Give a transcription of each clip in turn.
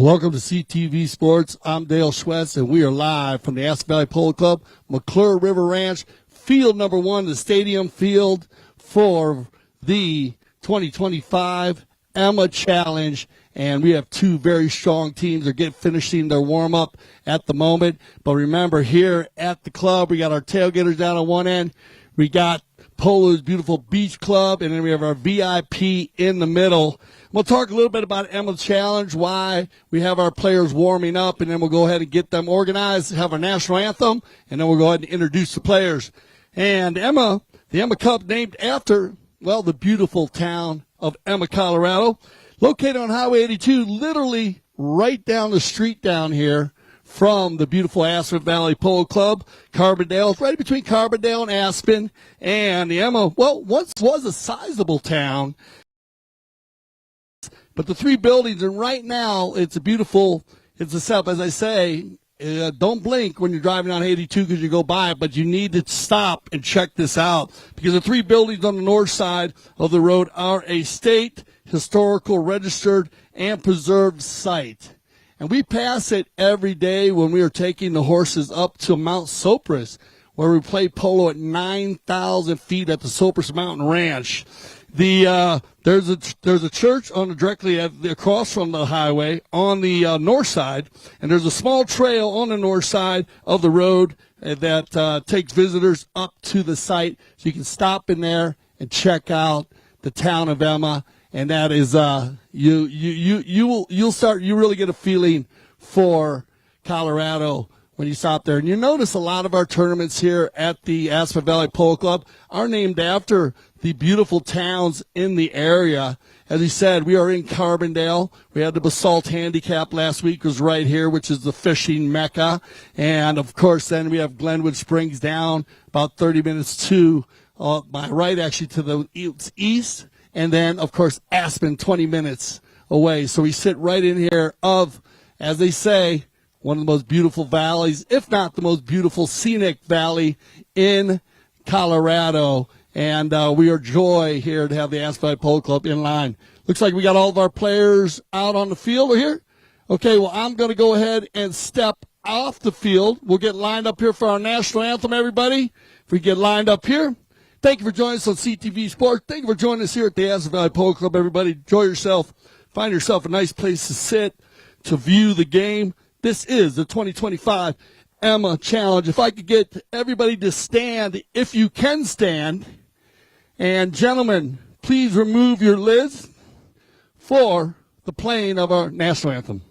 Welcome to CTV Sports. I'm Dale Schwetz, and we are live from the Aspen Valley Polo Club, McClure River Ranch, field number 1, the stadium field for the 2025 Emma Challenge. And we have two very strong teams. They're finishing their warm-up at the moment. But remember, here at the club, we got our tailgaters down on one end. We got Polo's beautiful beach club, and then we have our VIP in the middle. We'll talk a little bit about Emma Challenge, why we have our players warming up, and then we'll go ahead and get them organized, have our national anthem, and then we'll go ahead and introduce the players. And Emma, the Emma Cup named after, well, the beautiful town of Emma, Colorado, located on Highway 82, literally right down the street down here from the beautiful Aspen Valley Polo Club. Carbondale, it's right between Carbondale and Aspen. And the Emma, well, once was a sizable town. But the three buildings, and right now it's a setup, as I say, don't blink when you're driving on 82 because you go by it, but you need to stop and check this out because the three buildings on the north side of the road are a state historical registered and preserved site. And we pass it every day when we are taking the horses up to Mount Sopris, where we play polo at 9,000 feet at the Sopris Mountain Ranch. There's a church directly across from the highway on the north side, and there's a small trail on the north side of the road that takes visitors up to the site, so you can stop in there and check out the town of Emma. And that is you'll really get a feeling for Colorado when you stop there. And you notice a lot of our tournaments here at the Aspen Valley Polo Club are named after the beautiful towns in the area. As he said, we are in Carbondale. We had the Basalt Handicap last week, was right here, which is the fishing mecca. And, of course, then we have Glenwood Springs down about 30 minutes to my right, actually, to the east. And then, of course, Aspen 20 minutes away. So we sit right in here of, as they say, one of the most beautiful valleys, if not the most beautiful scenic valley in Colorado. And we are joy here to have the Aspen Valley Polo Club in line. Looks like we got all of our players out on the field here. Okay, well, I'm going to go ahead and step off the field. We'll get lined up here for our national anthem, everybody. If we get lined up here. Thank you for joining us on CTV Sports. Thank you for joining us here at the Aspen Valley Polo Club, everybody. Enjoy yourself. Find yourself a nice place to sit, to view the game. This is the 2025 Emma Challenge. If I could get everybody to stand, if you can stand. And, gentlemen, please remove your lids for the playing of our national anthem.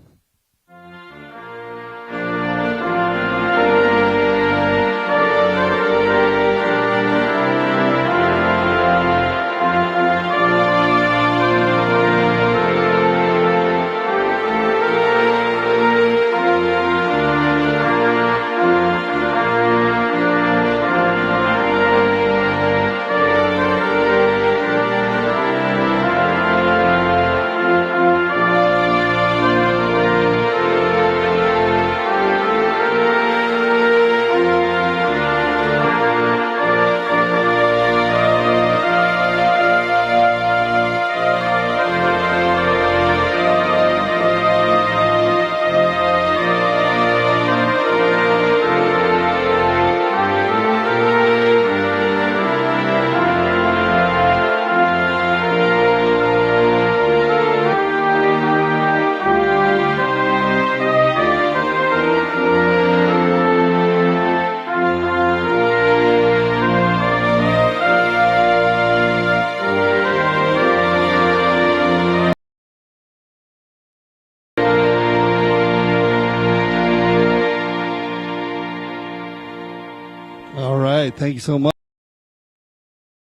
Thank you so much.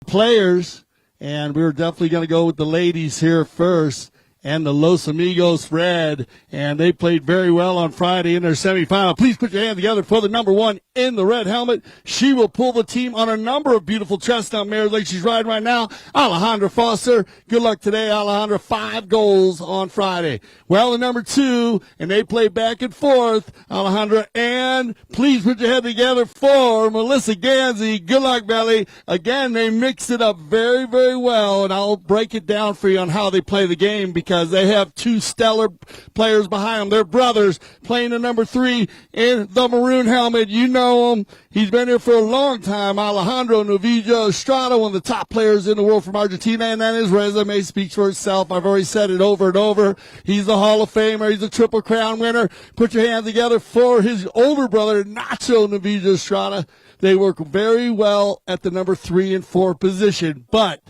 Players, and we're definitely going to go with the ladies here first, and the Los Amigos Red, and they played very well on Friday in their semifinal. Please put your hand together for the number one in the red helmet. She will pull the team on a number of beautiful chestnut mares like she's riding right now. Alejandra Foster, good luck today, Alejandra. 5 goals on Friday. Well, the number 2, and they play back and forth, Alejandra, and please put your head together for Melissa Gansey. Good luck, Belly. Again, they mix it up very, very well, and I'll break it down for you on how they play the game because they have 2 stellar players behind them. They're brothers playing the number 3 in the maroon helmet. You know him. He's been here for a long time. Alejandro Novillo Estrada, one of the top players in the world from Argentina, and then his resume speaks for itself. I've already said it over and over. He's a Hall of Famer. He's a Triple Crown winner. Put your hands together for his older brother, Nacho Novillo Estrada. They work very well at the number 3 and 4 position. But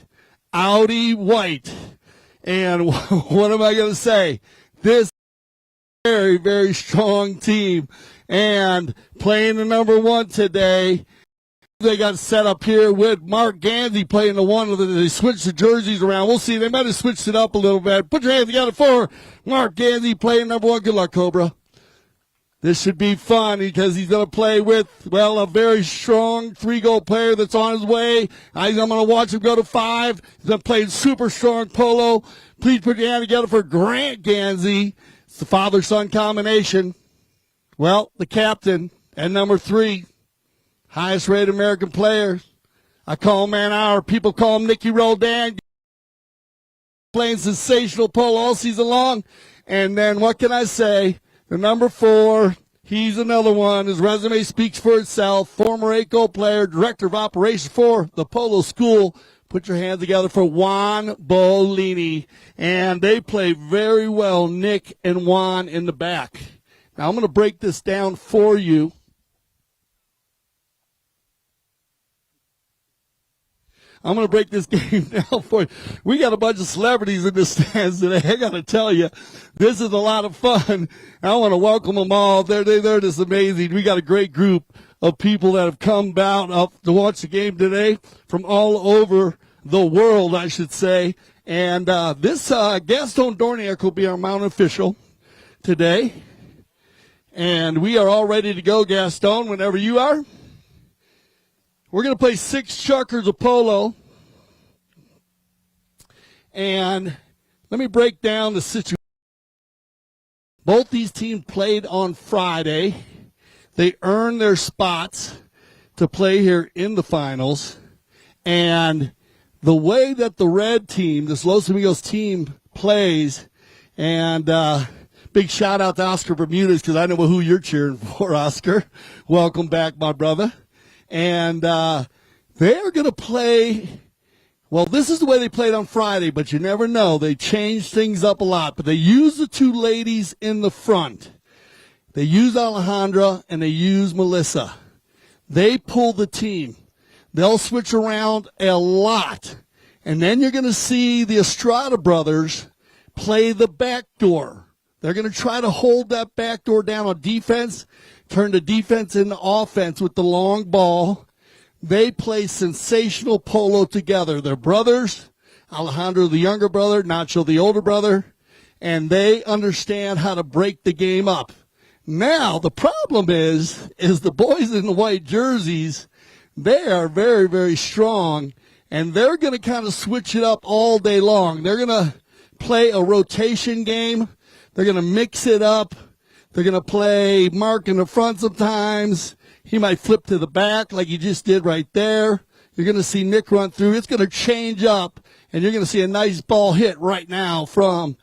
Audi White, and what am I going to say? This very, very strong team. And playing the number 1 today, they got set up here with Mark Gansey playing the 1. They switched the jerseys around. We'll see. They might have switched it up a little bit. Put your hands together for Mark Gansey playing number 1. Good luck, Cobra. This should be fun because he's going to play with, well, a very strong 3-goal player that's on his way. I'm going to watch him go to 5. He's going to play super strong polo. Please put your hand together for Grant Gansey. It's the father-son combination. Well, the captain and number 3, highest-rated American player. I call him Man Hour. People call him Nicky Roldan. Playing sensational polo all season long. And then what can I say? The number 4, he's another one. His resume speaks for itself. Former 8-goal player, director of operations for the Polo School. Put your hands together for Juan Bolini. And they play very well, Nick and Juan in the back. Now I'm going to break this down for you. I'm going to break this game down for you. We got a bunch of celebrities in the stands today. I got to tell you, this is a lot of fun. I want to welcome them all. They're just amazing. We got a great group of people that have come down up to watch the game today from all over the world, I should say. And this Gaston Dorniak will be our mountain official today. And we are all ready to go, Gaston, whenever you are. We're going to play 6 chukkers of polo. And let me break down the situation. Both these teams played on Friday. They earned their spots to play here in the finals. And the way that the red team, this Los Amigos team, plays, and big shout out to Oscar Bermudez because I know who you're cheering for, Oscar. Welcome back, my brother. And they're going to play, well, this is the way they played on Friday, but you never know. They changed things up a lot. But they use the 2 ladies in the front. They use Alejandra and they use Melissa. They pull the team. They'll switch around a lot. And then you're going to see the Estrada brothers play the back door. They're going to try to hold that back door down on defense, turn the defense into offense with the long ball. They play sensational polo together. They're brothers, Alejandro the younger brother, Nacho the older brother, and they understand how to break the game up. Now, the problem is the boys in the white jerseys, they are very, very strong, and they're going to kind of switch it up all day long. They're going to play a rotation game. They're going to mix it up. They're going to play Mark in the front sometimes. He might flip to the back like he just did right there. You're going to see Nick run through. It's going to change up, and you're going to see a nice ball hit right now from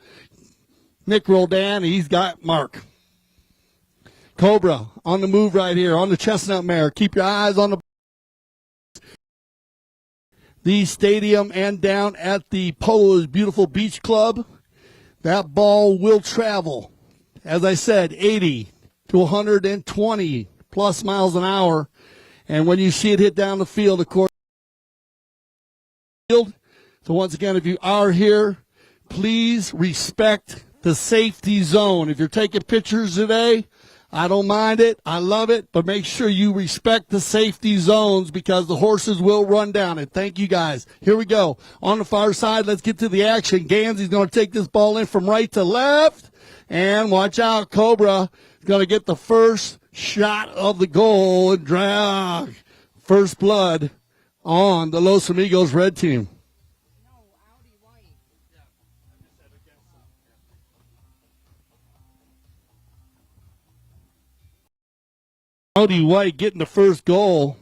Nick Roldan. He's got Mark. Cobra on the move right here on the chestnut mare. Keep your eyes on the stadium and down at the Polo's Beautiful Beach Club. That ball will travel, as I said, 80 to 120 plus miles an hour. And when you see it hit down the field, of course, so once again, if you are here, please respect the safety zone. If you're taking pictures today, I don't mind it. I love it. But make sure you respect the safety zones because the horses will run down it. Thank you, guys. Here we go. On the far side, let's get to the action. Gansey's going to take this ball in from right to left. And watch out, Cobra is going to get the first shot of the goal and drag first blood on the Los Amigos red team. Audi White getting the first goal.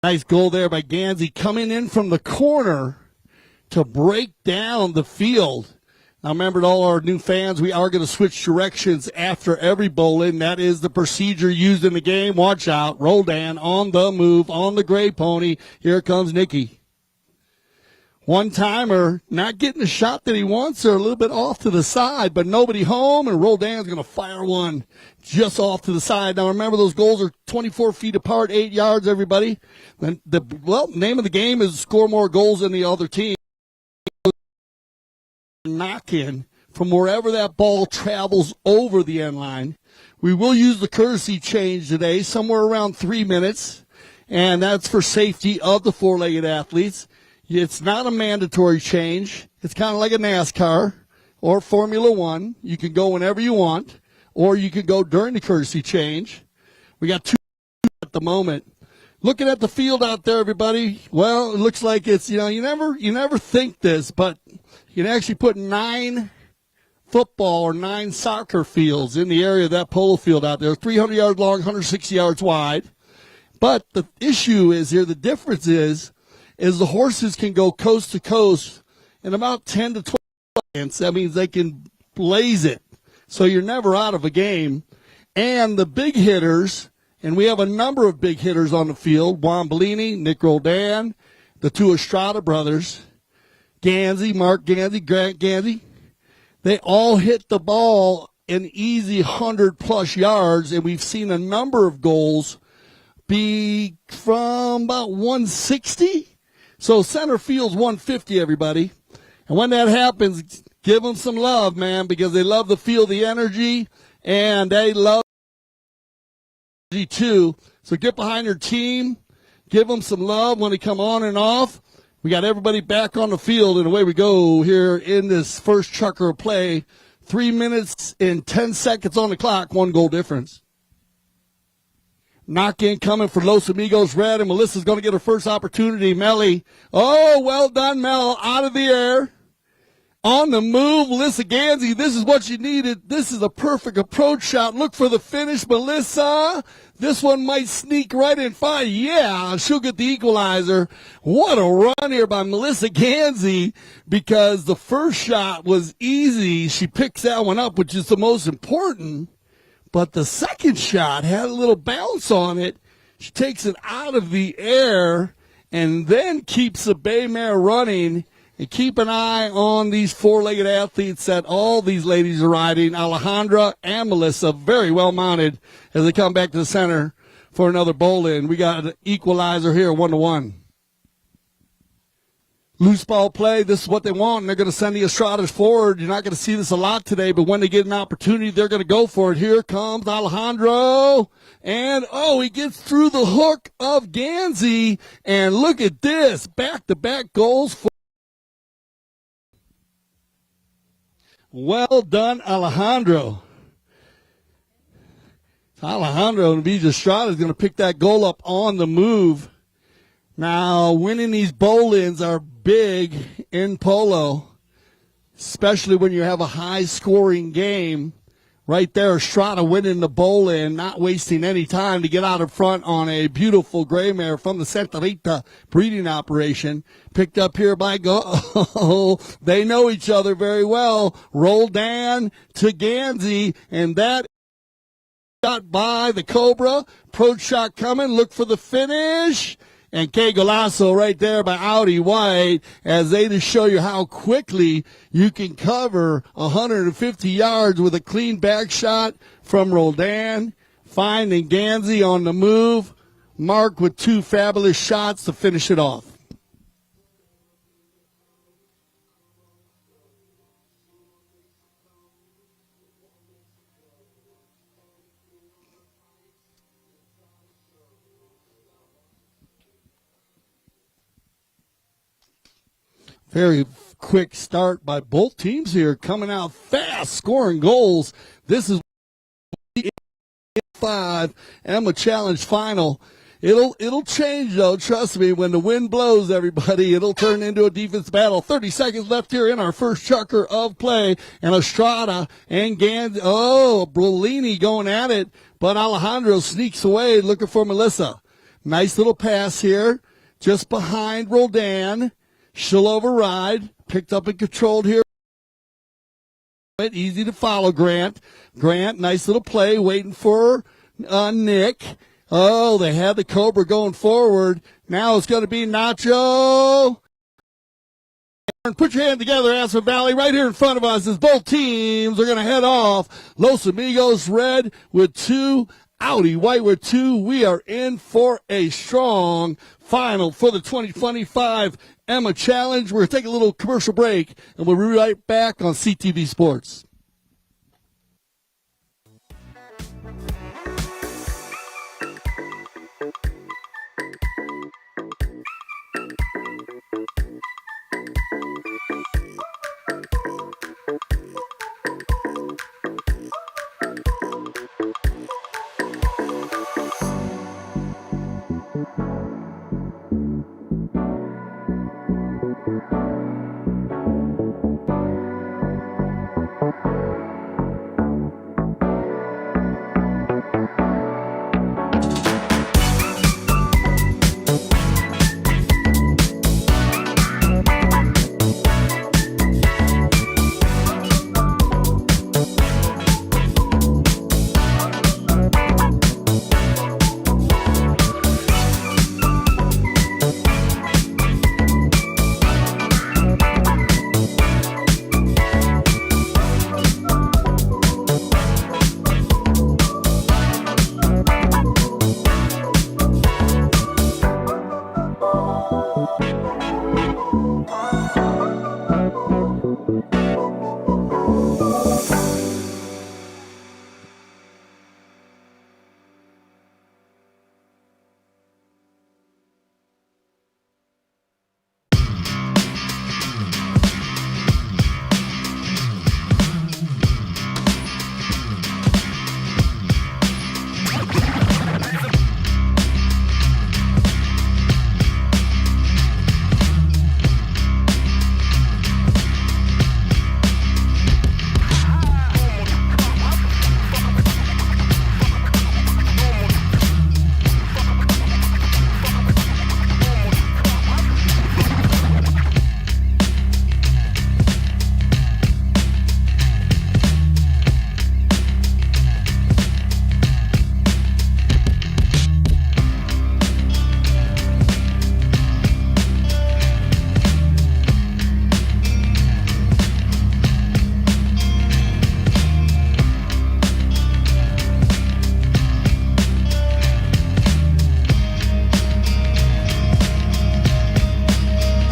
Nice goal there by Gansey coming in from the corner to break down the field. Now remember, to all our new fans, we are going to switch directions after every bowling. That is the procedure used in the game. Watch out. Roldan on the move on the gray pony. Here comes Nicky. One-timer, not getting the shot that he wants, or a little bit off to the side, but nobody home, and Roldan's going to fire one just off to the side. Now, remember, those goals are 24 feet apart, 8 yards, everybody. The name of the game is score more goals than the other team. Knock in from wherever that ball travels over the end line. We will use the courtesy change today, somewhere around 3 minutes, and that's for safety of the four-legged athletes. It's not a mandatory change. It's kind of like a NASCAR or Formula One. You can go whenever you want, or you can go during the courtesy change. We got 2 at the moment. Looking at the field out there, everybody, well, it looks like it's, you never think this, but you can actually put 9 football or 9 soccer fields in the area of that polo field out there. 300 yards long, 160 yards wide. But the issue is here, the difference is the horses can go coast to coast in about 10 to 12 seconds. That means they can blaze it. So you're never out of a game. And the big hitters And we have a number of big hitters on the field. Juan Bellini, Nick Roldan, the two Estrada brothers, Gansey, Mark Gansey, Grant Gansey. They all hit the ball an easy 100-plus yards, and we've seen a number of goals be from about 160. So center field's 150, everybody. And when that happens, give them some love, man, because they love to feel the energy, and they love energy too. So get behind your team. Give them some love when they come on and off. We got everybody back on the field, and away we go here in this first chukker of play. 3 minutes and 10 seconds on the clock, 1 goal difference. Knock in coming for Los Amigos Red, and Melissa's going to get her first opportunity. Melly. Oh, well done, Mel. Out of the air. On the move, Melissa Gansey. This is what you needed. This is a perfect approach shot. Look for the finish, Melissa. This one might sneak right in fine. Yeah, she'll get the equalizer. What a run here by Melissa Gansey, because the first shot was easy. She picks that one up, which is the most important. But the second shot had a little bounce on it. She takes it out of the air and then keeps the Bay Mare running. And keep an eye on these four-legged athletes that all these ladies are riding. Alejandra and Melissa, very well mounted as they come back to the center for another bowl-in. We got an equalizer here, 1-1. Loose ball play, this is what they want, and they're going to send the Estradas forward. You're not going to see this a lot today, but when they get an opportunity, they're going to go for it. Here comes Alejandro, and, he gets through the hook of Gansey, and look at this, back-to-back goals for well done, Alejandro. Alejandro and Villa Estrada is going to pick that goal up on the move. Now, winning these bowl-ins are big in polo, especially when you have a high-scoring game. Right there, Estrada winning the bowl-in, not wasting any time to get out in front on a beautiful gray mare from the Santa Rita breeding operation. Picked up here by they know each other very well. Roldan to Gansey, and that shot by the Cobra. Approach shot coming, look for the finish. And K Golasso right there by Audi White, as they just show you how quickly you can cover 150 yards with a clean back shot from Roldan. Finding Gansey on the move. Mark with 2 fabulous shots to finish it off. Very quick start by both teams here, coming out fast, scoring goals. This is the 5 Emma Challenge final. It'll change, though, trust me. When the wind blows, everybody, it'll turn into a defense battle. 30 seconds left here in our first chukker of play. And Estrada and Bellini going at it. But Alejandro sneaks away looking for Melissa. Nice little pass here, just behind Roldan. She'll override, picked up and controlled here. Easy to follow, Grant. Grant, nice little play, waiting for Nick. Oh, they had the Cobra going forward. Now it's going to be Nacho. Put your hand together, Aspen Valley, right here in front of us as both teams are going to head off. Los Amigos Red with 2. Audi White with 2. We are in for a strong final for the 2025 Emma Challenge. We're going to take a little commercial break, and we'll be right back on CTV Sports.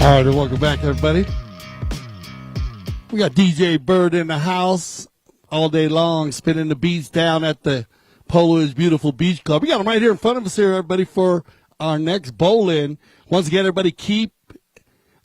All right, and welcome back, everybody. We got DJ Bird in the house all day long, spinning the beats down at the Polo is Beautiful Beach Club. We got him right here in front of us here, everybody, for our next bowl-in. Once again, everybody, keep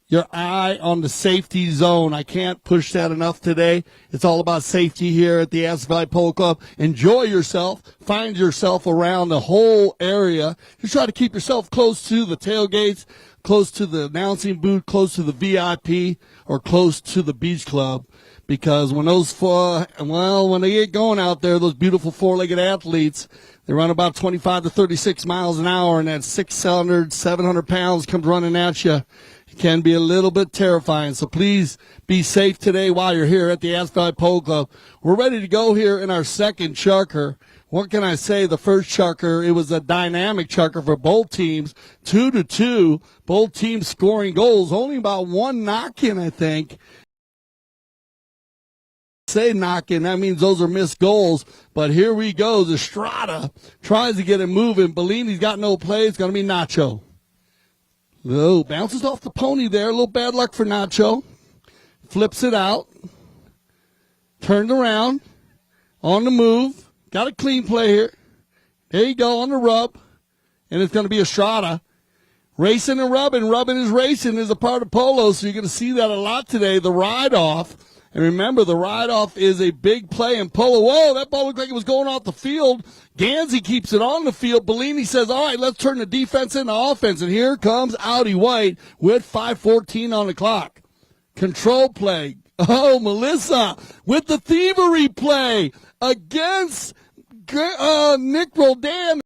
your eye on the safety zone. I can't push that enough today. It's all about safety here at the Aspen Valley Polo Club. Enjoy yourself. Find yourself around the whole area. Just try to keep yourself close to the tailgates, close to the announcing booth, close to the VIP, or close to the beach club. Because when when they get going out there, those beautiful four-legged athletes, they run about 25 to 36 miles an hour, and that 600, 700 pounds comes running at you. It can be a little bit terrifying. So please be safe today while you're here at the Aspen Valley Polo Club. We're ready to go here in our second chukker. What can I say? The first chukker, it was a dynamic chukker for both teams, 2-2. Both teams scoring goals, only about one knock-in, I think. Say knock-in, that means those are missed goals. But here we go. Estrada tries to get it moving. Bellini's got no play. It's going to be Nacho. Oh, bounces off the pony there. A little bad luck for Nacho. Flips it out. Turned around. On the move. Got a clean play here. There you go, on the rub. And it's going to be Estrada. Racing and rubbing. Rubbing is racing is a part of polo, so you're going to see that a lot today. The ride-off. And remember, the ride-off is a big play in polo. Whoa, that ball looked like it was going off the field. Gansey keeps it on the field. Bellini says, all right, let's turn the defense into offense. And here comes Audi White with 5:14 on the clock. Control play. Oh, Melissa with the thievery play against Nick Roldan.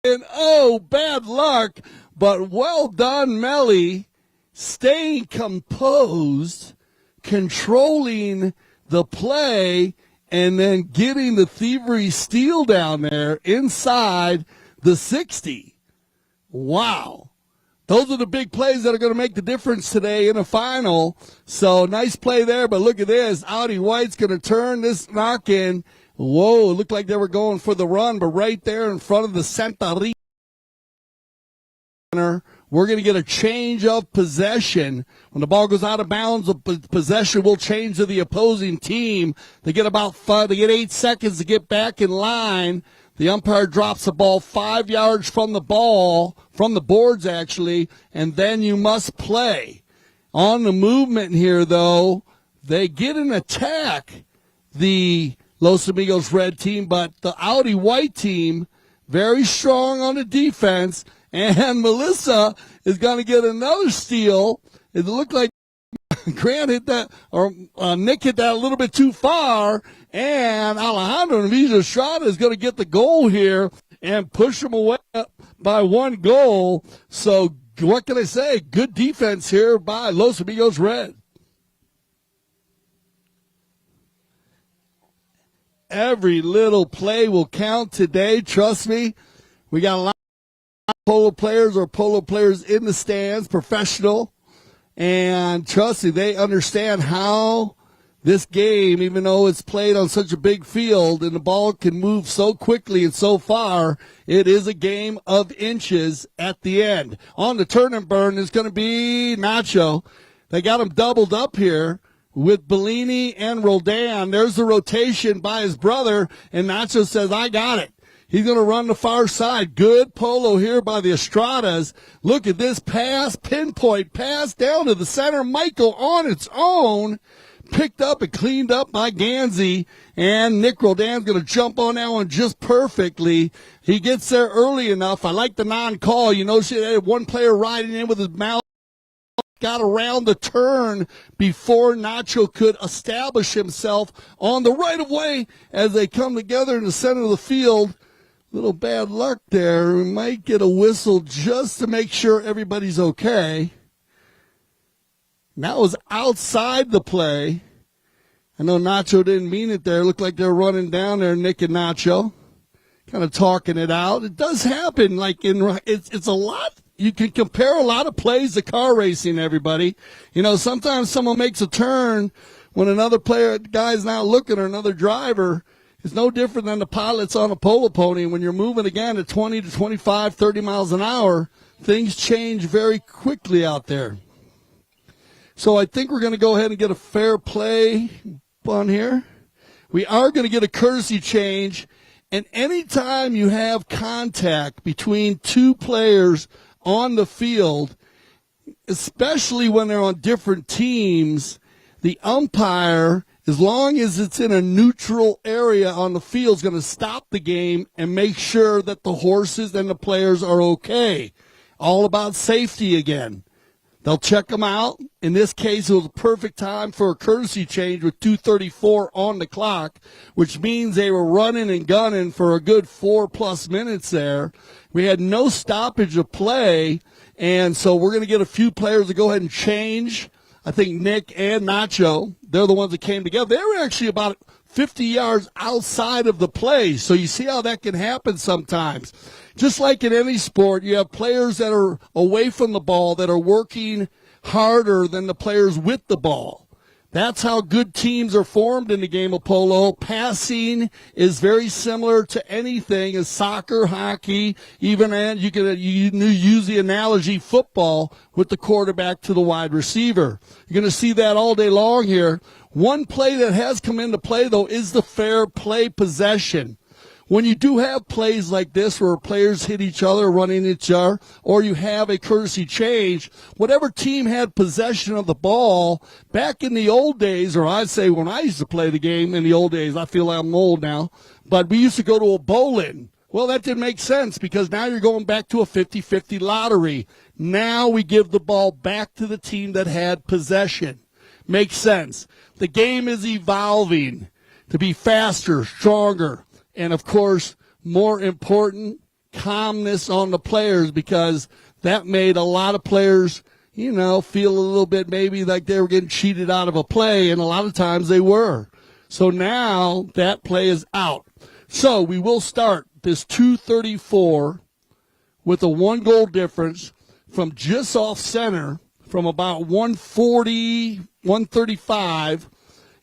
And, oh, bad luck. But well done, Melly. Staying composed, controlling the play, and then getting the thievery steal down there inside the 60. Wow. Those are the big plays that are going to make the difference today in the final. So nice play there, but look at this. Audi White's going to turn this knock-in. Whoa, it looked like they were going for the run, but right there in front of the Santa Rita Center, we're going to get a change of possession. When the ball goes out of bounds, the possession will change to the opposing team. They get about 8 seconds to get back in line. The umpire drops the ball 5 yards from the ball, from the boards actually, and then you must play. On the movement here, though, they get an attack, the Los Amigos red team, but the Audi white team, very strong on the defense. And Melissa is going to get another steal. It looked like Grant hit that, or Nick hit that a little bit too far. And Alejandro Naviza Estrada is going to get the goal here and push them away by one goal. So what can I say? Good defense here by Los Amigos Red. Every little play will count today. Trust me. We got a lot of polo players in the stands, professional. And trust me, they understand how this game, even though it's played on such a big field and the ball can move so quickly and so far, it is a game of inches at the end. On the turn and burn is going to be Nacho. They got him doubled up here with Bellini and Roldan. There's the rotation by his brother, and Nacho says, I got it. He's going to run the far side. Good polo here by the Estradas. Look at this pass, pinpoint pass down to the center. Michael on its own. Picked up and cleaned up by Gansey. And Nick Roldan's going to jump on that one just perfectly. He gets there early enough. I like the non-call. You know, she had one player riding in with his mouth. Got around the turn before Nacho could establish himself on the right of way as they come together in the center of the field. Little bad luck there. We might get a whistle just to make sure everybody's okay. That was outside the play. I know Nacho didn't mean it there. It looked like they were running down there, Nick and Nacho, kind of talking it out. It does happen. Like it's a lot. You can compare a lot of plays to car racing, everybody. You know, sometimes someone makes a turn when another guy's not looking, or another driver. It's no different than the pilots on a polo pony. When you're moving again at 20 to 25, 30 miles an hour, things change very quickly out there. So I think we're going to go ahead and get a fair play on here. We are going to get a courtesy change. And anytime you have contact between two players on the field, especially when they're on different teams, the umpire, as long as it's in a neutral area on the field, is going to stop the game and make sure that the horses and the players are okay. All about safety again. They'll check them out. In this case, it was a perfect time for a courtesy change with 2:34 on the clock, which means they were running and gunning for a good 4+ minutes there. We had no stoppage of play, and so we're going to get a few players to go ahead and change. I think Nick and Nacho, they're the ones that came together. They were actually about 50 yards outside of the play, so you see how that can happen sometimes. Just like in any sport, you have players that are away from the ball that are working harder than the players with the ball. That's how good teams are formed in the game of polo. Passing is very similar to anything as soccer, hockey, even and you use the analogy football with the quarterback to the wide receiver. You're going to see that all day long here. One play that has come into play, though, is the fair play possession. When you do have plays like this where players hit each other, running each other, or you have a courtesy change, whatever team had possession of the ball, back in the old days, or I'd say when I used to play the game in the old days, I feel like I'm old now, but we used to go to a bowl-in. Well, that didn't make sense because now you're going back to a 50-50 lottery. Now we give the ball back to the team that had possession. Makes sense. The game is evolving to be faster, stronger, and, of course, more important, calmness on the players because that made a lot of players, feel a little bit maybe like they were getting cheated out of a play, and a lot of times they were. So now that play is out. So we will start this 2:34 with a 1-goal difference from just off center from about 140, 135.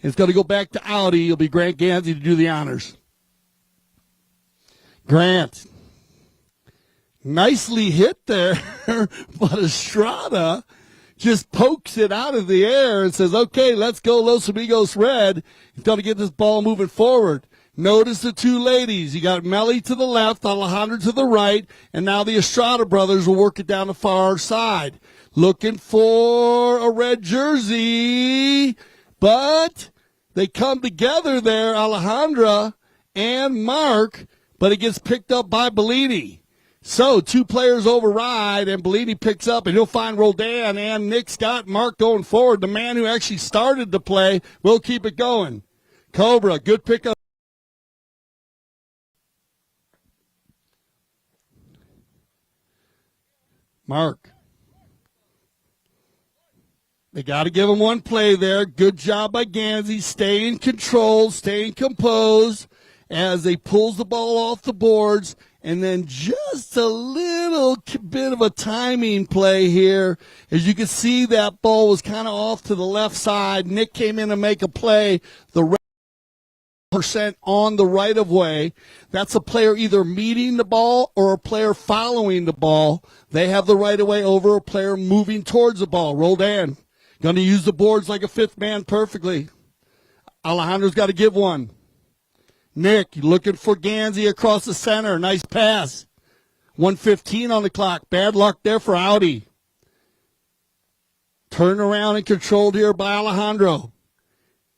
It's going to go back to Audi. It'll be Grant Gansey to do the honors. Grant, nicely hit there, but Estrada just pokes it out of the air and says, okay, let's go Los Amigos Red. He's going to get this ball moving forward. Notice the two ladies. You got Melly to the left, Alejandra to the right, and now the Estrada brothers will work it down the far side. Looking for a red jersey, but they come together there, Alejandra and Mark, but it gets picked up by Bellini. So two players override, and Bellini picks up, and he'll find Roldan and Nick Scott, Mark going forward. The man who actually started the play will keep it going. Cobra, good pickup. Mark. They got to give him one play there. Good job by Gansey. Stay in control, staying composed as they pulls the ball off the boards. And then just a little bit of a timing play here. As you can see, that ball was kind of off to the left side. Nick came in to make a play. The percent on the right of way. That's a player either meeting the ball or a player following the ball. They have the right of way over a player moving towards the ball. Roldan going to use the boards like a fifth man perfectly. Alejandra's got to give one. Nick looking for Gansey across the center. Nice pass. 1:15 on the clock. Bad luck there for Audi. Turned around and controlled here by Alejandro.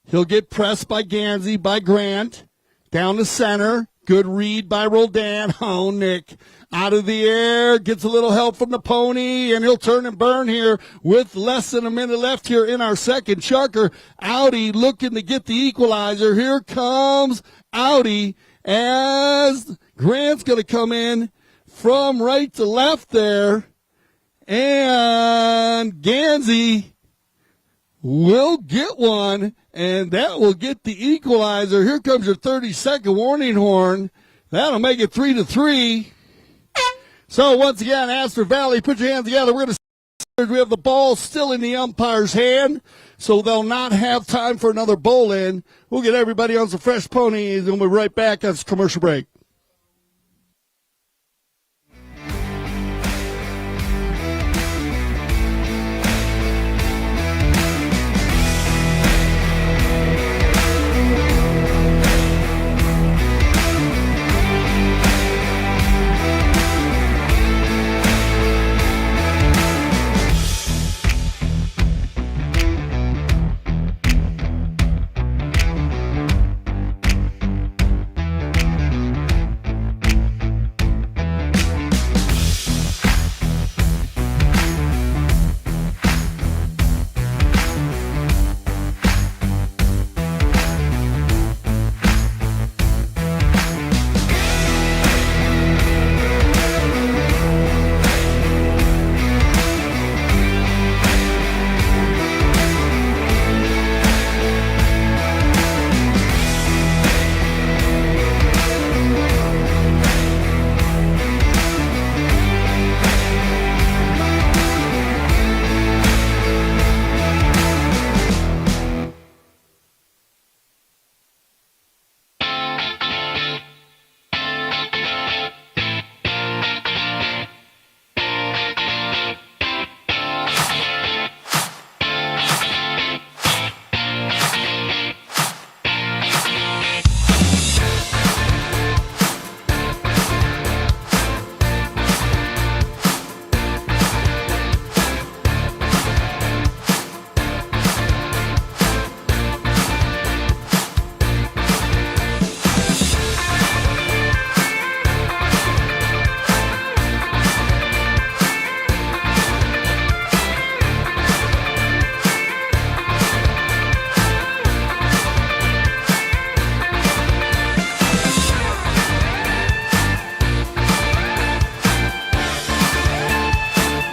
He'll get pressed by Gansey, by Grant. Down the center. Good read by Roldan. Oh, Nick. Out of the air. Gets a little help from the pony. And he'll turn and burn here with less than a minute left here in our second chucker. Audi looking to get the equalizer. Here comes Audi as Grant's going to come in from right to left there. And Gansey will get one, and that will get the equalizer. Here comes your 30-second warning horn. That'll make it 3-3. So once again, Astor Valley, put your hands together. We're going to we have the ball still in the umpire's hand, so they'll not have time for another bowl-in. We'll get everybody on some fresh ponies, and we'll be right back on this commercial break.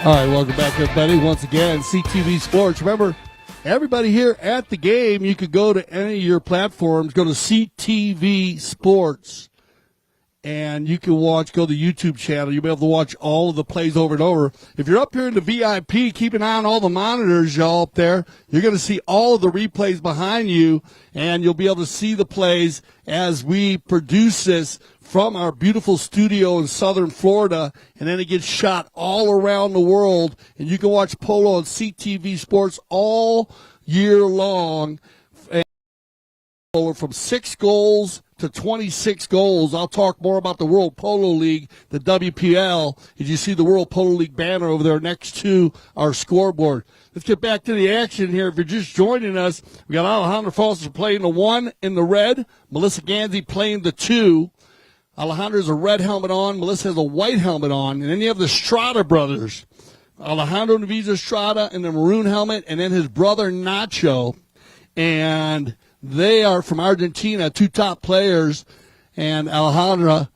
All right, welcome back, everybody. Once again, CTV Sports. Remember, everybody here at the game, you could go to any of your platforms, go to CTV Sports, and you can go to the YouTube channel. You'll be able to watch all of the plays over and over. If you're up here in the VIP, keep an eye on all the monitors, y'all, up there. You're going to see all of the replays behind you, and you'll be able to see the plays as we produce this from our beautiful studio in southern Florida, and then it gets shot all around the world, and you can watch polo on CTV Sports all year long. From 6 goals to 26 goals. I'll talk more about the World Polo League, the WPL, as you see the World Polo League banner over there next to our scoreboard. Let's get back to the action here. If you're just joining us, we got Alejandra Foster playing the 1 in the red, Melissa Gansey playing the 2. Alejandra has a red helmet on, Melissa has a white helmet on, and then you have the Strada brothers. Alejandro Naviza Strada in the maroon helmet, and then his brother Nacho. And they are from Argentina, 2 top players, and Alejandra,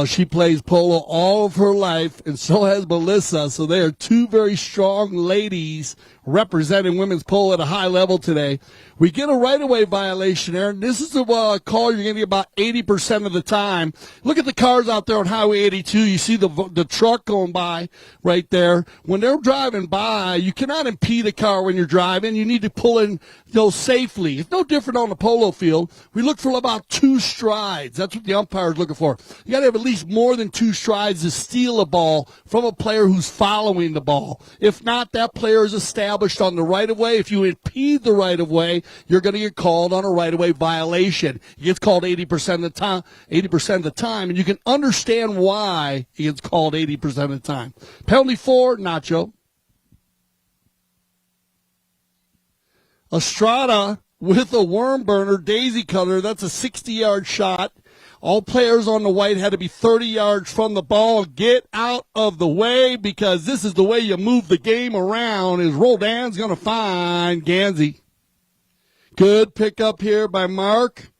she plays polo all of her life, and so has Melissa. So they are 2 very strong ladies representing women's polo at a high level today. We get a right-of-way violation, Aaron. This is a call you're going to get about 80% of the time. Look at the cars out there on Highway 82. You see the truck going by right there. When they're driving by, you cannot impede a car when you're driving. You need to pull in safely. It's no different on the polo field. We look for about 2 strides. That's what the umpire is looking for. You got to have at least more than 2 strides to steal a ball from a player who's following the ball. If not, that player is established on the right-of-way. If you impede the right-of-way, you're going to get called on a right-of-way violation. It gets called 80% of the time, and you can understand why it gets called 80% of the time. Penalty 4, Nacho. Estrada with a worm burner, daisy cutter. That's a 60-yard shot. All players on the white had to be 30 yards from the ball. Get out of the way, because this is the way you move the game around, as Roldan's going to find Gansey. Good pickup here by Mark.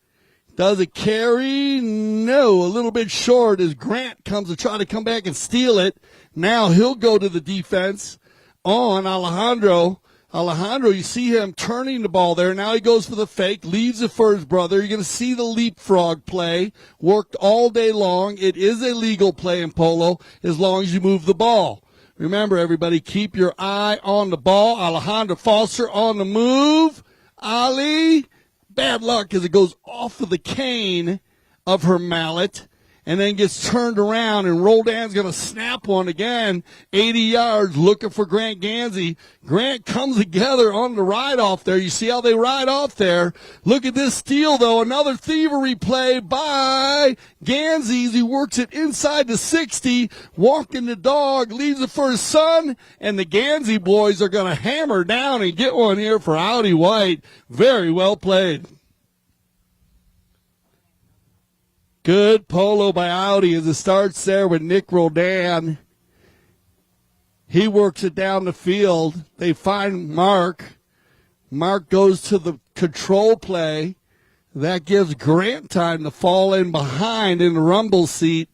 Does it carry? No, a little bit short as Grant comes to try to come back and steal it. Now he'll go to the defense on Alejandro. Alejandro, you see him turning the ball there. Now he goes for the fake, leaves it for his brother. You're going to see the leapfrog play. Worked all day long. It is a legal play in polo as long as you move the ball. Remember, everybody, keep your eye on the ball. Alejandro Foster on the move. Ali, bad luck as it goes off of the cane of her mallet and then gets turned around, and Roldan's going to snap one again, 80 yards, looking for Grant Gansey. Grant comes together on the ride-off there. You see how they ride off there. Look at this steal, though. Another thievery play by Gansey. He works it inside the 60, walking the dog, leaves it for his son, and the Gansey boys are going to hammer down and get one here for Audi White. Very well played. Good polo by Audi as it starts there with Nick Roldan. He works it down the field. They find Mark. Mark goes to the control play. That gives Grant time to fall in behind in the rumble seat.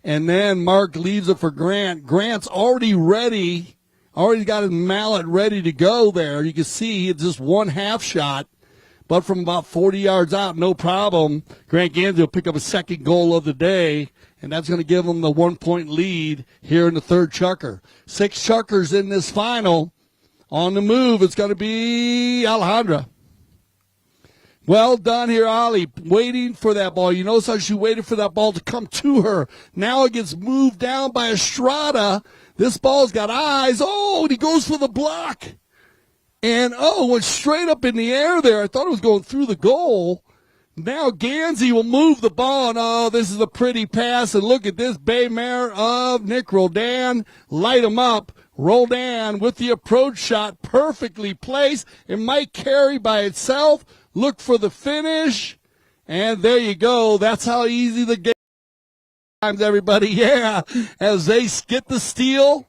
And then Mark leaves it for Grant. Grant's already ready. Already got his mallet ready to go there. You can see it's just one half shot. But from about 40 yards out, no problem. Grant Gansey will pick up a second goal of the day, and that's going to give them the 1-point lead here in the third chukker. 6 chukkers in this final. On the move, it's going to be Alejandra. Well done here, Ali, waiting for that ball. You notice how she waited for that ball to come to her. Now it gets moved down by Estrada. This ball's got eyes. Oh, and he goes for the block. And, went straight up in the air there. I thought it was going through the goal. Now Gansey will move the ball. And, this is a pretty pass. And look at this bay mare of Nick Roldan. Light him up. Roldan with the approach shot perfectly placed. It might carry by itself. Look for the finish. And there you go. That's how easy the game is, everybody. Yeah, as they get the steal.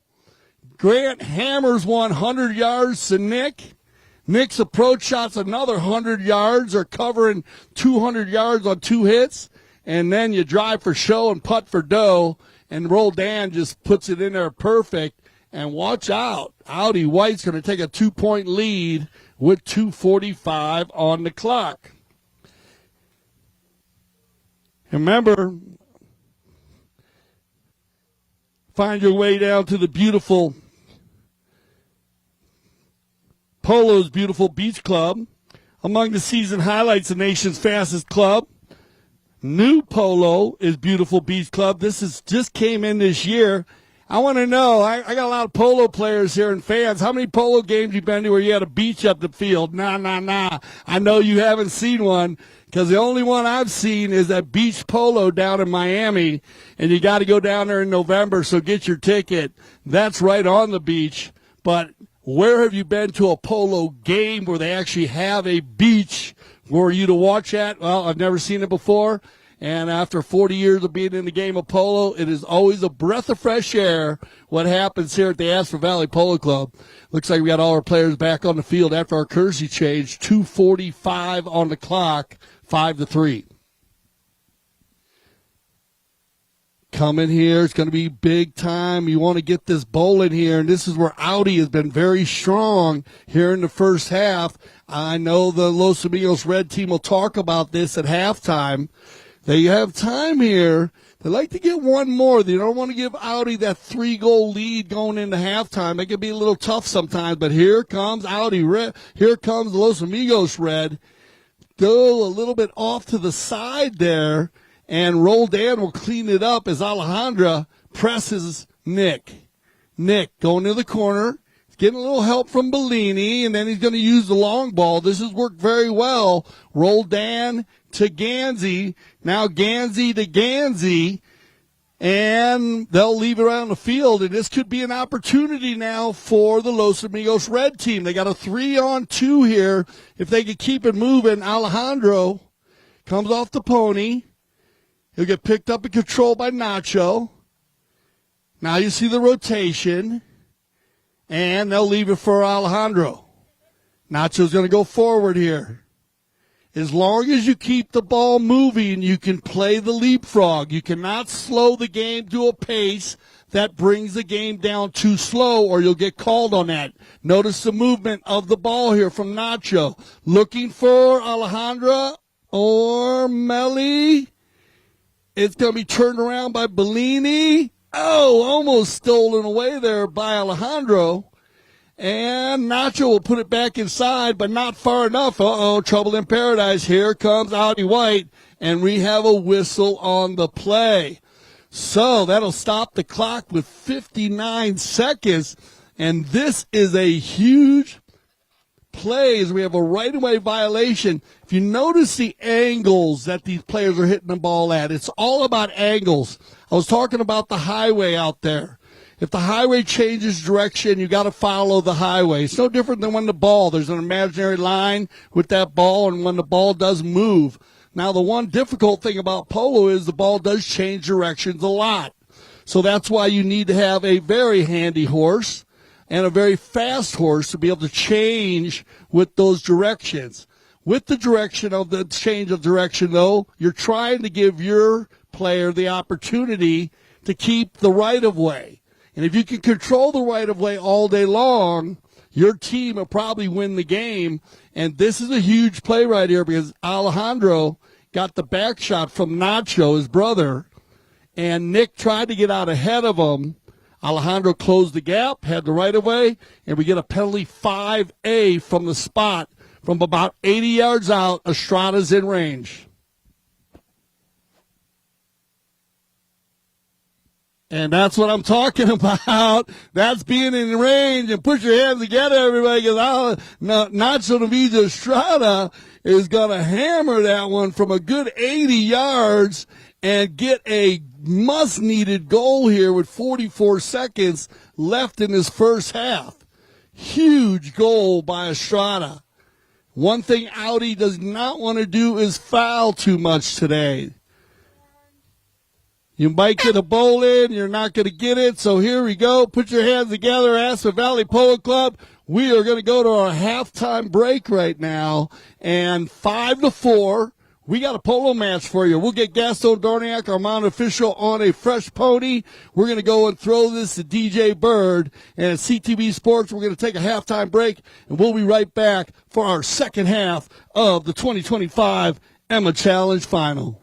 Grant hammers 100 yards to Nick. Nick's approach shot's another 100 yards, or covering 200 yards on 2 hits. And then you drive for show and putt for dough. And Roldan just puts it in there perfect And watch out. Audi White's going to take a 2-point lead with 2:45 on the clock. Remember, find your way down to the beautiful Polo's beautiful beach club. Among the season highlights, the nation's fastest club. New Polo is beautiful beach club. This is just came in this year. I want to know, I got a lot of polo players here and fans. How many polo games you been to where you had a beach up the field? Nah. I know you haven't seen one because the only one I've seen is that beach polo down in Miami, and you got to go down there in November, so get your ticket. That's right on the beach. But where have you been to a polo game where they actually have a beach for you to watch at? Well, I've never seen it before. And after 40 years of being in the game of polo, it is always a breath of fresh air what happens here at the Aspen Valley Polo Club. Looks like we got all our players back on the field after our courtesy change. 2:45 on the clock, 5-3. Coming here, it's going to be big time. You want to get this bowl in here, and this is where Audi has been very strong here in the first half. I know the Los Amigos Red team will talk about this at halftime. They have time here. They like to get one more. They don't want to give Audi that 3-goal lead going into halftime. It can be a little tough sometimes, but here comes Audi Red. Here comes Los Amigos Red. Go a little bit off to the side there, and Roldan will clean it up as Alejandra presses Nick. Nick going to the corner. He's getting a little help from Bellini, and then he's going to use the long ball. This has worked very well. Roldan to Gansey. Now Gansey to Gansey. And they'll leave it around the field. And this could be an opportunity now for the Los Amigos Red team. They got a 3-on-2 here. If they could keep it moving, Alejandro comes off the pony. He'll get picked up and controlled by Nacho. Now you see the rotation. And they'll leave it for Alejandro. Nacho's going to go forward here. As long as you keep the ball moving, you can play the leapfrog. You cannot slow the game to a pace that brings the game down too slow, or you'll get called on that. Notice the movement of the ball here from Nacho. Looking for Alejandra or Melly. It's going to be turned around by Bellini. Oh, almost stolen away there by Alejandro. And Nacho will put it back inside, but not far enough. Trouble in paradise. Here comes Audi White, and we have a whistle on the play. So that'll stop the clock with 59 seconds, and this is a huge play as we have a right-of-way violation. If you notice the angles that these players are hitting the ball at, it's all about angles. I was talking about the highway out there. If the highway changes direction, you got to follow the highway. It's no different than when there's an imaginary line with that ball, and when the ball does move. Now, the one difficult thing about polo is the ball does change directions a lot. So that's why you need to have a very handy horse and a very fast horse to be able to change with those directions. With the direction of the change of direction, though, you're trying to give your player the opportunity to keep the right-of-way. And if you can control the right-of-way all day long, your team will probably win the game. And this is a huge play right here because Alejandro got the back shot from Nacho, his brother, and Nick tried to get out ahead of him. Alejandro closed the gap, had the right-of-way, and we get a penalty 5A from the spot. From about 80 yards out, Estrada's in range. And that's what I'm talking about. That's being in range. And put your hands together, everybody, because Nacho Naviza Estrada is going to hammer that one from a good 80 yards and get a must-needed goal here with 44 seconds left in this first half. Huge goal by Estrada. One thing Audi does not want to do is foul too much today. You might get a bowl in, you're not going to get it, so here we go. Put your hands together, Aspen Valley Polo Club. We are going to go to our halftime break right now, and 5-4, we got a polo match for you. We'll get Gaston Dorniak, our mounted official, on a fresh pony. We're going to go and throw this to DJ Bird. And at CTV Sports, we're going to take a halftime break, and we'll be right back for our second half of the 2025 Emma Challenge Final.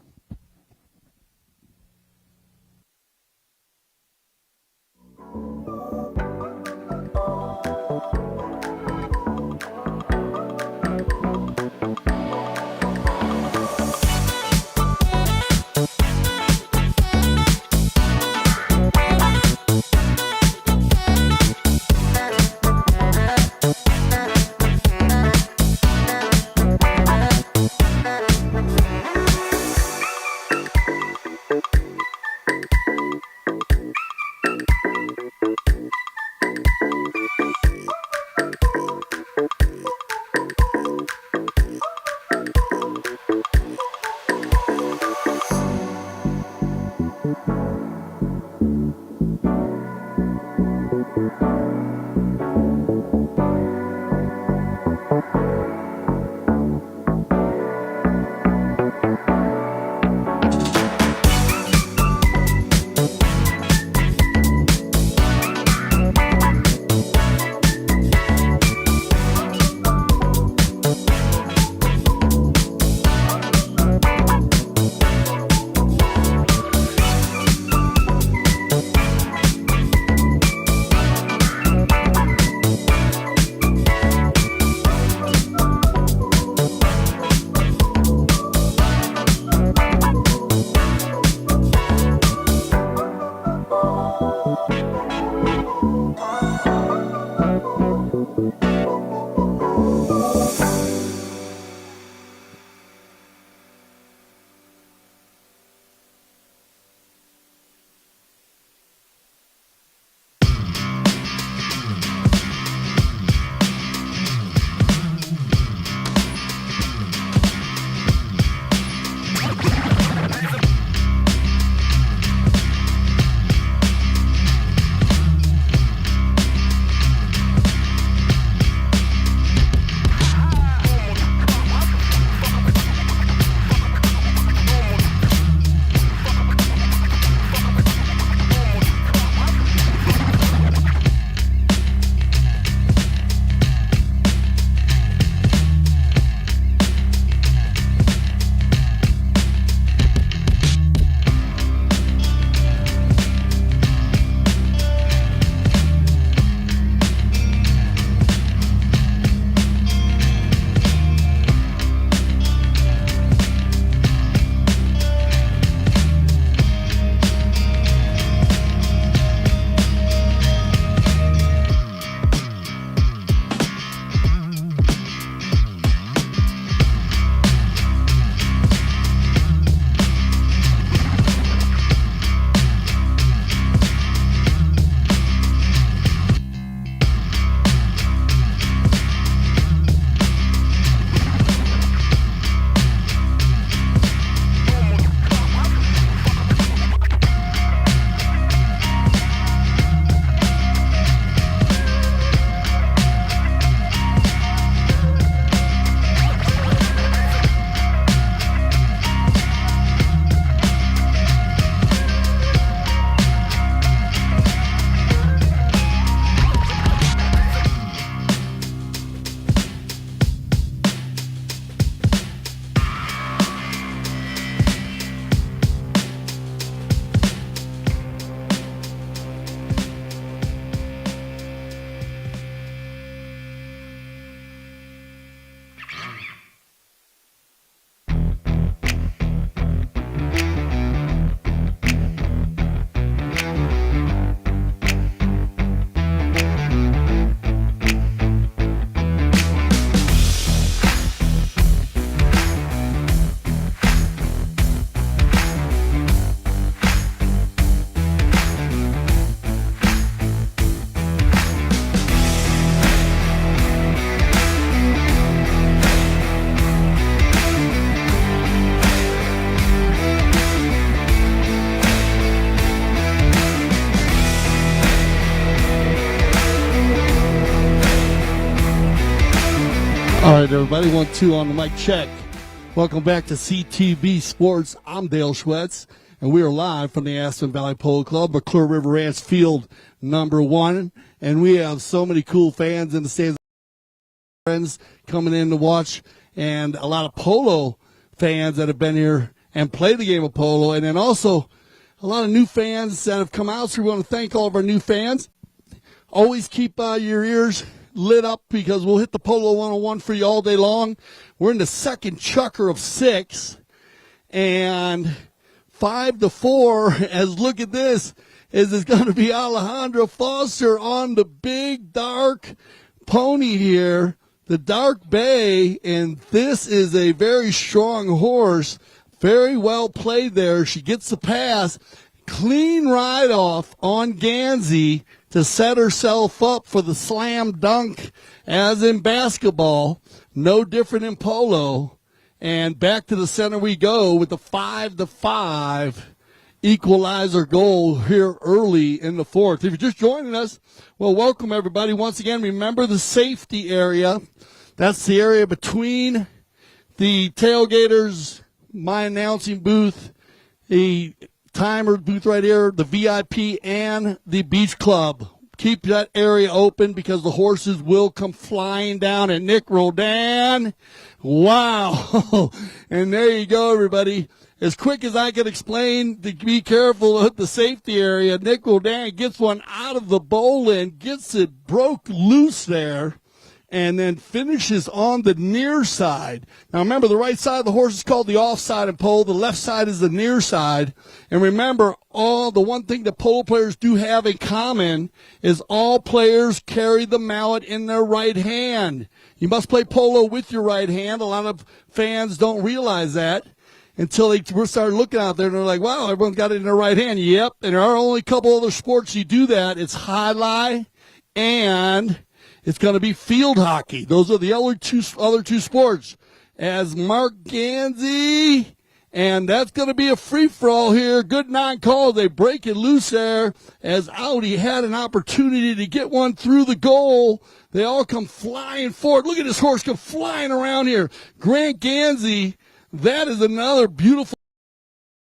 All right, everybody. 1, 2 on the mic check. Welcome back to CTV Sports. I'm Dale Schwetz, and we are live from the Aspen Valley Polo Club, McClure River Ranch Field number 1. And we have so many cool fans in the stands, friends coming in to watch, and a lot of polo fans that have been here and played the game of polo, and then also a lot of new fans that have come out. So we want to thank all of our new fans. Always keep your ears lit up because we'll hit the Polo 101 for you all day long. We're in the second chukker of 6, and 5-4, as look at this, is it's going to be Alejandro Foster on the big dark pony here, the Dark Bay, and this is a very strong horse. Very well played there. She gets the pass. Clean ride off on Gansey to set herself up for the slam dunk as in basketball. No different in polo. And back to the center we go with the 5-5 equalizer goal here early in the 4th. If you're just joining us, well, welcome everybody. Once again, remember the safety area. That's the area between the tailgaters, my announcing booth, the timer booth right here, the VIP, and the beach club. Keep that area open because the horses will come flying down. And Nick Roldan, wow. And there you go, everybody. As quick as I can explain, to be careful at the safety area, Nick Roldan gets one out of the bowl and gets it broke loose there, and then finishes on the near side. Now remember, the right side of the horse is called the off side in pole. The left side is the near side. And remember, the one thing that polo players do have in common is all players carry the mallet in their right hand. You must play polo with your right hand. A lot of fans don't realize that until they start looking out there and they're like, wow, everyone's got it in their right hand. Yep, and there are only a couple other sports you do that. It's highlight and it's going to be field hockey. Those are the other two sports. As Mark Gansey, and that's going to be a free-for-all here. Good non-call. They break it loose there as Audi had an opportunity to get one through the goal. They all come flying forward. Look at this horse come flying around here. Grant Gansey, that is another beautiful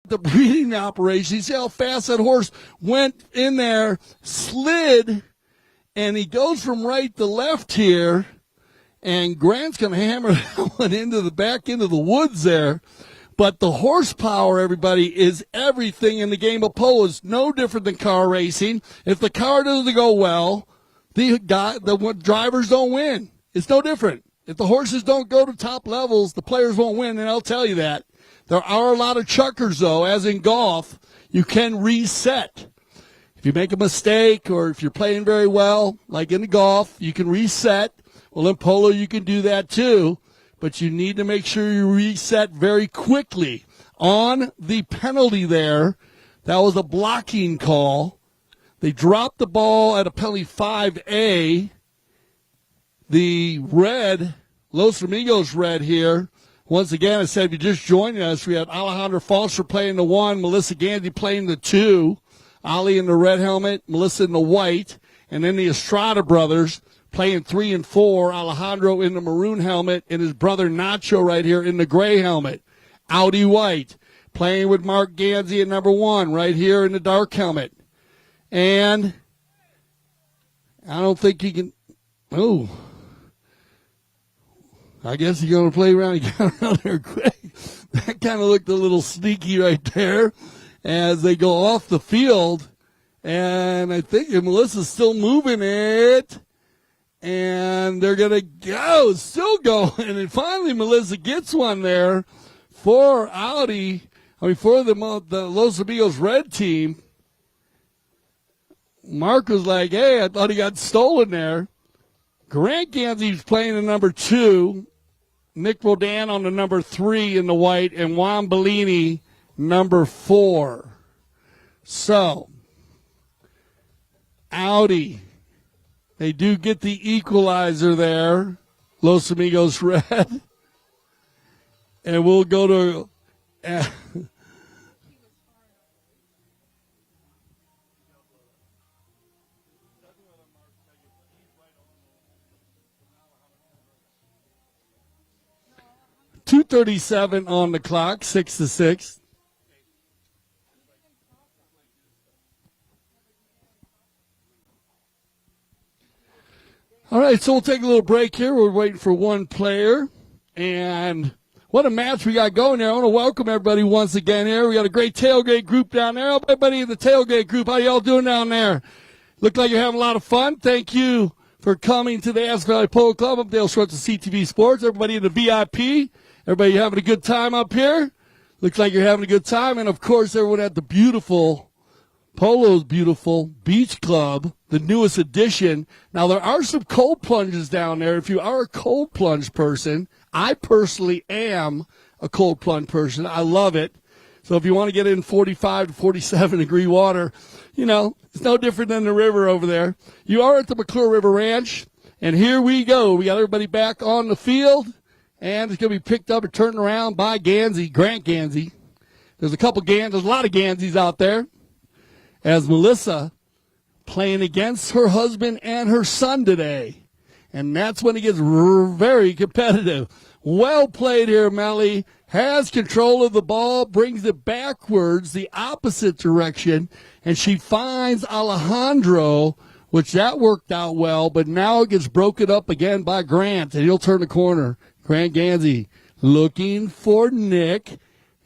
the breeding operation. You see how fast that horse went in there, slid, and he goes from right to left here, and Grant's going to hammer that one into the back into the woods there. But the horsepower, everybody, is everything in the game of polo. It's no different than car racing. If the car doesn't go well, the drivers don't win. It's no different. If the horses don't go to top levels, the players won't win, and I'll tell you that. There are a lot of chuckers, though, as in golf. You can reset. If you make a mistake or if you're playing very well, like in the golf, you can reset. Well, in polo, you can do that too, but you need to make sure you reset very quickly. On the penalty there, that was a blocking call. They dropped the ball at a penalty 5A. The red, Los Amigos red here. Once again, I said, if you're just joining us, we have Alejandro Foster playing the 1, Melissa Gansey playing the 2. Ali in the red helmet, Melissa in the white, and then the Estrada brothers playing 3 and 4. Alejandro in the maroon helmet, and his brother Nacho right here in the gray helmet. Audi White playing with Mark Gansey at number 1 right here in the dark helmet. And I don't think you can. Oh, I guess he's going to play around. He got around there quick. That kind of looked a little sneaky right there as they go off the field. And I think Melissa's still moving it. And they're going to go, still going. And finally Melissa gets one there for Audi. For the Los Amigos red team. Mark was like, hey, I thought he got stolen there. Grant Gansey's playing the number 2. Nick Roldan on the number 3 in the white, and Juan Bellini number 4. So, Audi, they do get the equalizer there, Los Amigos red. And we'll go to 2:37 on the clock, 6-6. All right, so we'll take a little break here. We're waiting for one player. And what a match we got going there. I want to welcome everybody once again here. We got a great tailgate group down there. Everybody in the tailgate group, how y'all doing down there? Look like you're having a lot of fun. Thank you for coming to the Aspen Valley Polo Club. I'm Dale Schwartz of CTV Sports. Everybody in the VIP, everybody having a good time up here? Looks like you're having a good time. And, of course, everyone at the beautiful Polo's beautiful Beach Club, the newest addition. Now, there are some cold plunges down there. If you are a cold plunge person, I personally am a cold plunge person. I love it. So if you want to get in 45 to 47 degree water, you know, it's no different than the river over there. You are at the McClure River Ranch, and here we go. We got everybody back on the field, and it's going to be picked up and turned around by Gansey, Grant Gansey. There's a lot of Ganseys out there. As Melissa playing against her husband and her son today. And that's when it gets very competitive. Well played here, Melly. Has control of the ball, brings it backwards, the opposite direction, and she finds Alejandro, which that worked out well, but now it gets broken up again by Grant, and he'll turn the corner. Grant Gansey looking for Nick.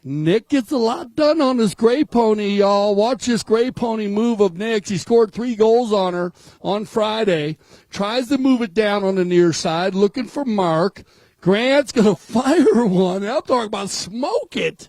Nick gets a lot done on this gray pony, y'all. Watch this gray pony move of Nick's. He scored 3 goals on her on Friday. Tries to move it down on the near side, looking for Mark. Grant's going to fire one. I'm talking about smoke it.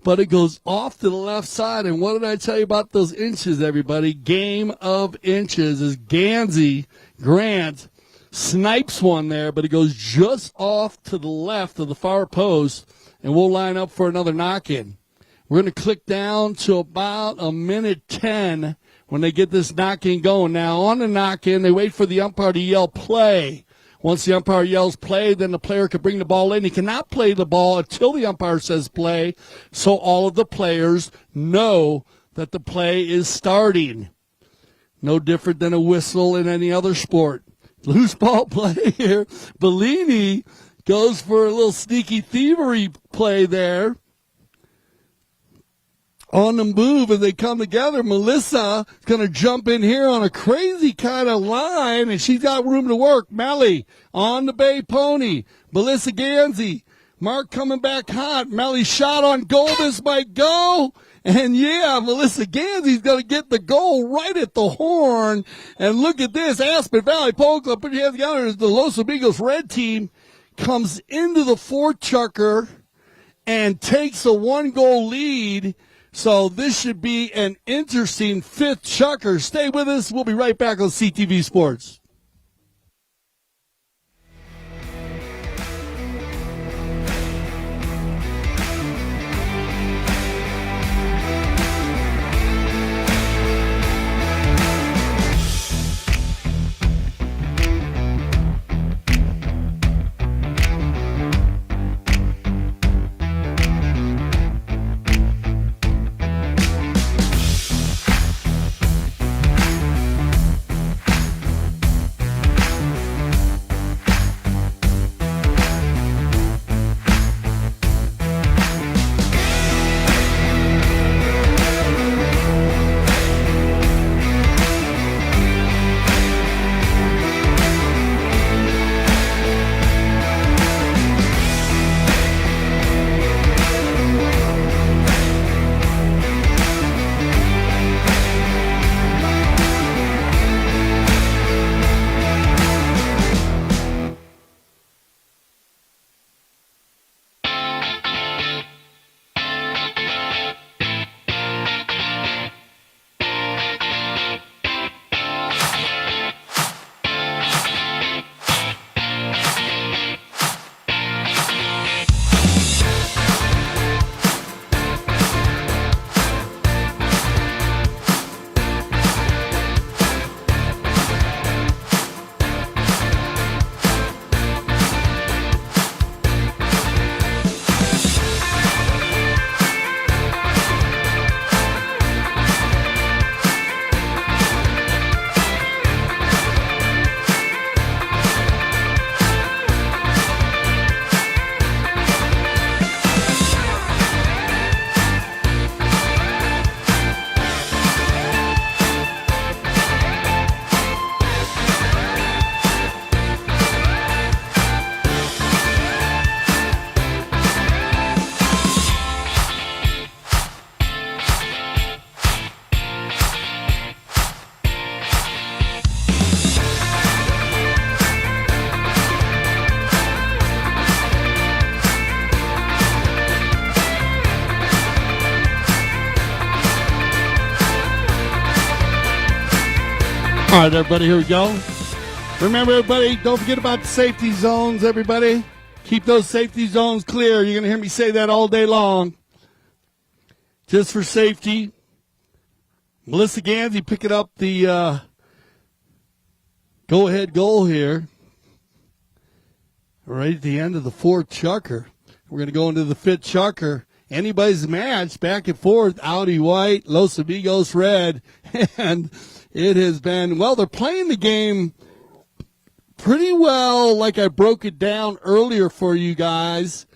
But it goes off to the left side. And what did I tell you about those inches, everybody? Game of inches as Gansey, Grant, snipes one there, but it goes just off to the left of the far post. And we'll line up for another knock-in. We're going to click down to about a minute 10 when they get this knock-in going. Now, on the knock-in, they wait for the umpire to yell play. Once the umpire yells play, then the player can bring the ball in. He cannot play the ball until the umpire says play, so all of the players know that the play is starting. No different than a whistle in any other sport. Loose ball play here. Bellini goes for a little sneaky thievery play there. On the move as they come together, Melissa is going to jump in here on a crazy kind of line, and she's got room to work. Melly on the bay pony. Melissa Gansey. Mark coming back hot. Melly shot on goal. This might go. And, yeah, Melissa Gansey's going to get the goal right at the horn. And look at this. Aspen Valley Polo Club, put your hands together as the Los Amigos red team comes into the fourth chucker and takes a 1-goal lead. So this should be an interesting fifth chucker. Stay with us. We'll be right back on CTV Sports. All right, everybody, here we go. Remember, everybody, don't forget about the safety zones, everybody. Keep those safety zones clear. You're going to hear me say that all day long. Just for safety. Melissa Gansey picking up the go-ahead goal here. Right at the end of the fourth chucker. We're going to go into the fifth chucker. Anybody's match, back and forth, Audi White, Los Amigos Red. And it has been, well, they're playing the game pretty well, like I broke it down earlier for you guys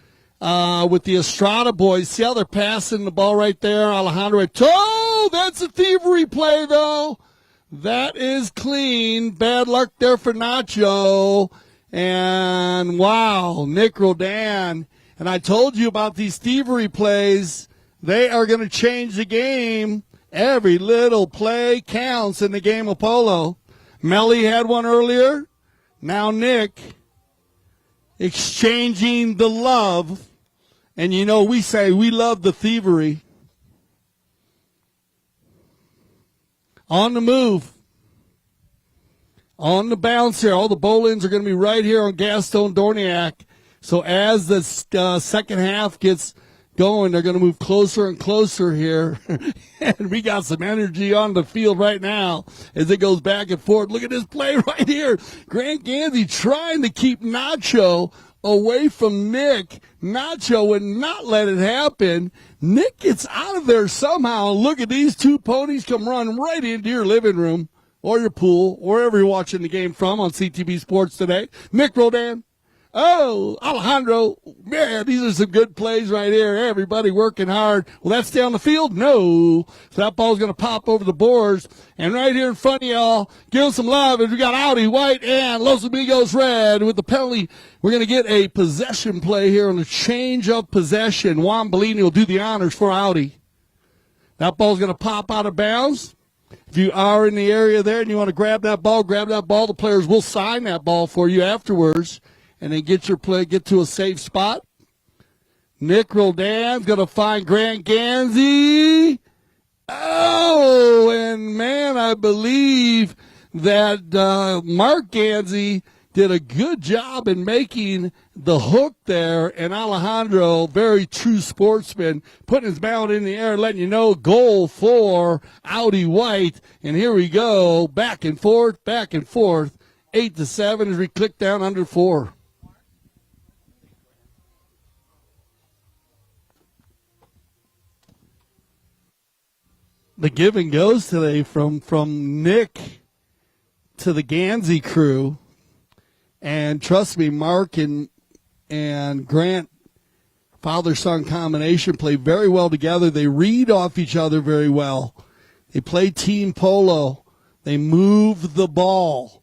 with the Estrada boys. See how they're passing the ball right there? Alejandro. Oh, that's a thievery play, though. That is clean. Bad luck there for Nacho. And, wow, Nick Rodan. And I told you about these thievery plays. They are going to change the game. Every little play counts in the game of polo. Melly had one earlier. Now Nick exchanging the love. And, you know, we say we love the thievery. On the move. On the bounce here. All the Bolins are going to be right here on Gaston Dorniak. So as the second half gets going, they're going to move closer and closer here. And we got some energy on the field right now as it goes back and forth. Look at this play right here. Grant Gansey trying to keep Nacho away from Nick. Nacho would not let it happen. Nick gets out of there somehow. Look at these two ponies come run right into your living room or your pool, wherever you're watching the game from on CTV Sports today. Nick Rodan. Oh, Alejandro, man, these are some good plays right here. Everybody working hard. Will that stay on the field? No. So that ball's going to pop over the boards. And right here in front of y'all, give them some love. And we got Audi White and Los Amigos Red with the penalty. We're going to get a possession play here on the change of possession. Juan Bellini will do the honors for Audi. That ball's going to pop out of bounds. If you are in the area there and you want to grab that ball. The players will sign that ball for you afterwards. And then get to a safe spot. Nick Rodan's going to find Grant Gansey. Oh, and man, I believe that Mark Gansey did a good job in making the hook there. And Alejandro, very true sportsman, putting his mallet in the air, letting you know, goal for Audi White. And here we go, back and forth, 8-7 as we click down under 4. The give and goes today from Nick to the Gansey crew. And trust me, Mark and Grant, father-son combination, play very well together. They read off each other very well. They play team polo. They move the ball.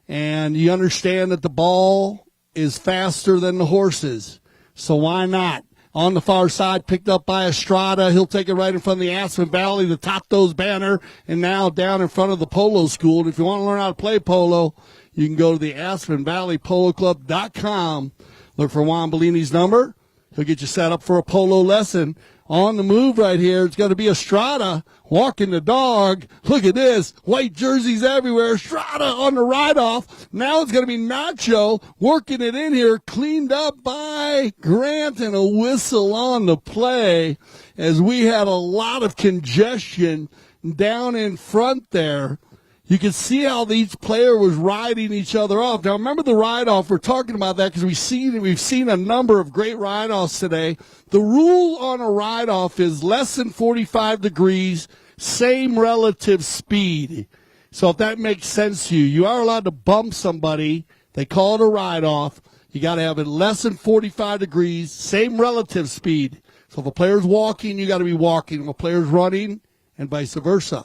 And you understand that the ball is faster than the horses. So why not? On the far side, picked up by Estrada. He'll take it right in front of the Aspen Valley, the Top Those banner, and now down in front of the polo school. And if you want to learn how to play polo, you can go to the AspenValleyPoloClub.com. Look for Juan Bellini's number. He'll get you set up for a polo lesson. On the move right here, it's going to be Estrada walking the dog. Look at this. White jerseys everywhere. Estrada on the ride-off. Now it's going to be Nacho working it in here, cleaned up by Grant, and a whistle on the play as we had a lot of congestion down in front there. You can see how each player was riding each other off. Now, remember the ride-off. We're talking about that because we've seen a number of great ride-offs today. The rule on a ride-off is less than 45 degrees, same relative speed. So if that makes sense to you, you are allowed to bump somebody. They call it a ride-off. You got to have it less than 45 degrees, same relative speed. So if a player's walking, you got to be walking. If a player's running, and vice versa.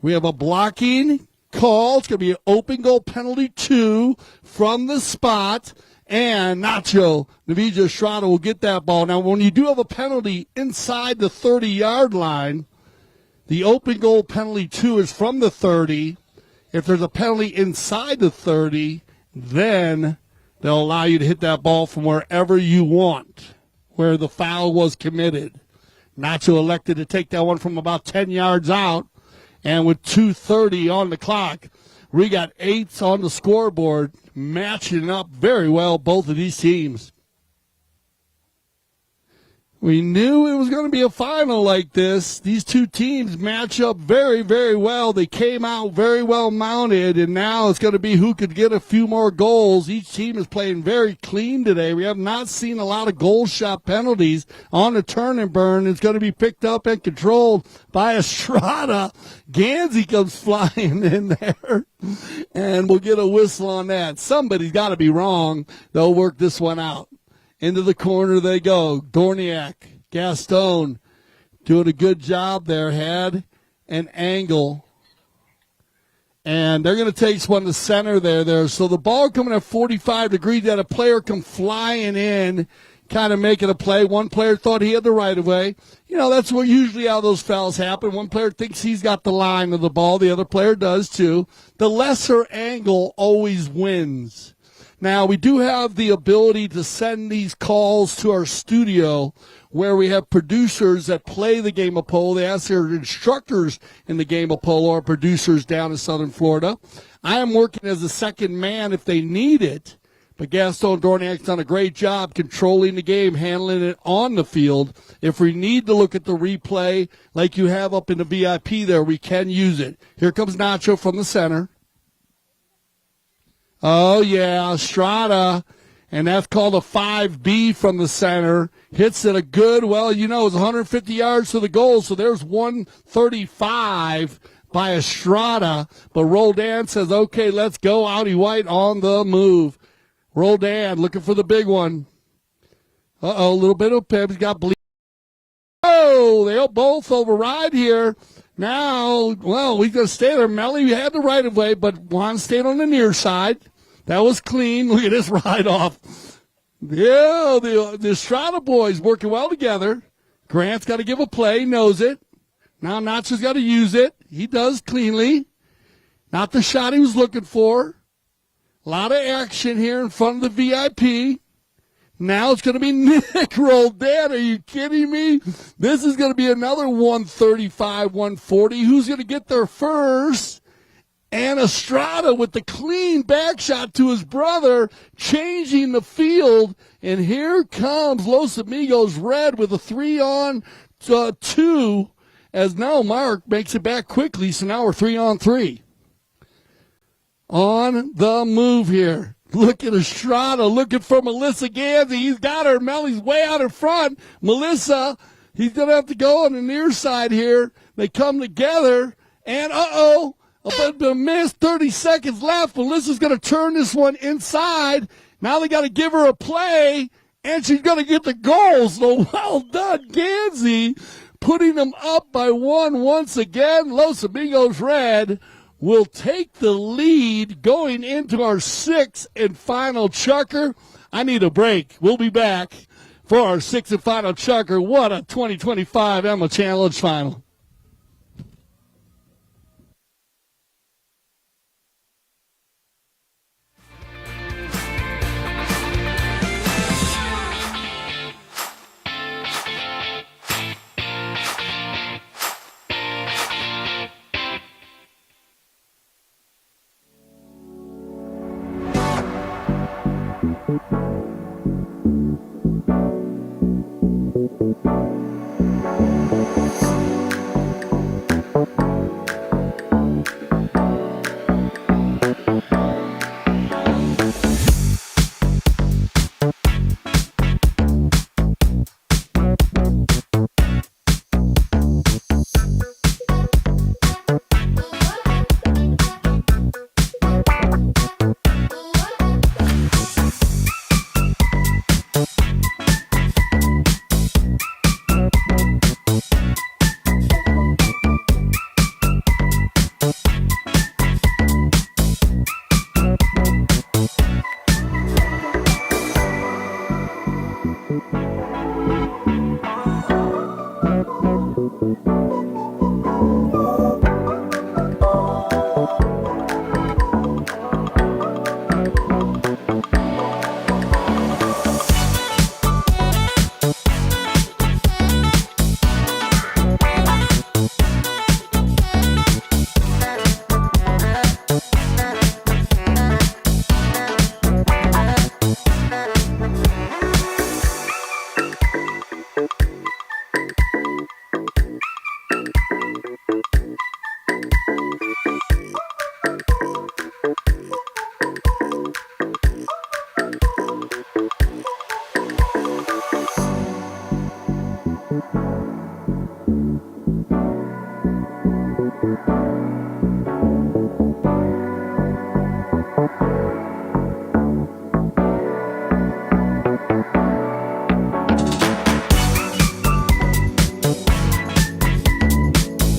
We have a blocking call. It's going to be an open goal penalty 2 from the spot. And Nacho, Navija Estrada will get that ball. Now, when you do have a penalty inside the 30-yard line, the open goal penalty 2 is from the 30. If there's a penalty inside the 30, then they'll allow you to hit that ball from wherever you want, where the foul was committed. Nacho elected to take that one from about 10 yards out. And with 2:30 on the clock, we got 8s on the scoreboard, matching up very well, both of these teams. We knew it was going to be a final like this. These two teams match up very, very well. They came out very well mounted, and now it's going to be who could get a few more goals. Each team is playing very clean today. We have not seen a lot of goal shot penalties on the turn and burn. It's going to be picked up and controlled by Estrada. Gansey comes flying in there, and we'll get a whistle on that. Somebody's got to be wrong. They'll work this one out. Into the corner they go. Dorniak, Gaston doing a good job there. Had an angle. And they're going to take one to center there. So the ball coming at 45 degrees. That a player come flying in, kind of making a play. One player thought he had the right of way. You know, that's what usually how those fouls happen. One player thinks he's got the line of the ball. The other player does too. The lesser angle always wins. Now, we do have the ability to send these calls to our studio where we have producers that play the game of polo. They ask their instructors in the game of polo, our producers down in southern Florida. I am working as a second man if they need it, but Gaston Dorniak's done a great job controlling the game, handling it on the field. If we need to look at the replay like you have up in the VIP there, we can use it. Here comes Nacho from the center. Oh, yeah, Estrada, and that's called a 5B from the center. Hits it a good, well, you know, it's 150 yards to the goal, so there's 135 by Estrada. But Roldan says, okay, let's go. Outie White on the move. Roldan looking for the big one. Uh-oh, a little bit of pep. He's got bleed. Oh, they'll both override here. Now, well, we got to stay there. Melly had the right of way, but Juan stayed on the near side. That was clean. Look at this ride off. Yeah, the Estrada boys working well together. Grant's got to give a play, knows it. Now Nacho's got to use it. He does cleanly. Not the shot he was looking for. A lot of action here in front of the VIP. Now it's going to be Nick Roldan. Are you kidding me? This is going to be another 135, 140. Who's going to get there first? And Estrada with the clean back shot to his brother, changing the field. And here comes Los Amigos Red with a 3-on-2. As now Mark makes it back quickly, so now we're 3-on-3. On the move here. Look at Estrada looking for Melissa Gansey. He's got her. Melly's way out in front. Melissa, he's going to have to go on the near side here. They come together, and uh-oh, a miss, 30 seconds left. Melissa's going to turn this one inside. Now they got to give her a play, and she's going to get the goal. So well done, Gansey, putting them up by one once again. Los Amigos Red will take the lead going into our sixth and final chukker. I need a break. We'll be back for our sixth and final chukker. What a 2025 Emma Challenge final.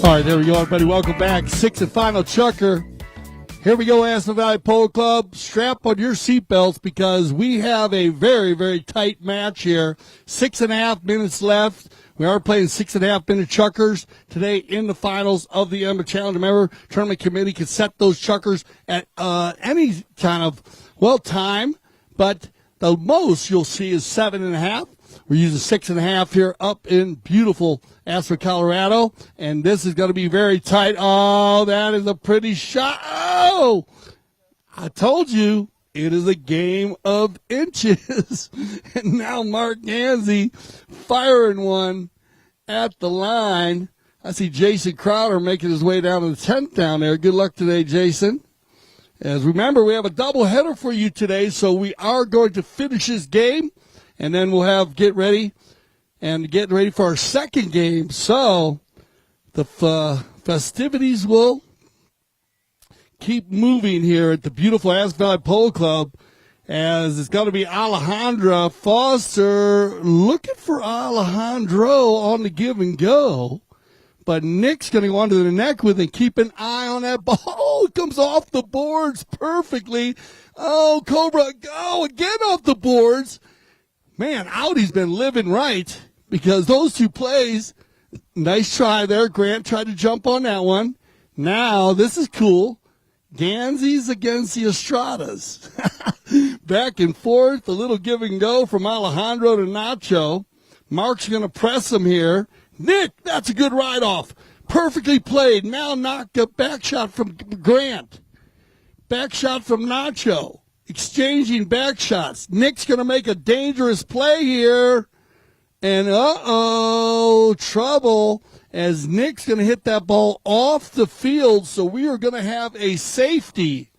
All right, there we go, everybody. Welcome back. Sixth and final chukker. Here we go, Aspen Valley Polo Club. Strap on your seatbelts because we have a very, very tight match here. 6.5 minutes left. We are playing 6.5 minute chukkers today in the finals of the Emma Challenge. Remember, tournament committee can set those chukkers at any kind of, time, but the most you'll see is 7.5. We're using 6.5 here up in beautiful Aspen, Colorado, and this is going to be very tight. Oh, that is a pretty shot. Oh, I told you it is a game of inches. And now Mark Gansey firing one at the line. I see Jason Crowder making his way down to the 10th down there. Good luck today, Jason. As remember, we have a doubleheader for you today, so we are going to finish this game. And then we'll get ready for our second game. So the festivities will keep moving here at the beautiful Aspen Valley Polo Club, as it's going to be Alejandra Foster looking for Alejandro on the give and go. But Nick's going to go onto the neck with and keep an eye on that ball. Oh, it comes off the boards perfectly. Oh, Cobra, go again off the boards. Man, Audi's been living right because those two plays, nice try there. Grant tried to jump on that one. Now, this is cool. Gansey's against the Estradas. Back and forth, a little give and go from Alejandro to Nacho. Mark's going to press him here. Nick, that's a good ride-off. Perfectly played. Now knocked a back shot from Grant. Back shot from Nacho. Exchanging back shots. Nick's going to make a dangerous play here. And trouble, as Nick's going to hit that ball off the field. So we are going to have a safety.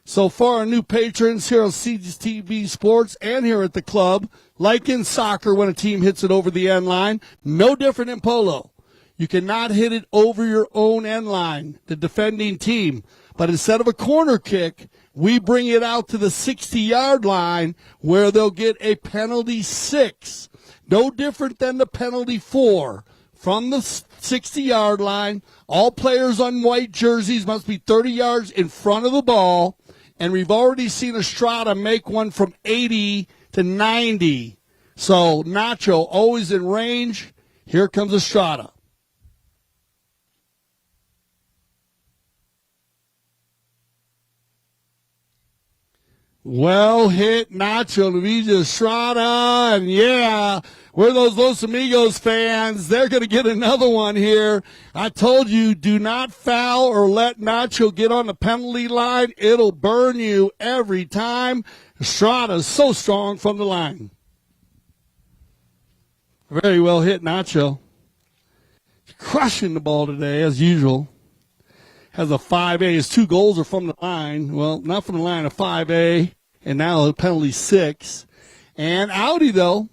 So far, our new patrons here on CTV Sports and here at the club, like in soccer when a team hits it over the end line, no different in polo. You cannot hit it over your own end line, the defending team. But instead of a corner kick, we bring it out to the 60-yard line where they'll get a penalty 6. No different than the penalty 4. From the 60-yard line, all players on white jerseys must be 30 yards in front of the ball. And we've already seen Estrada make one from 80 to 90. So Nacho always in range. Here comes Estrada. Well hit, Nacho, Luigi Estrada, and yeah, we're those Los Amigos fans. They're going to get another one here. I told you, do not foul or let Nacho get on the penalty line. It'll burn you every time. Estrada's so strong from the line. Very well hit, Nacho. Crushing the ball today, as usual. Has a 5A. His 2 goals are from the line. Well, not from the line, a 5A. And now a penalty 6. And Audi, though,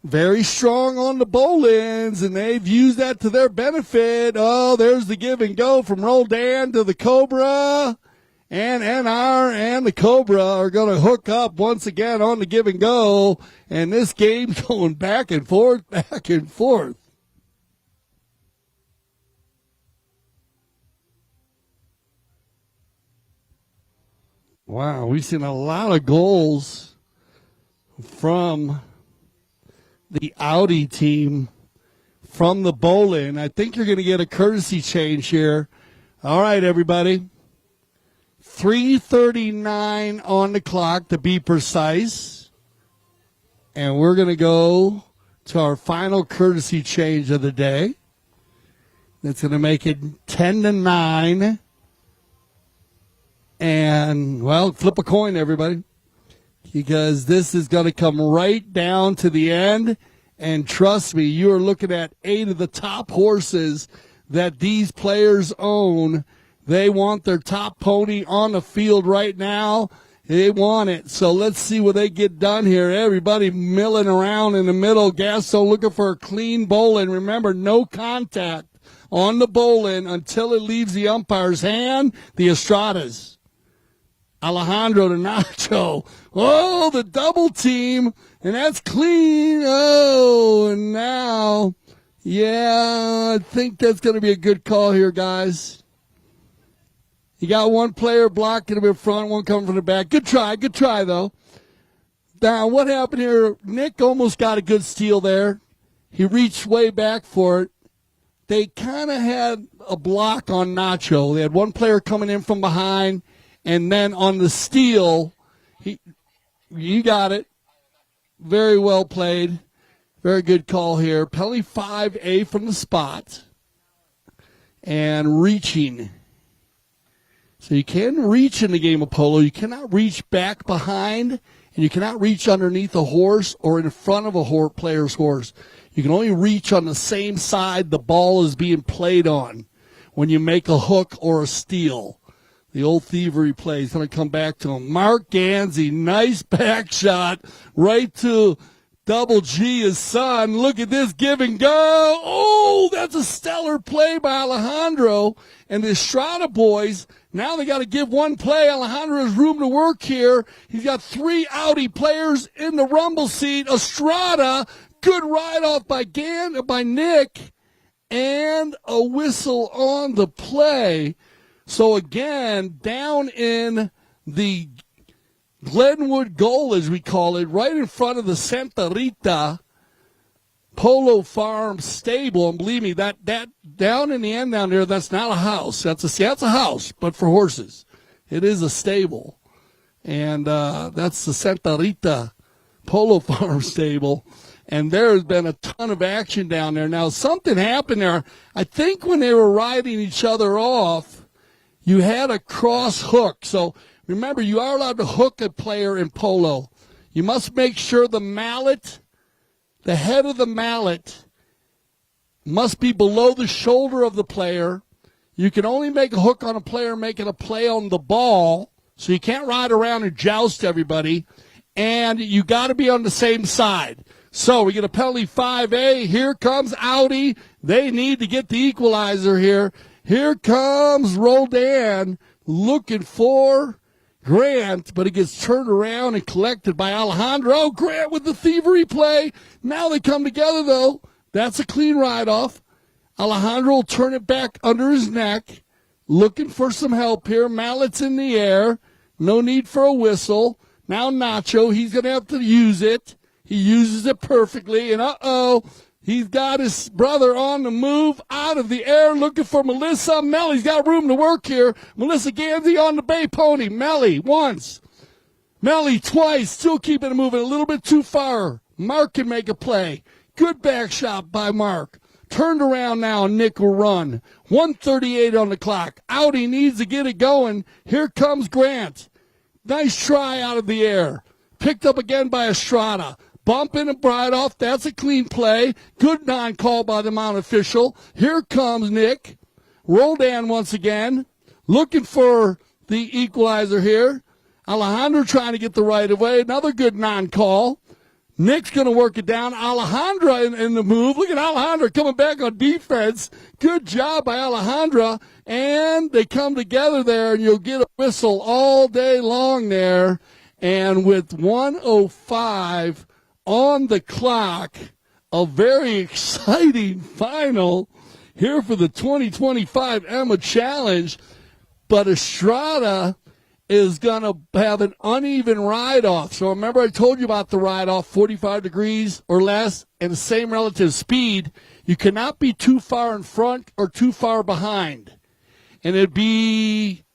very strong on the Bolins, and they've used that to their benefit. Oh, there's the give and go from Roldan to the Cobra. And NR and the Cobra are going to hook up once again on the give and go. And this game's going back and forth, back and forth. Wow, we've seen a lot of goals from the Audi team from the Bolin. I think you're going to get a courtesy change here. All right, everybody. 3:39 on the clock, to be precise. And we're going to go to our final courtesy change of the day. That's going to make it 10-9. And, well, flip a coin, everybody, because this is going to come right down to the end. And trust me, you are looking at 8 of the top horses that these players own. They want their top pony on the field right now. They want it. So let's see what they get done here. Everybody milling around in the middle. Gasto looking for a clean bowl. And remember, no contact on the bowling until it leaves the umpire's hand, the Estradas. Alejandro to Nacho. Oh, the double team, and that's clean. Oh, and now, yeah, I think that's going to be a good call here, guys. You got one player blocking him in front, one coming from the back. Good try, though. Now, what happened here? Nick almost got a good steal there. He reached way back for it. They kind of had a block on Nacho. They had one player coming in from behind, and then on the steal, you got it. Very well played. Very good call here. Penalty 5A from the spot. And reaching. So you can reach in the game of polo. You cannot reach back behind, and you cannot reach underneath a horse or in front of a player's horse. You can only reach on the same side the ball is being played on when you make a hook or a steal. The old thievery play is going to come back to him. Mark Gansey, nice back shot right to Double G, his son. Look at this give and go. Oh, that's a stellar play by Alejandro. And the Estrada boys, now they got to give one play. Alejandro has room to work here. He's got 3 Audi players in the rumble seat. Estrada, good ride off by Nick, and a whistle on the play. So again, down in the Glenwood goal, as we call it, right in front of the Santa Rita Polo Farm stable. And believe me, that down in the end down there, that's not a house. That's a house, but for horses. It is a stable. And that's the Santa Rita Polo Farm stable. And there has been a ton of action down there. Now, something happened there. I think when they were riding each other off, you had a cross hook. So remember, you are allowed to hook a player in polo. You must make sure the head of the mallet must be below the shoulder of the player. You can only make a hook on a player making a play on the ball, so you can't ride around and joust everybody. And you got to be on the same side. So we get a penalty 5A. Here comes Audi. They need to get the equalizer here. Here comes Roldan looking for Grant, but it gets turned around and collected by Alejandro. Grant with the thievery play. Now they come together, though. That's a clean ride-off. Alejandro will turn it back under his neck, looking for some help here. Mallet's in the air. No need for a whistle. Now Nacho, he's going to have to use it. He uses it perfectly, and he's got his brother on the move out of the air looking for Melissa. Melly's got room to work here. Melissa Gansey on the bay pony. Melly once. Melly twice. Still keeping it moving a little bit too far. Mark can make a play. Good back shot by Mark. Turned around now, Nick will run. 1:38 on the clock. Audi needs to get it going. Here comes Grant. Nice try out of the air. Picked up again by Estrada. Bumping a bride off. That's a clean play. Good non-call by the mount official. Here comes Nick. Roldan once again. Looking for the equalizer here. Alejandro trying to get the right of way. Another good non-call. Nick's going to work it down. Alejandra in the move. Look at Alejandra coming back on defense. Good job by Alejandra. And they come together there, and you'll get a whistle all day long there. And with 1:05 on the clock, a very exciting final here for the 2025 Emma Challenge. But Estrada is going to have an uneven ride-off. So remember I told you about the ride-off, 45 degrees or less, and the same relative speed. You cannot be too far in front or too far behind. And it'd be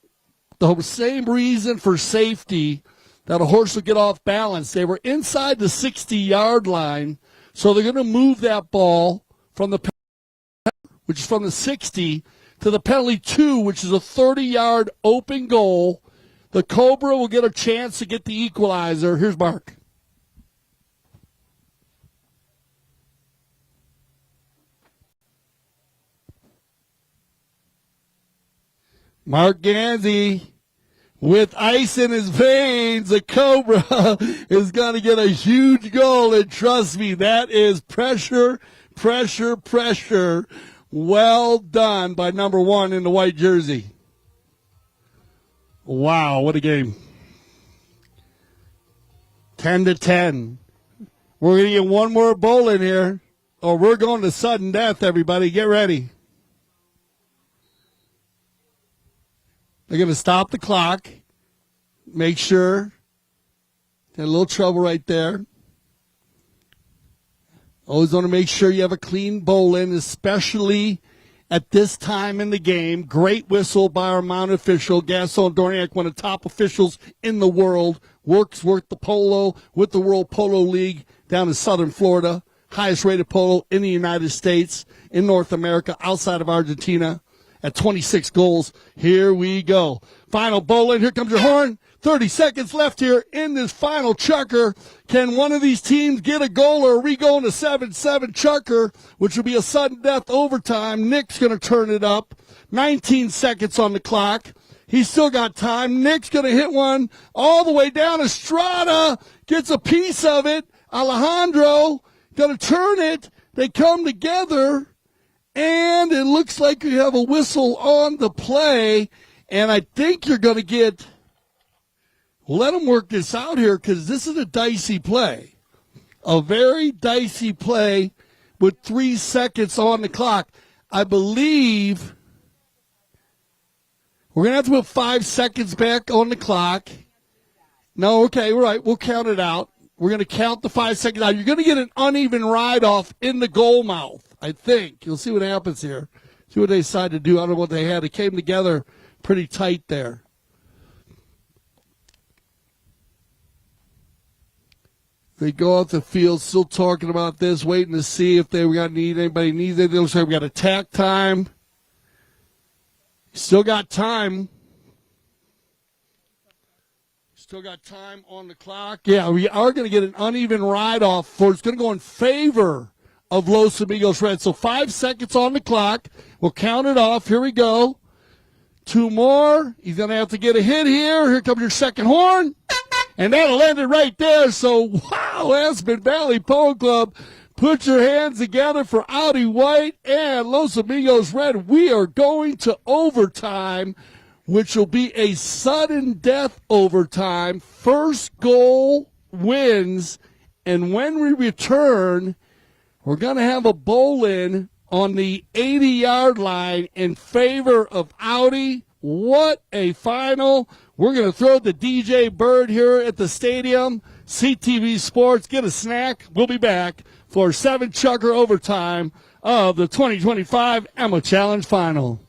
the same reason for safety that a horse will get off balance. They were inside the 60-yard line, so they're going to move that ball from the which is from the 60 to the penalty 2, which is a 30-yard open goal. The Cobra will get a chance to get the equalizer. Here's Mark. Mark Gansey. With ice in his veins, the Cobra is going to get a huge goal, and trust me, that is pressure, pressure, pressure Well done by number 1 in the white jersey. Wow, what a game. 10-10. We're going to get one more bowl in here, or we're going to sudden death, everybody. Get ready. They're going to stop the clock. Make sure. Got a little trouble right there. Always want to make sure you have a clean bowl in, especially at this time in the game. Great whistle by our mounted official. Gaston Dorniak, one of the top officials in the world. Worked the polo with the World Polo League down in southern Florida. Highest rated polo in the United States, in North America, outside of Argentina, at 26 goals. Here we go. Final bowl in. Here comes your horn. 30 seconds left here in this final chucker. Can one of these teams get a goal, or are we going to 7-7 chucker, which will be a sudden death overtime? Nick's going to turn it up. 19 seconds on the clock. He's still got time. Nick's going to hit one all the way down. Estrada gets a piece of it. Alejandro going to turn it. They come together, and it looks like you have a whistle on the play, and I think you're going to get... Let them work this out here, because this is a dicey play. A very dicey play with 3 seconds on the clock. I believe we're going to have to put 5 seconds back on the clock. No, okay, right. We'll count it out. We're going to count the 5 seconds out. You're going to get an uneven ride-off in the goal mouth, I think. You'll see what happens here. See what they decide to do. I don't know what they had. It came together pretty tight there. They go out the field, still talking about this, waiting to see if anybody needs it. It looks like we got attack time. Still got time. Still got time on the clock. Yeah, we are going to get an uneven ride-off. It's going to go in favor of Los Amigos Red. So 5 seconds on the clock. We'll count it off. Here we go. 2 more. He's going to have to get a hit here. Here comes your second horn. And that'll end it right there. So, wow, Aspen Valley Polo Club, put your hands together for Audi White and Los Amigos Red. We are going to overtime, which will be a sudden death overtime. First goal wins. And when we return, we're going to have a bowl-in on the 80-yard line in favor of Audi. What a final. We're going to throw the DJ Bird here at the stadium. CTV Sports, get a snack. We'll be back for 7 chucker overtime of the 2025 Emma Challenge Final.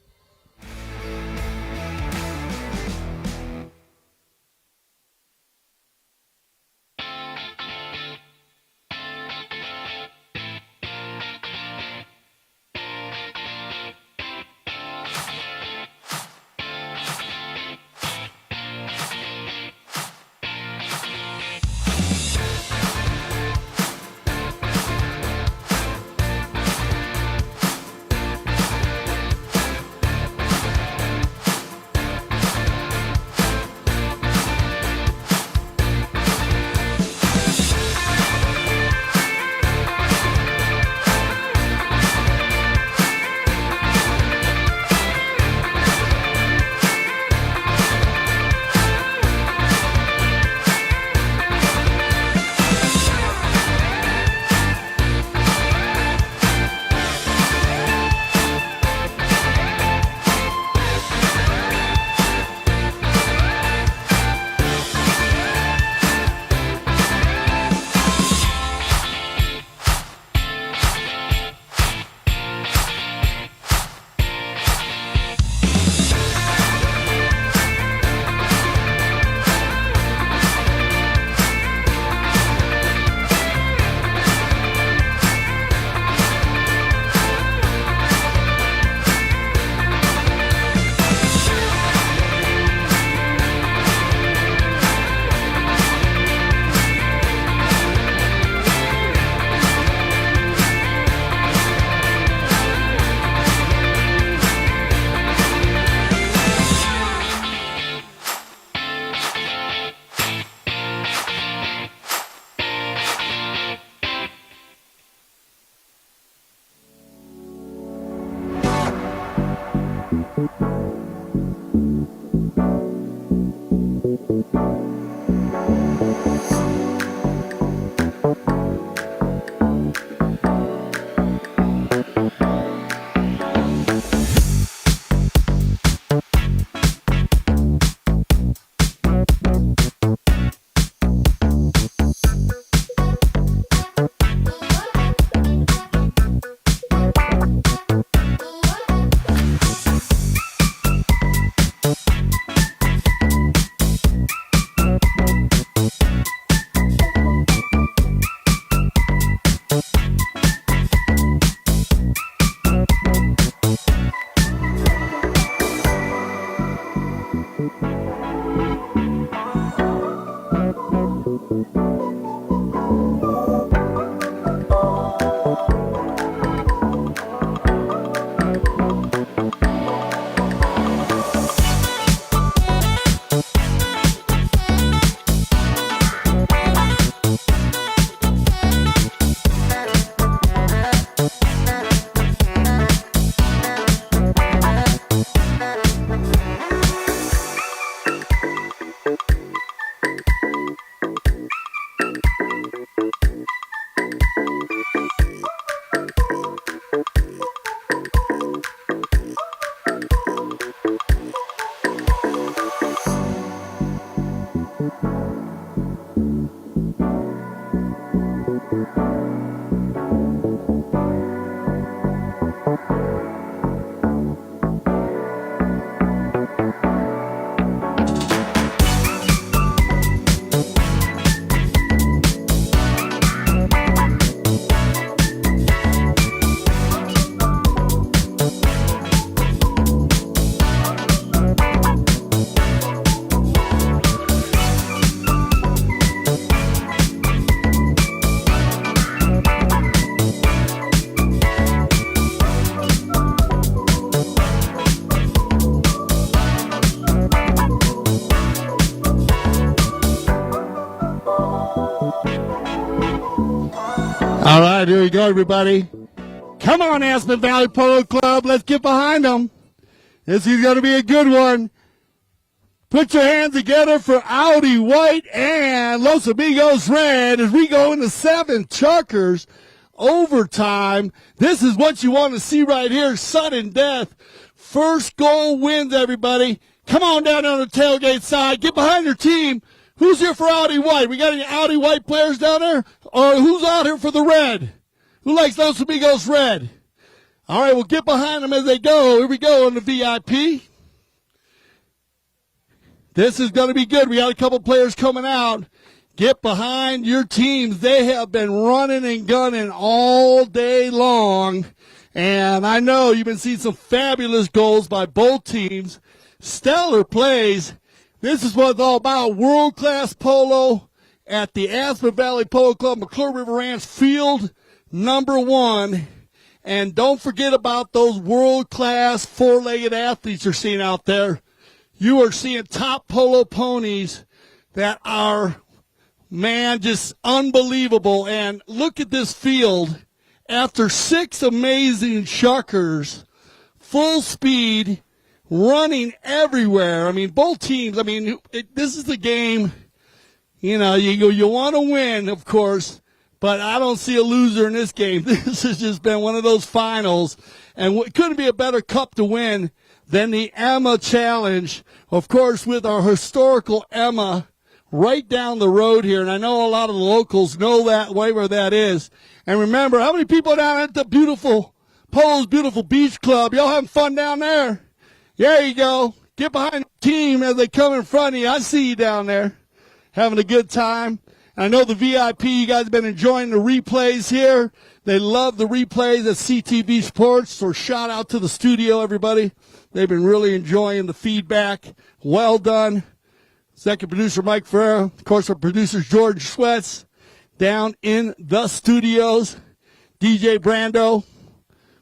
All right, here we go, everybody. Come on, Aspen Valley Polo Club. Let's get behind them. This is going to be a good one. Put your hands together for Audi White and Los Amigos Red as we go into 7 chukkers overtime. This is what you want to see right here, sudden death. First goal wins, everybody. Come on down on the tailgate side. Get behind your team. Who's here for Audi White? We got any Audi White players down there? Or who's out here for the red? Who likes Los Amigos Red? All right, we'll get behind them as they go. Here we go in the VIP. This is going to be good. We got a couple players coming out. Get behind your teams. They have been running and gunning all day long. And I know you've been seeing some fabulous goals by both teams. Stellar plays. This is what it's all about. World-class polo at the Aspen Valley Polo Club, McClure River Ranch, field number 1. And don't forget about those world-class four-legged athletes you're seeing out there. You are seeing top polo ponies that are, man, just unbelievable. And look at this field. After 6 amazing chukkers, full speed, running everywhere. I mean, both teams, this is the game, you want to win, of course, but I don't see a loser in this game. This has just been one of those finals, and it couldn't be a better cup to win than the Emma Challenge, of course, with our historical Emma right down the road here. And I know a lot of the locals know that way where that is. And remember, how many people down at the beautiful Polo's Beautiful Beach Club? Y'all having fun down there? There you go. Get behind the team as they come in front of you. I see you down there having a good time. And I know the VIP, you guys have been enjoying the replays here. They love the replays at CTV Sports. So shout out to the studio, everybody. They've been really enjoying the feedback. Well done. Second producer Mike Ferreira. Of course, our producers George Sweats down in the studios. DJ Brando,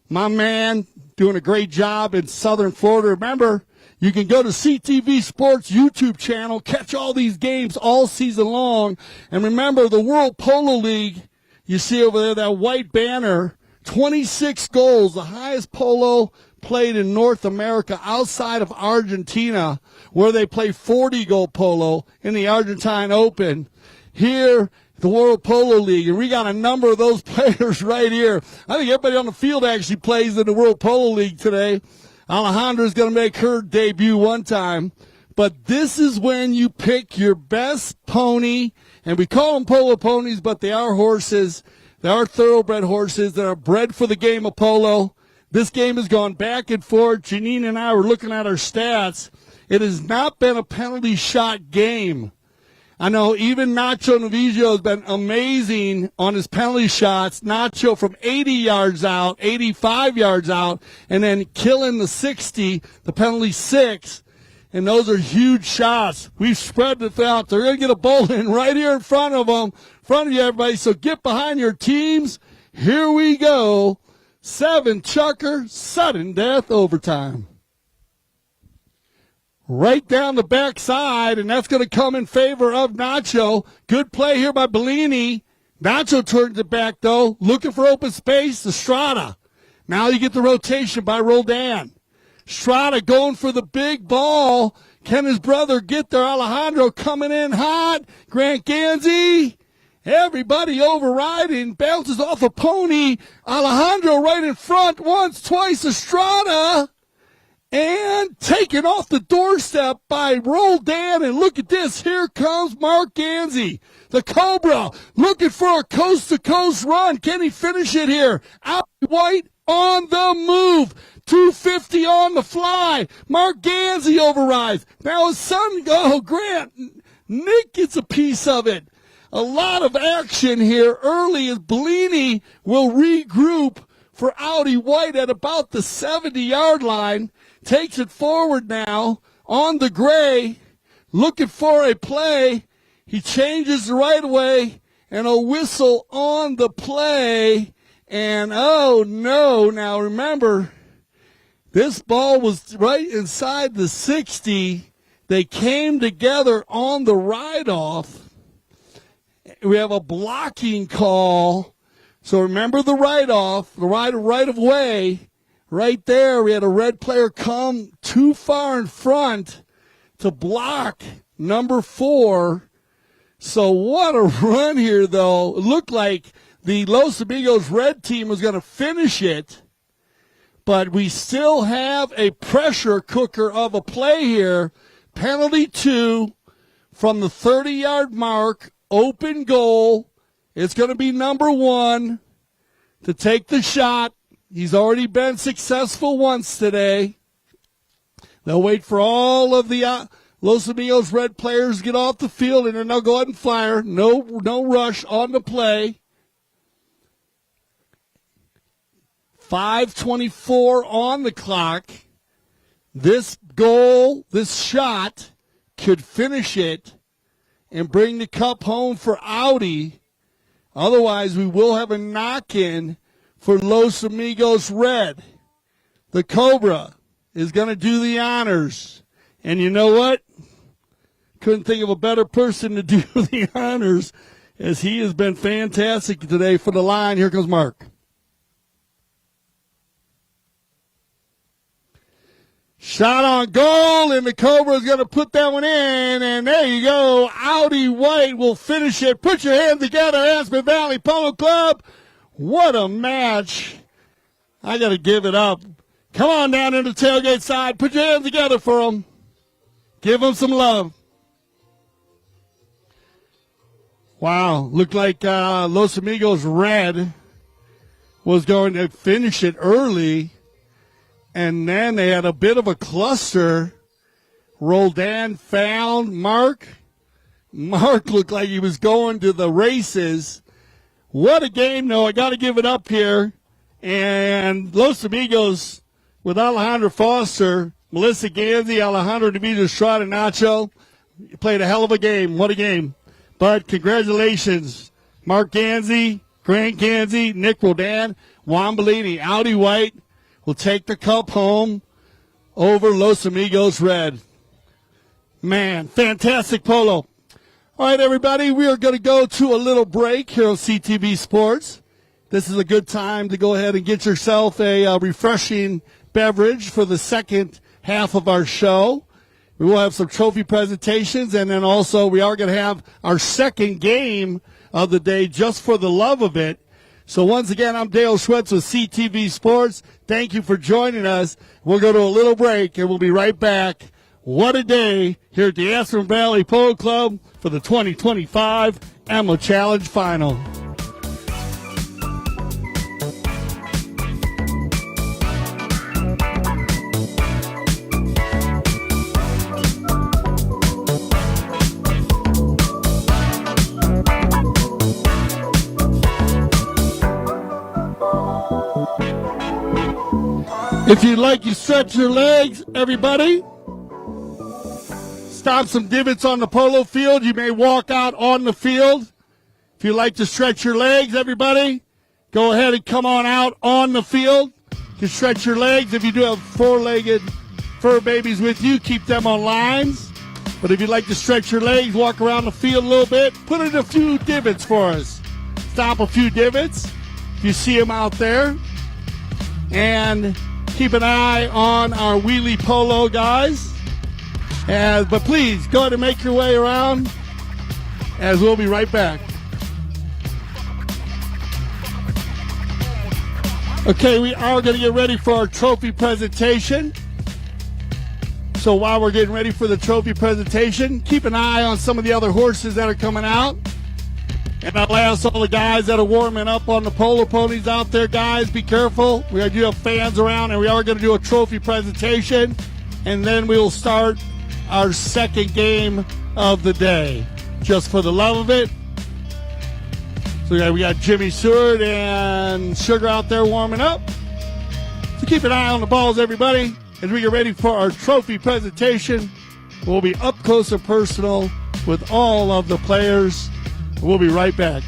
my man, doing a great job in Southern Florida. Remember, you can go to CTV Sports YouTube channel, catch all these games all season long. And remember, the World Polo League, you see over there, that white banner, 26 goals, the highest polo played in North America outside of Argentina, where they play 40-goal polo in the Argentine Open. Here, the World Polo League, and we got a number of those players right here. I think everybody on the field actually plays in the World Polo League today. Alejandra's going to make her debut one time. But this is when you pick your best pony, and we call them polo ponies, but they are horses. They are thoroughbred horses that are bred for the game of polo. This game has gone back and forth. Janine and I were looking at our stats. It has not been a penalty shot game. I know even Nacho Novicio has been amazing on his penalty shots. Nacho from 80 yards out, 85 yards out, and then killing the 60, the penalty 6. And those are huge shots. We've spread it out. They're going to get a bowl in right here in front of them, in front of you, everybody. So get behind your teams. Here we go. 7 chukker, sudden death overtime. Right down the backside, and that's going to come in favor of Nacho. Good play here by Bellini. Nacho turns it back, though, looking for open space. Estrada. Now you get the rotation by Roldan. Estrada going for the big ball. Can his brother get there? Alejandro coming in hot. Grant Gansey. Everybody overriding. Bounces off a pony. Alejandro right in front. Once, twice. Estrada. And taken off the doorstep by Roldan. And look at this. Here comes Mark Gansey. The Cobra looking for a coast-to-coast run. Can he finish it here? Out White on the move. 250 on the fly. Mark Gansey overrides. Now his son, Grant. Nick gets a piece of it. A lot of action here early as Bellini will regroup for Audi White at about the 70-yard line. Takes it forward now on the gray, looking for a play. He changes the right away, and a whistle on the play. And, oh, no. Now, remember, this ball was right inside the 60. They came together on the ride-off. We have a blocking call. So remember the write-off, the right of way, right there. We had a red player come too far in front to block number 4. So what a run here, though. It looked like the Los Amigos red team was going to finish it, but we still have a pressure cooker of a play here. Penalty 2 from the 30-yard mark, open goal. It's going to be number 1 to take the shot. He's already been successful once today. They'll wait for all of the Los Amigos red players to get off the field, and then they'll go ahead and fire. No rush on the play. 5:24 on the clock. This goal, this shot, could finish it and bring the cup home for Audi. Otherwise, we will have a knock-in for Los Amigos red. The Cobra is going to do the honors. And you know what? Couldn't think of a better person to do the honors, as he has been fantastic today for the line. Here comes Mark. Shot on goal, and the Cobra is going to put that one in, and there you go. Audi White will finish it. Put your hands together, Aspen Valley Polo Club. What a match. I got to give it up. Come on down to the tailgate side. Put your hands together for them. Give them some love. Wow, looked like Los Amigos red was going to finish it early. And then they had a bit of a cluster. Roldan found Mark. Mark looked like he was going to the races. What a game, though. I got to give it up here. And Los Amigos with Alejandro Foster, Melissa Ganzi, Alejandro Demeter Estrada Nacho played a hell of a game. What a game. But congratulations, Mark Ganzi, Grant Ganzi, Nick Roldan, Juan Bellini, Audi White will take the cup home over Los Amigos red. Man, fantastic polo. All right, everybody, we are going to go to a little break here on CTV Sports. This is a good time to go ahead and get yourself a refreshing beverage for the second half of our show. We will have some trophy presentations, and then also we are going to have our second game of the day just for the love of it. So once again, I'm Dale Schwetz with CTV Sports. Thank you for joining us. We'll go to a little break, and we'll be right back. What a day here at the Aspen Valley Polo Club for the 2025 AMLO Challenge Final. If you'd like to stretch your legs, everybody, stop some divots on the polo field. You may walk out on the field. If you'd like to stretch your legs, everybody, go ahead and come on out on the field to stretch your legs. If you do have four-legged fur babies with you, keep them on lines. But if you'd like to stretch your legs, walk around the field a little bit, put in a few divots for us. Stop a few divots if you see them out there. And keep an eye on our wheelie polo guys. But please, go ahead and make your way around, as we'll be right back. Okay, we are going to get ready for our trophy presentation. So while we're getting ready for the trophy presentation, keep an eye on some of the other horses that are coming out. And I'll ask all the guys that are warming up on the polo ponies out there, guys, be careful. We do have fans around, and we are going to do a trophy presentation. And then we will start our second game of the day, just for the love of it. So we got Jimmy Seward and Sugar out there warming up. So keep an eye on the balls, everybody, as we get ready for our trophy presentation. We'll be up close and personal with all of the players. We'll be right back.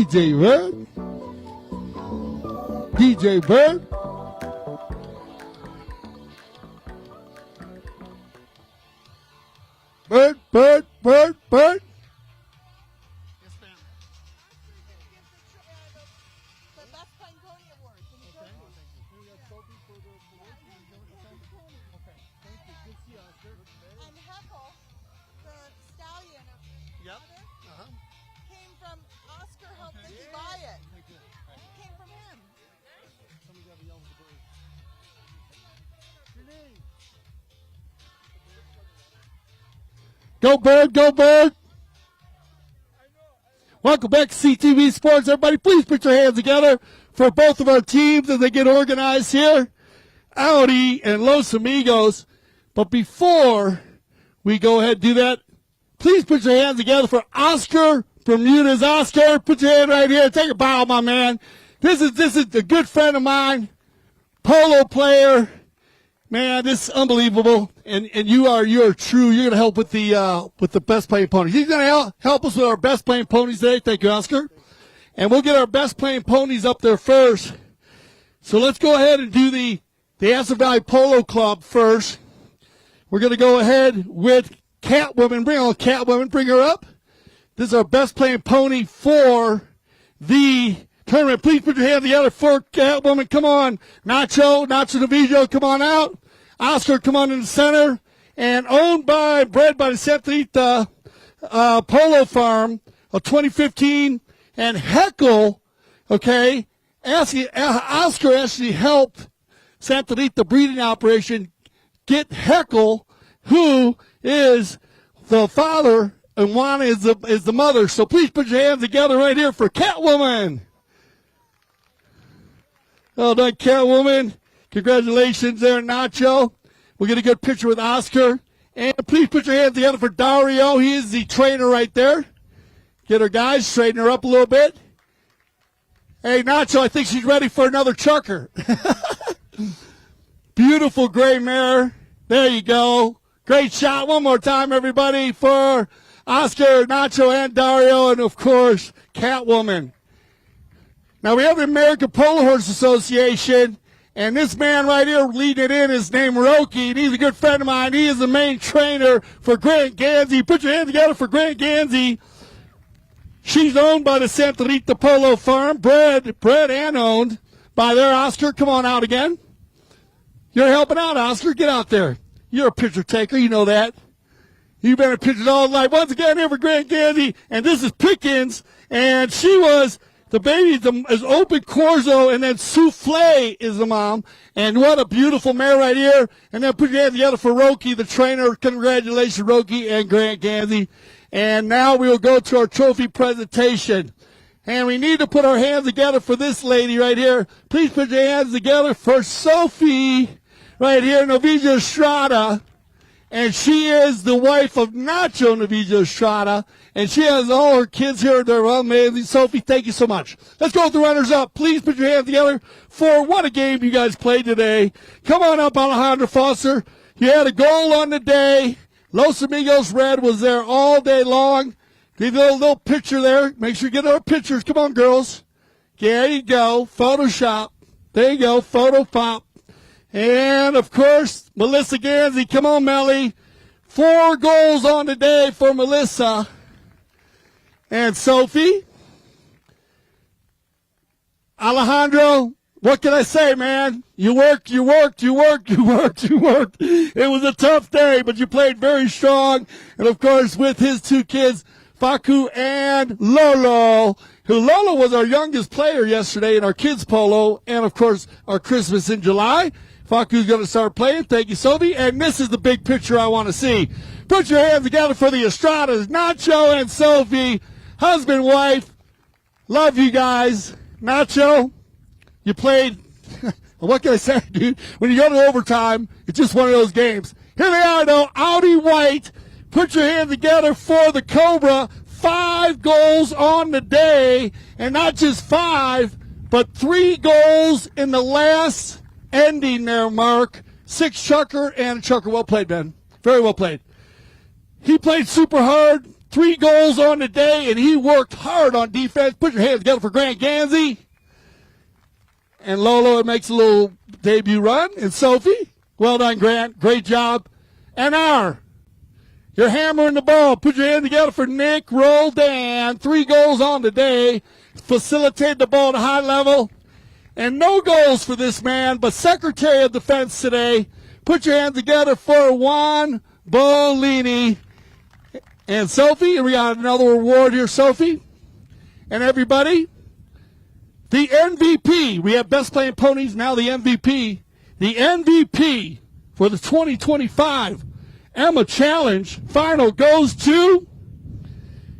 DJ Bird. DJ Bird. Bird. And Heckle, the stallion came from Oscar helped Vicky buy it. It came from him. Go Bird, go Bird. Welcome back to CTV Sports. Everybody, please put your hands together for both of our teams as they get organized here. Audi and Los Amigos. But before we go ahead and do that, please put your hands together for Oscar Bermudez. Oscar, put your hand right here. Take a bow, my man. This is a good friend of mine, polo player. Man, this is unbelievable. And you're true. You're gonna help with the best playing ponies. He's gonna help us with our best playing ponies today. Thank you, Oscar. And we'll get our best playing ponies up there first. So let's go ahead and do the Anson Valley Polo Club first. We're going to go ahead with Catwoman. Bring on Catwoman. Bring her up. This is our best playing pony for the tournament. Please put your hands together for Catwoman. Come on. Nacho Navijo, come on out. Oscar, come on in the center. And bred by the Santa Rita Polo Farm of 2015. And Heckle, okay, Oscar actually helped Santa Rita breeding operation get Heckle, who is the father, and Juana is the mother. So please put your hands together right here for Catwoman. Well done, Catwoman. Congratulations there, Nacho. We'll get a good picture with Oscar. And please put your hands together for Dario. He is the trainer right there. Get her, guys. Straighten her up a little bit. Hey, Nacho, I think she's ready for another chucker. Beautiful gray mare. There you go. Great shot. One more time, everybody, for Oscar, Nacho, and Dario, and, of course, Catwoman. Now, we have the American Polo Horse Association, and this man right here leading it in is named Roki, and he's a good friend of mine. He is the main trainer for Grant Gansey. Put your hands together for Grant Gansey. She's owned by the Santa Rita Polo Farm, bred and owned by their Oscar. Come on out again. You're helping out, Oscar. Get out there. You're a picture taker. You know that. You've been in pictures all night. Once again, here for Grant Gansey, and this is Pickens, and she was the baby is Open Corzo, and then Souffle is the mom. And what a beautiful mare right here. And then put your hands together for Roki, the trainer. Congratulations, Roki and Grant Gansey. And now we will go to our trophy presentation. And we need to put our hands together for this lady right here. Please put your hands together for Sophie right here, Novicia Estrada. And she is the wife of Nacho Novicia Estrada. And she has all her kids here. They're amazing. Sophie, thank you so much. Let's go with the runners-up. Please put your hands together for what a game you guys played today. Come on up, Alejandro Foster. You had a goal on the day. Los Amigos Red was there all day long. Give you a little picture there. Make sure you get our pictures. Come on, girls. There you go. Photoshop. There you go. Photo pop. And, of course, Melissa Gansey. Come on, Melly. 4 goals on the day for Melissa. And Sophie. Alejandro, what can I say, man? You worked. It was a tough day, but you played very strong. And, of course, with his 2 kids, Faku and Lolo, who Lolo was our youngest player yesterday in our kids polo, and of course our Christmas in July. Faku's going to start playing. Thank you, Sophie. And this is the big picture I want to see. Put your hands together for the Estradas, Nacho and Sophie, husband, wife. Love you guys. Nacho, you played. What can I say, dude? When you go to overtime, it's just one of those games. Here they are, though. Audi White. Put your hands together for the Cobra. 5 goals on the day, and not just 5, but 3 goals in the last ending there, Mark. 6 chucker and a chucker. Well played, Ben. Very well played. He played super hard. 3 goals on the day, and he worked hard on defense. Put your hands together for Grant Gansey. And Lolo makes a little debut run. And Sophie, well done, Grant. Great job. And you're hammering the ball. Put your hand together for Nick Roldan. 3 goals on the day. Facilitated the ball at a high level. And no goals for this man, but Secretary of Defense today. Put your hands together for Juan Bolini. And Sophie, we got another award here, Sophie. And everybody, the MVP. We have Best Playing Ponies, now the MVP. The MVP for the 2025 Emma Challenge final goes to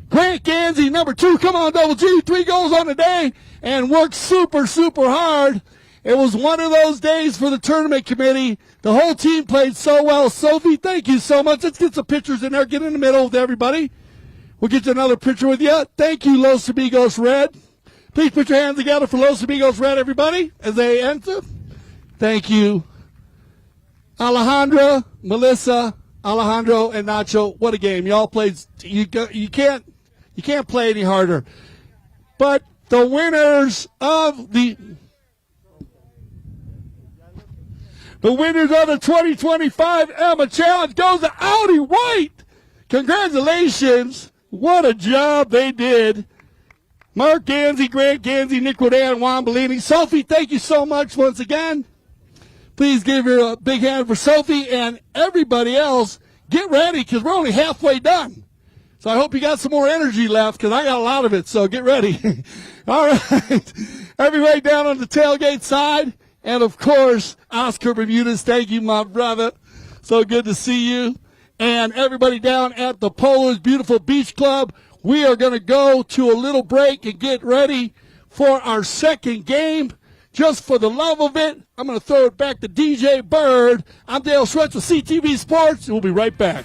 Grant Gansey, number 2. Come on, Double G. 3 goals on the day and worked super, super hard. It was one of those days for the tournament committee. The whole team played so well. Sophie, thank you so much. Let's get some pictures in there. Get in the middle with everybody. We'll get you another picture with you. Thank you, Los Amigos Red. Please put your hands together for Los Amigos Red, everybody, as they enter. Thank you. Alejandra, Melissa, Alejandro, and Nacho. What a game. Y'all played. You can't play any harder. But the winners of the 2025 Emma Challenge goes to Audi White. Congratulations. What a job they did. Mark Gansey, Grant Gansey, Nick Rodan, Juan Bellini. Sophie, thank you so much once again. Please give her a big hand for Sophie and everybody else. Get ready because we're only halfway done. So I hope you got some more energy left because I got a lot of it, so get ready. All right. Everybody down on the tailgate side. And, of course, Oscar Bermudez, thank you, my brother. So good to see you. And everybody down at the Polo's Beautiful Beach Club, we are going to go to a little break and get ready for our second game. Just for the love of it, I'm going to throw it back to DJ Bird. I'm Dale Schwartz with CTV Sports, and we'll be right back.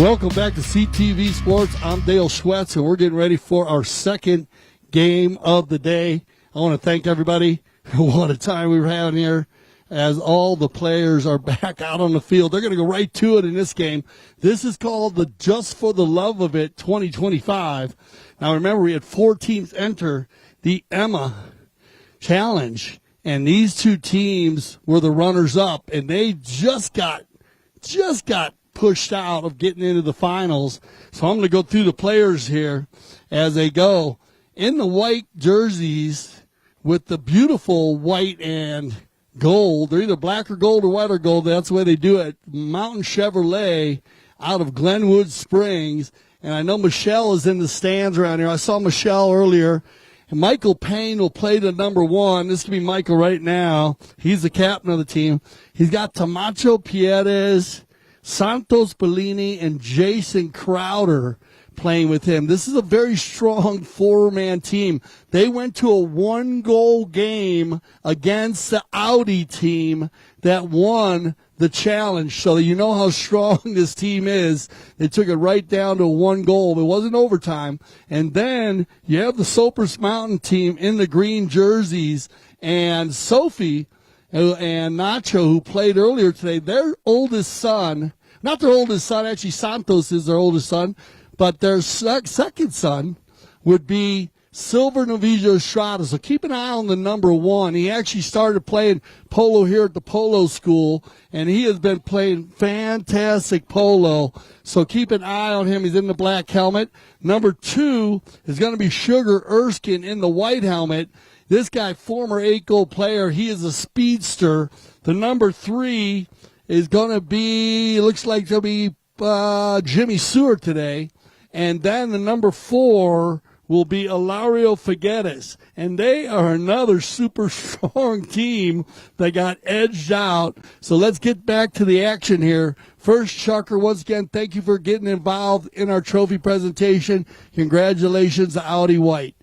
Welcome back to CTV Sports. I'm Dale Schwetz, and we're getting ready for our second game of the day. I want to thank everybody. What a time we were having here as all the players are back out on the field. They're going to go right to it in this game. This is called the Just for the Love of It 2025. Now, remember, we had 4 teams enter the Emma Challenge, and these 2 teams were the runners-up, and they just got pushed out of getting into the finals. So I'm going to go through the players here as they go. In the white jerseys with the beautiful white and gold, they're either black or gold or white or gold. That's the way they do it. Mountain Chevrolet out of Glenwood Springs. And I know Michelle is in the stands around here. I saw Michelle earlier. And Michael Payne will play the number 1. This could be Michael right now. He's the captain of the team. He's got Tamacho Pierres, Santos Bellini, and Jason Crowder playing with him. This is a very strong 4-man team. They went to a 1-goal game against the Audi team that won the challenge. So you know how strong this team is. They took it right down to 1 goal. It wasn't overtime. And then you have the Sopris Mountain team in the green jerseys, and Sophie and Nacho, who played earlier today, their oldest son, not their oldest son, actually Santos is their oldest son, but their second son would be Silver Novijo Estrada. So keep an eye on the number 1. He actually started playing polo here at the polo school, and he has been playing fantastic polo. So keep an eye on him. He's in the black helmet. Number 2 is going to be Sugar Erskine in the white helmet. This guy, former 8-goal player, he is a speedster. The number 3 is going to be, looks like it'll be Jimmy Seward today. And then the number 4 will be Ilario Figueres. And they are another super strong team that got edged out. So let's get back to the action here. First, Chucker, once again, thank you for getting involved in our trophy presentation. Congratulations to Audi White.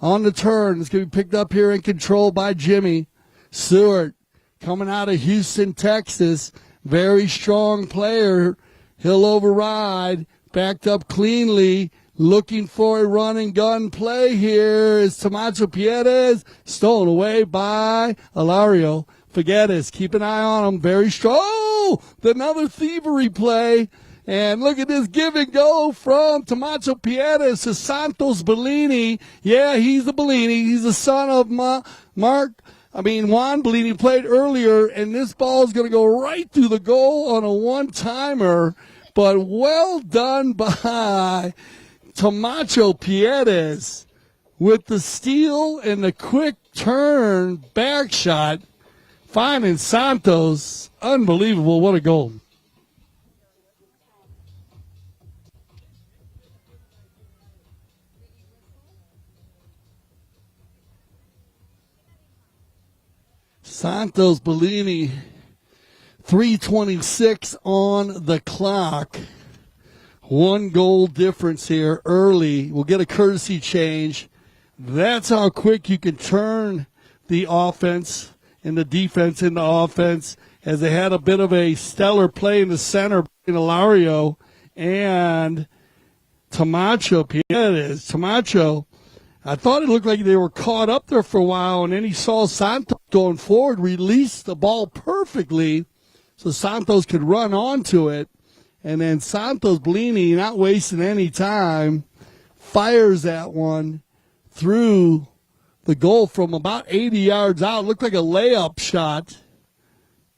On the turn, it's going to be picked up here in control by Jimmy Seward, coming out of Houston, Texas. Very strong player. He'll override. Backed up cleanly. Looking for a run and gun play here is Tamacho Pierres. Stolen away by Ilario Figueres. Keep an eye on him. Very strong. Oh, another thievery play. And look at this give and go from Tamacho Pierres to Santos Bellini. Yeah, he's the Bellini. He's the son of Juan Bellini played earlier, and this ball is going to go right through the goal on a one-timer. But well done by Tamacho Pierres with the steal and the quick turn back shot. Finding Santos. Unbelievable. What a goal. Santos Bellini, 3:26 on the clock. 1 goal difference here early. We'll get a courtesy change. That's how quick you can turn the offense and the defense into offense, as they had a bit of a stellar play in the center in Ilario and Tamacho Pierres. Tamacho, I thought it looked like they were caught up there for a while, and then he saw Santos going forward, released the ball perfectly so Santos could run onto it. And then Santos Bellini, not wasting any time, fires that one through the goal from about 80 yards out. Looked like a layup shot.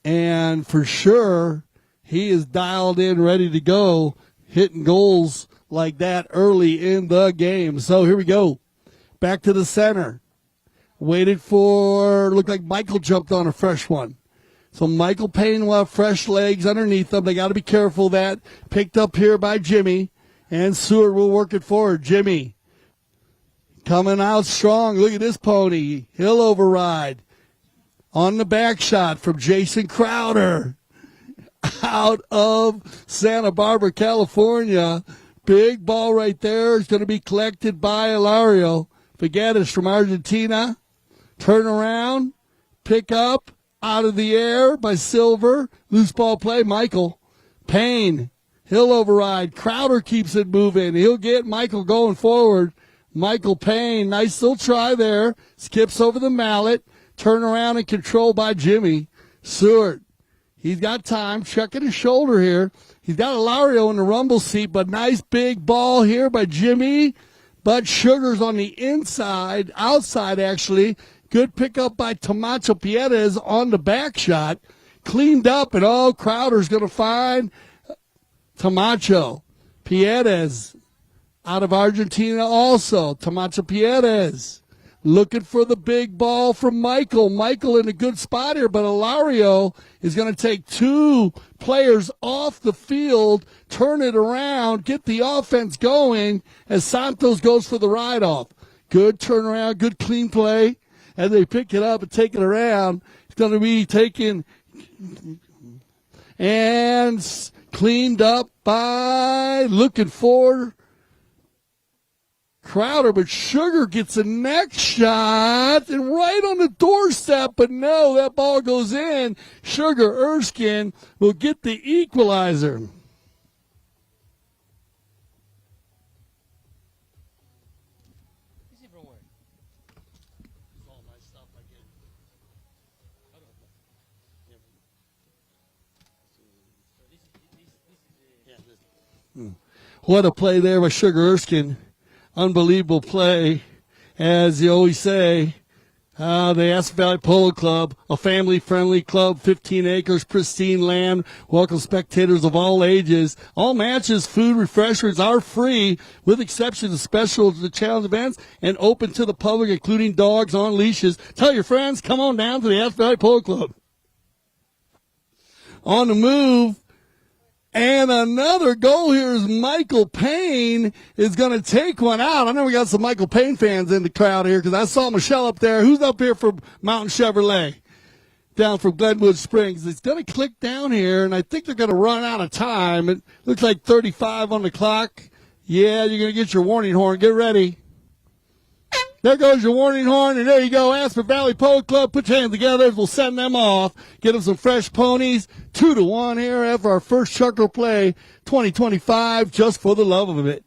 And for sure, he is dialed in, ready to go, hitting goals like that early in the game. So here we go. Back to the center. Waited for, looked like Michael jumped on a fresh one. So Michael Payne will have fresh legs underneath them. They got to be careful of that. Picked up here by Jimmy. And Seward will work it forward. Jimmy coming out strong. Look at this pony. He'll override. On the back shot from Jason Crowder. Out of Santa Barbara, California. Big ball right there. It's going to be collected by Ilario Figueres from Argentina. Turn around. Pick up. Out of the air by Silver. Loose ball play. Michael Payne He'll override. Crowder keeps it moving. He'll get Michael going forward. Michael Payne, nice little try there. Skips over the mallet. Turn around and control by Jimmy. Seward, he's got time. Checking his shoulder here. He's got Ilario in the rumble seat, but nice big ball here by Jimmy. But Sugar's on the inside, outside actually. Good pickup by Tomacho Piedes on the back shot. Cleaned up, and Crowder's going to find Tomacho Piedes out of Argentina also. Tomacho Piedes looking for the big ball from Michael. Michael in a good spot here, but Ilario is going to take two players off the field, turn it around, get the offense going as Santos goes for the ride-off. Good turnaround, good clean play. And they pick it up and take it around. It's going to be taken and cleaned up by looking for Crowder, but Sugar gets a next shot and right on the doorstep, but no, that ball goes in. Sugar Erskine will get the equalizer. What a play there by Sugar Erskine. Unbelievable play. As you always say, the Aspen Valley Polo Club, a family-friendly club, 15 acres, pristine land, welcome spectators of all ages. All matches, food, refreshments are free, with exception of special the challenge events, and open to the public, including dogs on leashes. Tell your friends, come on down to the Aspen Valley Polo Club. On the move, and another goal here is Michael Payne is going to take one out. I know we got some Michael Payne fans in the crowd here because I saw Michelle up there. Who's up here from Mountain Chevrolet? Down from Glenwood Springs. It's going to click down here, and I think they're going to run out of time. It looks like 35 on the clock. Yeah, you're going to get your warning horn. Get ready. There goes your warning horn, and there you go. Aspen Valley Polo Club, put your hands together. We'll send them off. Get them some fresh ponies. 2-1 here after our first Chuckle Play 2025, just for the love of it.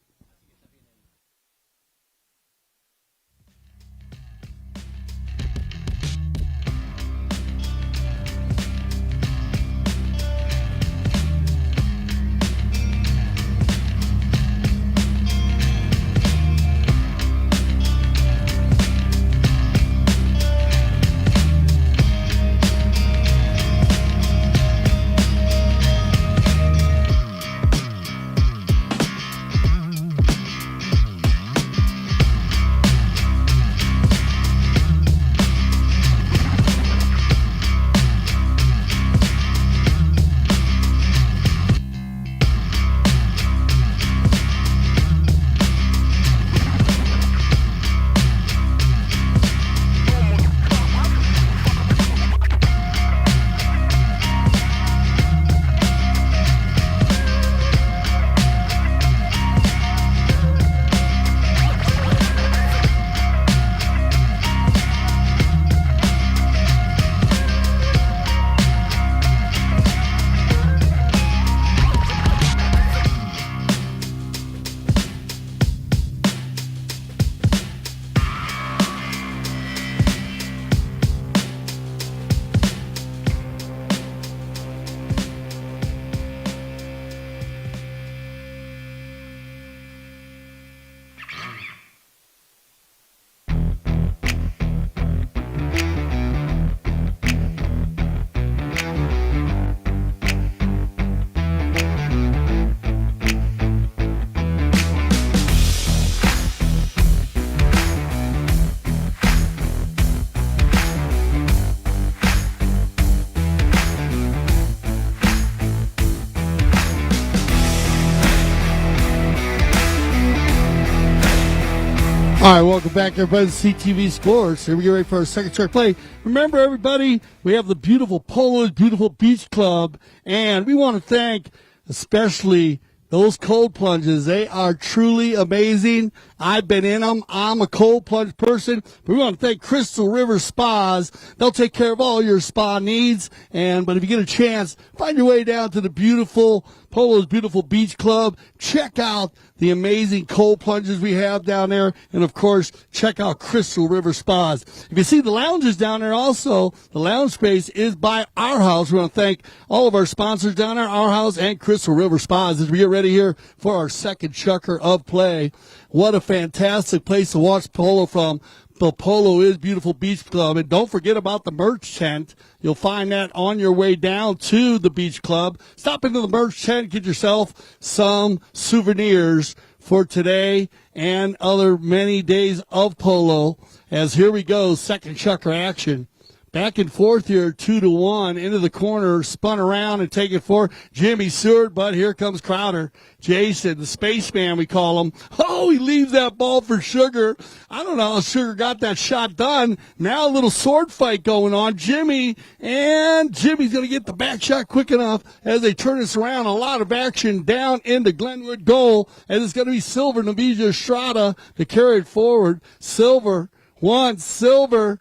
All right, welcome back, everybody, to CTV Sports. Here we get ready for our second track play. Remember, everybody, we have the beautiful Polo, beautiful Beach Club, and we want to thank especially Those cold plunges, they are truly amazing. I've been in them. I'm a cold plunge person. But we want to thank Crystal River Spas. They'll take care of all your spa needs. But if you get a chance, find your way down to the beautiful Polo's Beautiful Beach Club. Check out the amazing cold plunges we have down there. And, of course, check out Crystal River Spas. If you see the lounges down there also, the lounge space is by Our House. We want to thank all of our sponsors down there, Our House and Crystal River Spas, as we get ready here for our second chukker of play. What a fantastic place to watch polo from. The Polo is Beautiful Beach Club. And don't forget about the merch tent. You'll find that on your way down to the beach club. Stop into the merch tent, get yourself some souvenirs for today and other many days of polo. As here we go, second chukker action. Back and forth here, 2-1, into the corner, spun around and take it for Jimmy Seward, but here comes Crowder. Jason, the spaceman, we call him. Oh, he leaves that ball for Sugar. I don't know how Sugar got that shot done. Now a little sword fight going on. Jimmy's going to get the back shot quick enough as they turn this around. A lot of action down into Glenwood goal, and it's going to be Silver, Navija Estrada to carry it forward. Silver, Navija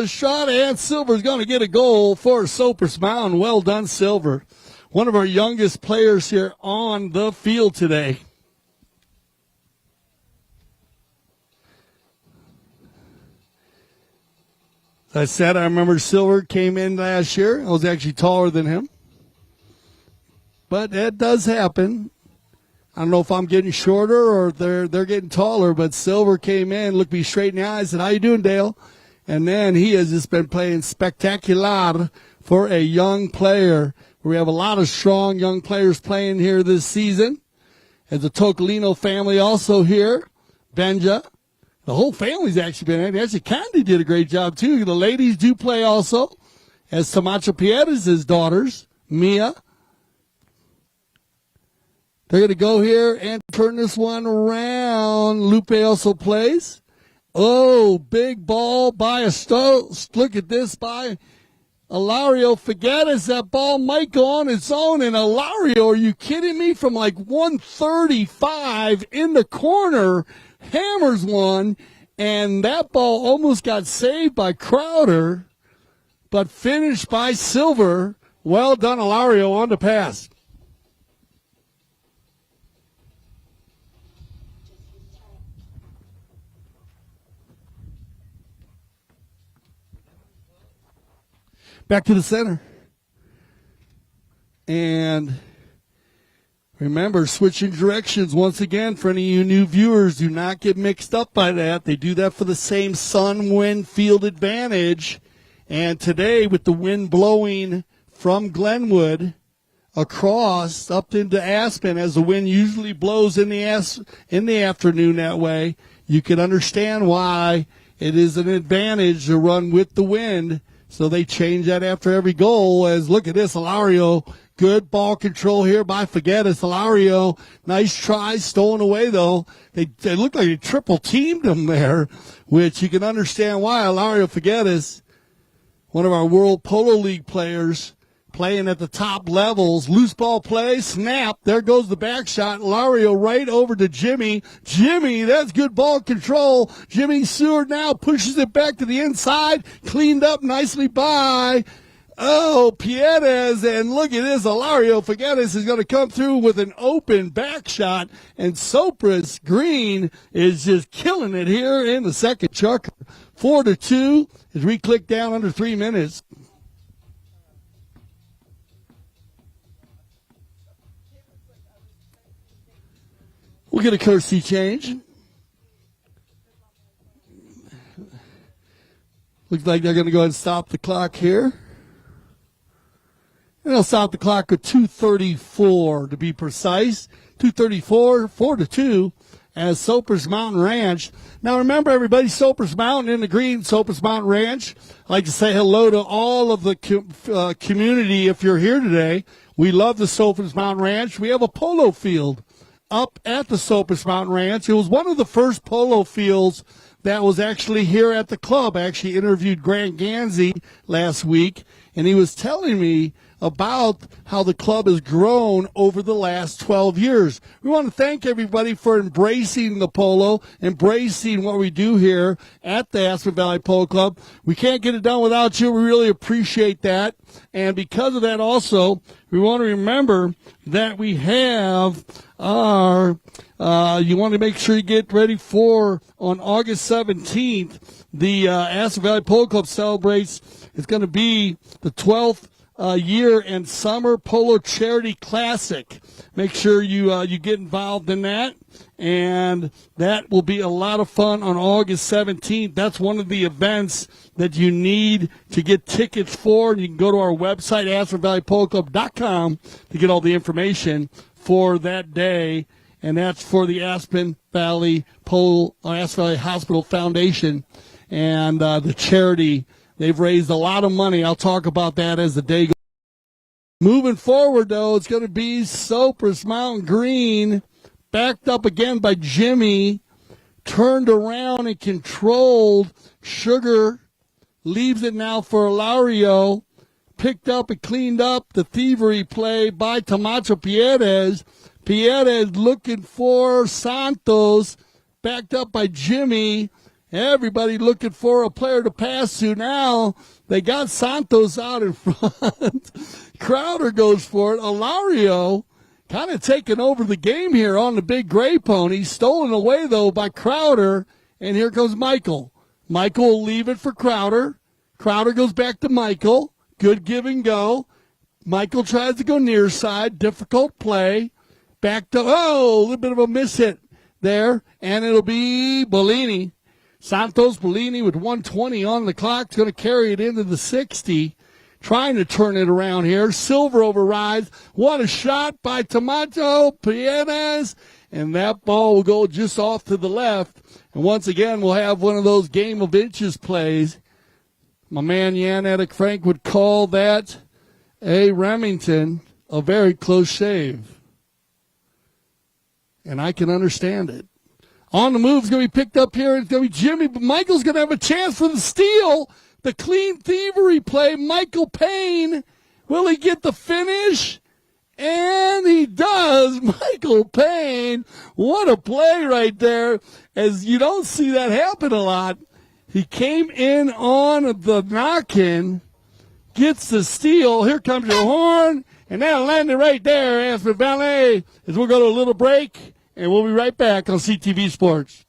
Estrada, and Silver's going to get a goal for Soapers Mountain. Well done, Silver. One of our youngest players here on the field today. As I said, I remember Silver came in last year. I was actually taller than him. But that does happen. I don't know if I'm getting shorter or they're getting taller, but Silver came in, looked me straight in the eyes, said, "How you doing, Dale?" And then he has just been playing spectacular for a young player. We have a lot of strong young players playing here this season. As the Tocolino family also here, Benja. The whole family's actually been in. Actually, Candy did a great job, too. The ladies do play also, as Samacho Piedras' daughters, Mia. They're going to go here and turn this one around. Lupe also plays. Oh, big ball by look at this by Ilario Figueres. That ball might go on its own. And Ilario, are you kidding me? From like 135 in the corner, hammers one. And that ball almost got saved by Crowder, but finished by Silver. Well done, Ilario, on the pass. Back to the center. And remember, switching directions once again for any of you new viewers. Do not get mixed up by that. They do that for the same sun, wind, field advantage. And today, with the wind blowing from Glenwood across up into Aspen, as the wind usually blows in the afternoon that way, you can understand why it is an advantage to run with the wind. So they change that after every goal. As look at this, Ilario, good ball control here by Figueres. Ilario, nice try, stolen away though. They look like they triple teamed him there, which you can understand why. Ilario Figueres, one of our World Polo League players, playing at the top levels. Loose ball play, snap. There goes the back shot. Ilario right over to Jimmy. Jimmy, that's good ball control. Jimmy Seward now pushes it back to the inside. Cleaned up nicely by, Piedras. And look at this. Ilario Figueres is going to come through with an open back shot. And Sopris Green is just killing it here in the second chukker. 4-2 as we click down under 3 minutes. We'll get a courtesy change. Looks like they're going to go ahead and stop the clock here. And they'll stop the clock at 2:34 to be precise. 2:34, 4-2, as Soapers Mountain Ranch. Now remember, everybody, Soapers Mountain in the green, Soapers Mountain Ranch. I'd like to say hello to all of the community if you're here today. We love the Soapers Mountain Ranch. We have a polo field up at the Soapers Mountain Ranch. It was one of the first polo fields that was actually here at the club. I actually interviewed Grant Gansey last week, and he was telling me about how the club has grown over the last 12 years. We want to thank everybody for embracing the polo, embracing what we do here at the Aspen Valley Polo Club. We can't get it done without you. We really appreciate that. And because of that also, we want to remember that we have our, you want to make sure you get ready for on August 17th, the Aspen Valley Polo Club celebrates. It's going to be the 12th year and summer polo charity classic. Make sure you get involved in that, and that will be a lot of fun on August 17th. That's one of the events that you need to get tickets for. You can go to our website, AspenValleyPoloClub.com, to get all the information for that day, and that's for the Aspen Valley Hospital Foundation and the charity. They've raised a lot of money. I'll talk about that as the day goes. Moving forward, though, it's going to be Cypress Mountain Green, backed up again by Jimmy, turned around and controlled. Sugar leaves it now for Ilario, picked up and cleaned up the thievery play by Tamacho Pierres. Pierres looking for Santos, backed up by Jimmy. Everybody looking for a player to pass to now. They got Santos out in front. Crowder goes for it. Ilario kind of taking over the game here on the big gray pony. Stolen away, though, by Crowder. And here comes Michael. Michael will leave it for Crowder. Crowder goes back to Michael. Good give and go. Michael tries to go near side. Difficult play. Back to, a little bit of a miss hit there. And it'll be Bellini. Santos Bellini with 1:20 on the clock is going to carry it into the 60. Trying to turn it around here. Silver overrides. What a shot by Tamacho Pierres. And that ball will go just off to the left. And once again, we'll have one of those game of inches plays. My man Jan Edik Frank would call that a Remington, a very close shave. And I can understand it. On the move is going to be picked up here. It's going to be Jimmy, but Michael's going to have a chance for the steal. The clean thievery play. Michael Payne. Will he get the finish? And he does. Michael Payne. What a play right there. As you don't see that happen a lot. He came in on the knock-in. Gets the steal. Here comes your horn. And that'll land it right there, Aspen Valley. As we'll go to a little break. And we'll be right back on CTV Sports.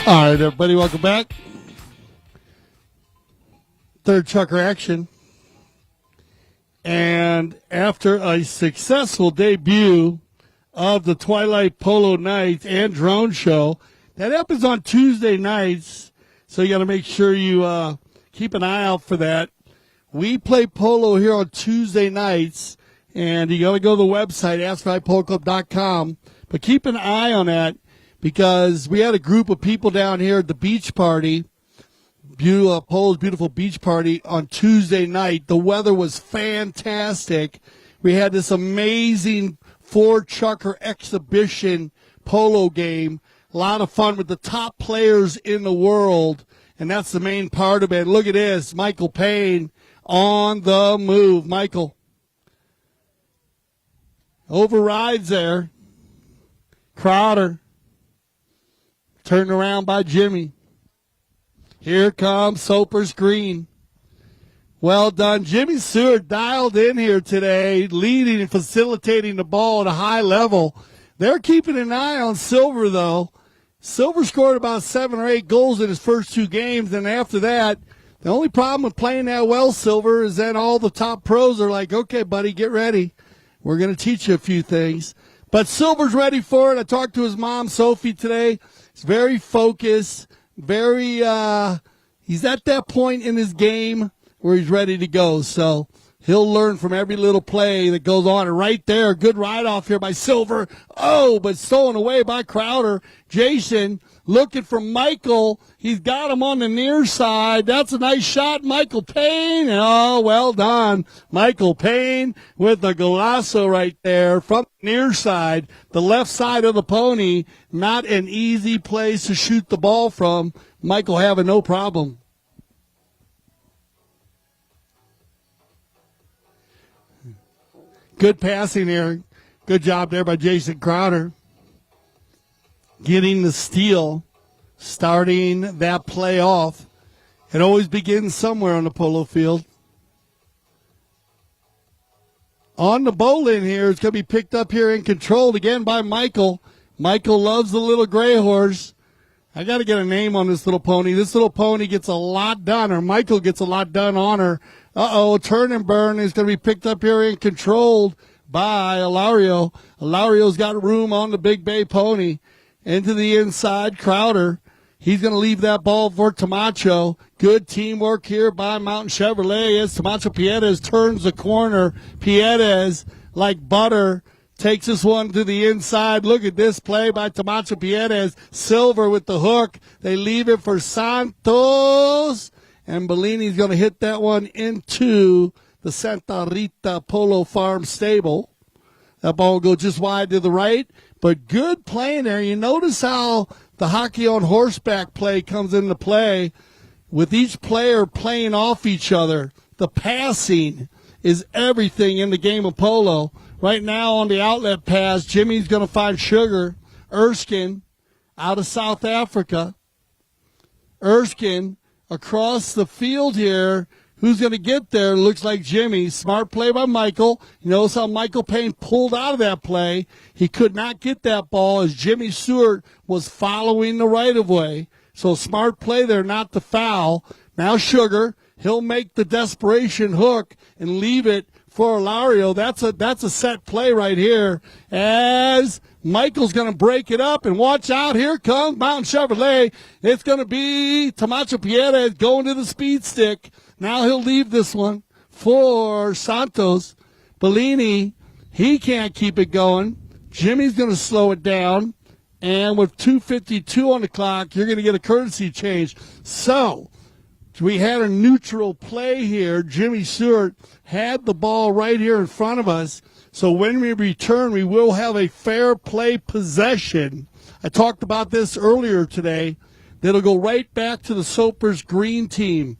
All right, everybody, welcome back. Third chucker action. And after a successful debut of the Twilight Polo Nights and Drone Show, that happens on Tuesday nights, so you got to make sure you keep an eye out for that. We play polo here on Tuesday nights, and you got to go to the website, AskValleyPoloClub.com, but keep an eye on that because we had a group of people down here at the beach party, Polo's beautiful beach party on Tuesday night. The weather was fantastic. We had this amazing 4-chucker exhibition polo game. A lot of fun with the top players in the world, and that's the main part of it. Look at this, Michael Payne on the move. Michael overrides there. Crowder turned around by Jimmy. Here comes Soper's green. Well done. Jimmy Stewart dialed in here today, leading and facilitating the ball at a high level. They're keeping an eye on Silver, though. Silver scored about 7 or 8 goals in his first 2 games, and after that, the only problem with playing that well, Silver, is that all the top pros are like, okay, buddy, get ready. We're going to teach you a few things. But Silver's ready for it. I talked to his mom, Sophie, today. He's very focused, very he's at that point in his game where he's ready to go. So he'll learn from every little play that goes on. And right there, good ride off here by Silver. Oh, but stolen away by Crowder. Jason looking for Michael. He's got him on the near side. That's a nice shot, Michael Payne. Oh, well done. Michael Payne with the golazo right there from the near side, the left side of the pony. Not an easy place to shoot the ball from. Michael having no problem. Good passing here. Good job there by Jason Crowder. Getting the steal, starting that play off. It always begins somewhere on the polo field. On the bowling here, it's going to be picked up here and controlled again by Michael. Michael loves the little gray horse. I got to get a name on this little pony. This little pony gets a lot done, or Michael gets a lot done on her. Turn and burn is going to be picked up here and controlled by Ilario. Ilario's got room on the Big Bay pony. Into the inside, Crowder. He's going to leave that ball for Tamacho. Good teamwork here by Mountain Chevrolet as Tamacho Piedes turns the corner. Piedes, like butter, takes this one to the inside. Look at this play by Tamacho Piedes. Silver with the hook. They leave it for Santos. And Bellini's going to hit that one into the Santa Rita Polo Farm stable. That ball will go just wide to the right. But good playing there. You notice how the hockey on horseback play comes into play with each player playing off each other. The passing is everything in the game of polo. Right now on the outlet pass, Jimmy's going to find Sugar. Erskine out of South Africa. Erskine across the field here. Who's going to get there? Looks like Jimmy. Smart play by Michael. You notice how Michael Payne pulled out of that play. He could not get that ball as Jimmy Stewart was following the right-of-way. So smart play there, not the foul. Now Sugar, he'll make the desperation hook and leave it for Ilario. That's a set play right here as Michael's going to break it up, and watch out. Here comes Mountain Chevrolet. It's going to be Tamacho Piedes going to the speed stick. Now he'll leave this one for Santos. Bellini, he can't keep it going. Jimmy's going to slow it down. And with 2:52 on the clock, you're going to get a courtesy change. So we had a neutral play here. Jimmy Stewart had the ball right here in front of us. So when we return, we will have a fair play possession. I talked about this earlier today. That'll go right back to the Soper's green team.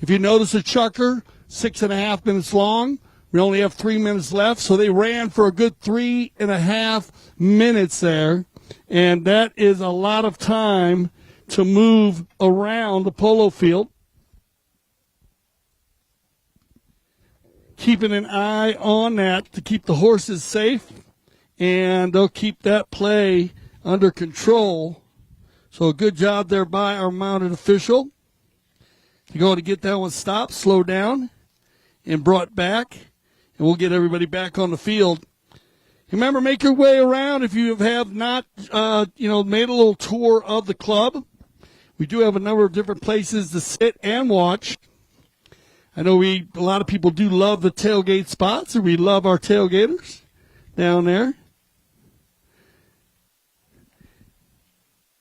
If you notice a chucker, 6.5 minutes long. We only have 3 minutes left, so they ran for a good 3.5 minutes there. And that is a lot of time to move around the polo field. Keeping an eye on that to keep the horses safe, and they'll keep that play under control So a good job there by our mounted official. You're going to get that one stopped, slowed down, and brought back. And we'll get everybody back on the field. Remember, make your way around if you have not, made a little tour of the club. We do have a number of different places to sit and watch. I know a lot of people do love the tailgate spots, and we love our tailgaters down there.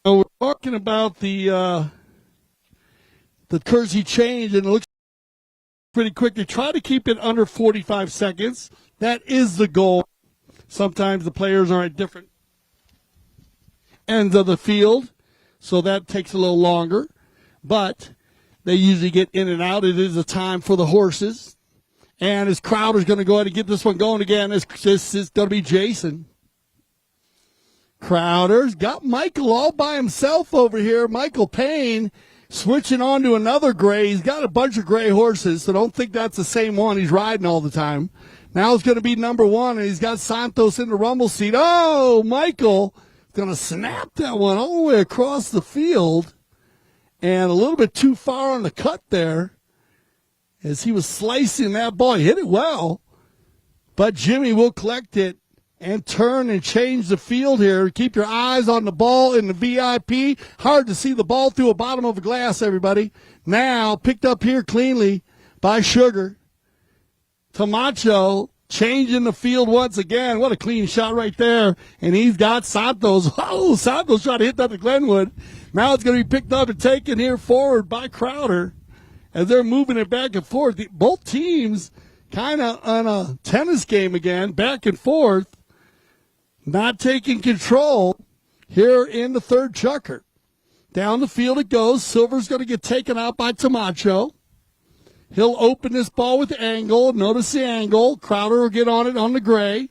So we're talking about the Kersey change, and it looks pretty quick. They try to keep it under 45 seconds. That is the goal. Sometimes the players are at different ends of the field, so that takes a little longer. But they usually get in and out. It is a time for the horses. And as Crowder's going to go ahead and get this one going again, this is going to be Jason. Crowder's got Michael all by himself over here. Michael Payne switching on to another gray. He's got a bunch of gray horses, so don't think that's the same one he's riding all the time. Now it's going to be number one, and he's got Santos in the rumble seat. Oh, Michael going to snap that one all the way across the field, and a little bit too far on the cut there as he was slicing that ball. He hit it well, but Jimmy will collect it and turn and change the field here. Keep your eyes on the ball in the VIP. Hard to see the ball through the bottom of a glass, everybody. Now picked up here cleanly by Sugar. Camacho changing the field once again. What a clean shot right there. And he's got Santos. Oh, Santos trying to hit that to Glenwood. Now it's going to be picked up and taken here forward by Crowder as they're moving it back and forth. Both teams kind of on a tennis game again, back and forth, not taking control here in the third chukker. Down the field it goes. Silver's going to get taken out by Camacho. He'll open this ball with the angle. Notice the angle. Crowder will get on it on the gray.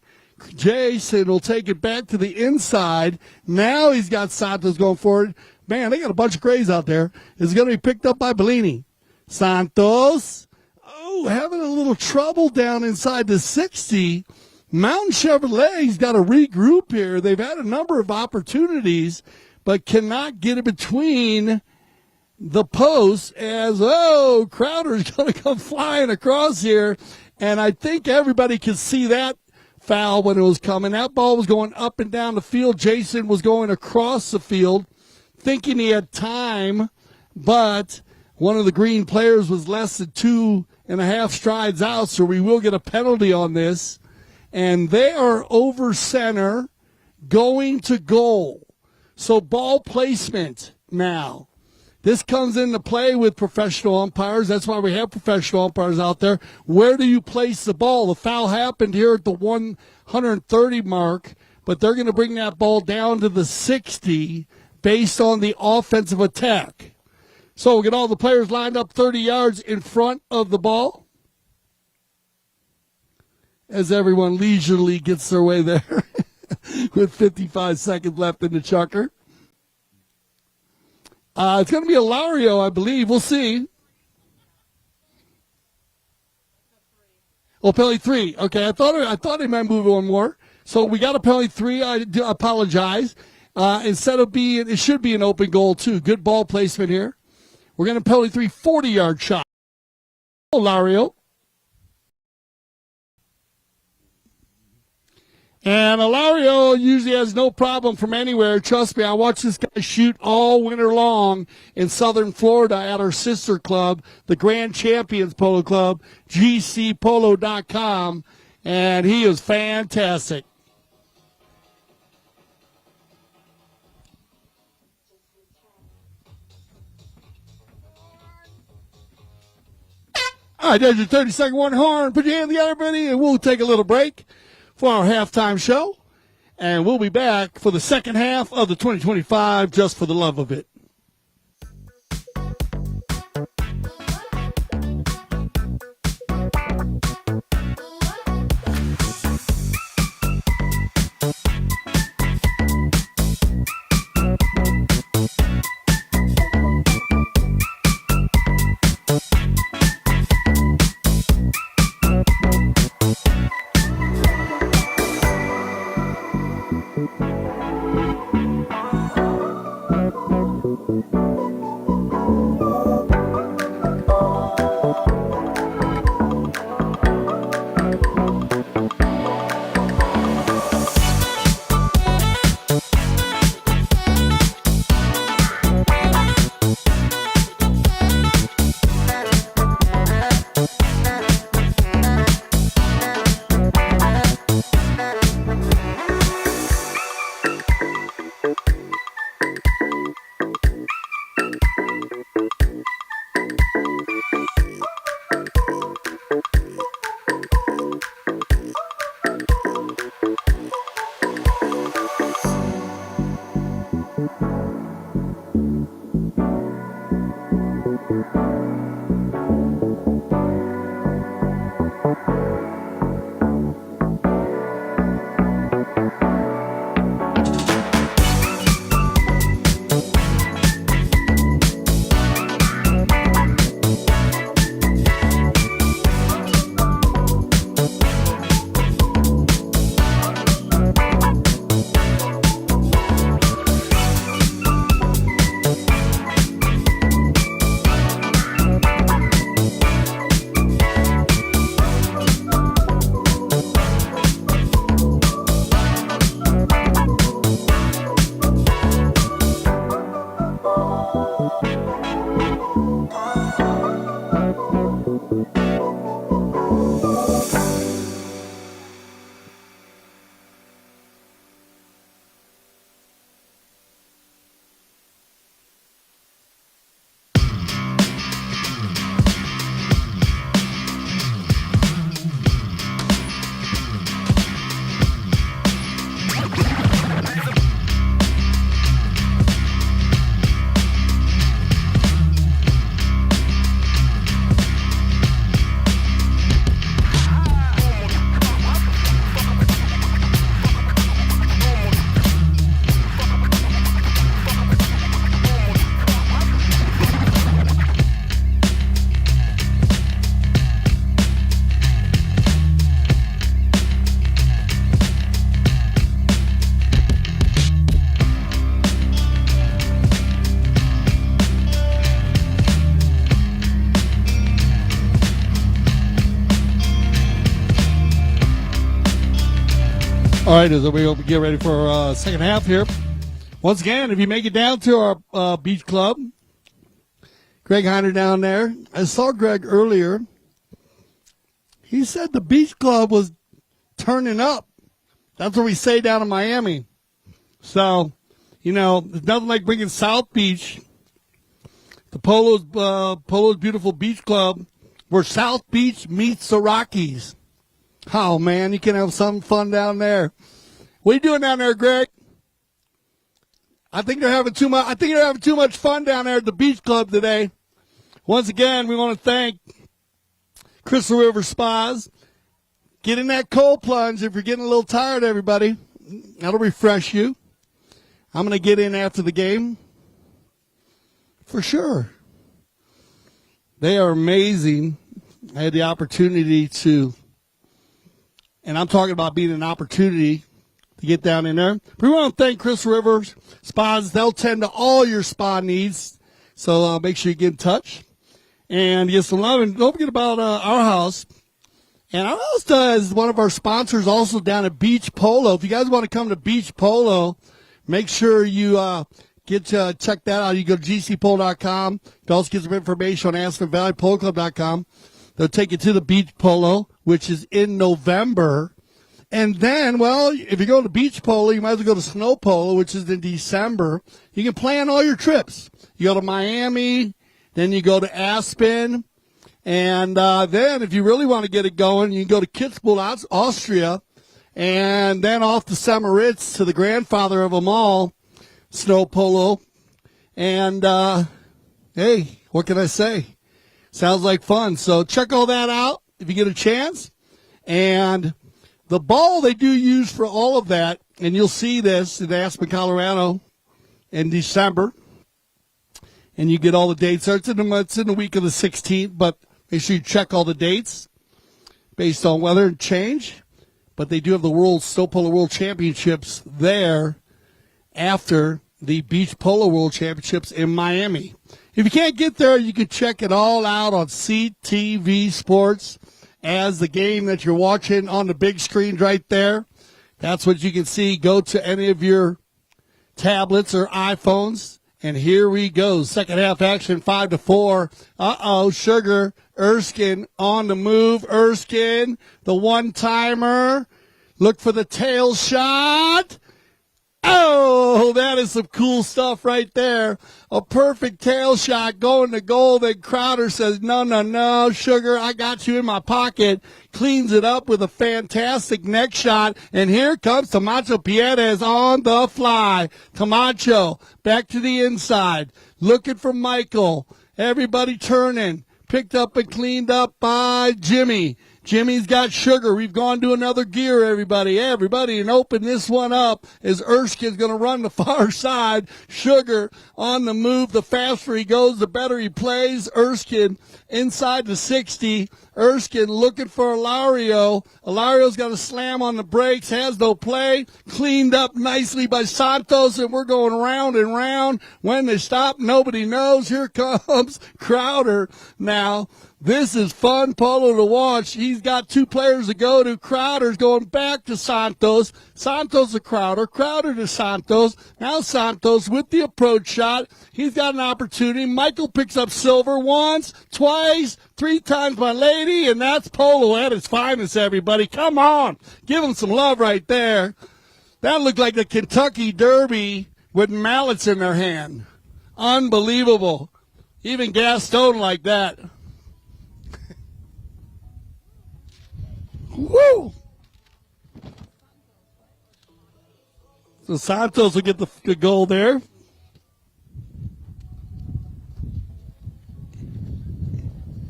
Jason will take it back to the inside. Now he's got Santos going forward. Man, they got a bunch of grays out there. It's going to be picked up by Bellini. Santos. Oh, having a little trouble down inside the 60. Mountain Chevrolet's got to regroup here. They've had a number of opportunities, but cannot get it between the posts as, Crowder's going to come flying across here. And I think everybody could see that foul when it was coming. That ball was going up and down the field. Jason was going across the field thinking he had time, but one of the green players was less than 2.5 strides out, so we will get a penalty on this. And they are over center going to goal. So ball placement now. This comes into play with professional umpires. That's why we have professional umpires out there. Where do you place the ball? The foul happened here at the 130 mark, but they're going to bring that ball down to the 60 based on the offensive attack. So we'll get all the players lined up 30 yards in front of the ball as everyone leisurely gets their way there with 55 seconds left in the chukker. It's going to be a Lario, I believe. We'll see. Oh, penalty 3. Okay, I thought he might move one more. So we got a penalty 3. I do apologize. Instead of it should be an open goal, too. Good ball placement here. We're going to penalty 3, 40-yard shot. Oh, Lario. And Alario usually has no problem from anywhere. Trust me, I watched this guy shoot all winter long in southern Florida at our sister club, the Grand Champions Polo Club, gcpolo.com, and he is fantastic. All right, there's your 30-second one horn. Put your hand together, everybody, and we'll take a little break for our halftime show, and we'll be back for the second half of the 2025 Just for the Love of It. All right, as we get ready for second half here. Once again, if you make it down to our beach club, Greg Heiner down there. I saw Greg earlier. He said the beach club was turning up. That's what we say down in Miami. So, there's nothing like bringing South Beach, the Polo's beautiful beach club, where South Beach meets the Rockies. Oh, man, you can have some fun down there. What are you doing down there, Greg? I think they're having too much fun down there at the beach club today. Once again, we want to thank Crystal River Spas. Get in that cold plunge if you're getting a little tired, everybody. That'll refresh you. I'm going to get in after the game. For sure. They are amazing. I had the opportunity to, and I'm talking about being an opportunity to get down in there. But we want to thank Crystal River Spas. They'll tend to all your spa needs. So make sure you get in touch and get some love. And don't forget about our house. And our house is one of our sponsors also down at Beach Polo. If you guys want to come to Beach Polo, make sure you check that out. You go to gcpolo.com. You can also get some information on AspenValleyPoloClub.com. They'll take you to the Beach Polo, which is in November. And then, if you go to Beach Polo, you might as well go to Snow Polo, which is in December. You can plan all your trips. You go to Miami, then you go to Aspen. And then if you really want to get it going, you can go to Kitzbühel, Austria, and then off to Samaritz to the grandfather of them all, Snow Polo. And, hey, what can I say? Sounds like fun. So check all that out if you get a chance. And the ball they do use for all of that, and you'll see this in Aspen, Colorado in December. And you get all the dates. It's in the week of the 16th, but make sure you check all the dates based on weather and change. But they do have the Snow Polo World Championships there after the Beach Polo World Championships in Miami. If you can't get there, you can check it all out on CTV Sports as the game that you're watching on the big screen right there. That's what you can see. Go to any of your tablets or iPhones. And here we go. Second half action, 5-4. Sugar. Erskine on the move. Erskine, the one-timer. Look for the tail shot. Oh, that is some cool stuff right there. A perfect tail shot going to goal. Then Crowder says, no, Sugar, I got you in my pocket. Cleans it up with a fantastic neck shot. And here comes Camacho Pierres on the fly. Camacho back to the inside. Looking for Michael. Everybody turning. Picked up and cleaned up by Jimmy. Jimmy's got Sugar. We've gone to another gear, everybody. And open this one up as Erskine's going to run the far side. Sugar on the move. The faster he goes, the better he plays. Erskine inside the 60. Erskine looking for Ilario. Ilario's got a slam on the brakes. Has no play. Cleaned up nicely by Santos, and we're going round and round. When they stop, nobody knows. Here comes Crowder now. This is fun polo to watch. He's got two players to go to. Crowder's going back to Santos. Santos to Crowder. Crowder to Santos. Now Santos with the approach shot. He's got an opportunity. Michael picks up silver once, twice, three times, my lady, and that's polo at its finest, everybody. Come on. Give him some love right there. That looked like the Kentucky Derby with mallets in their hand. Unbelievable. Even Gaston like that. Woo! So Santos will get the goal there.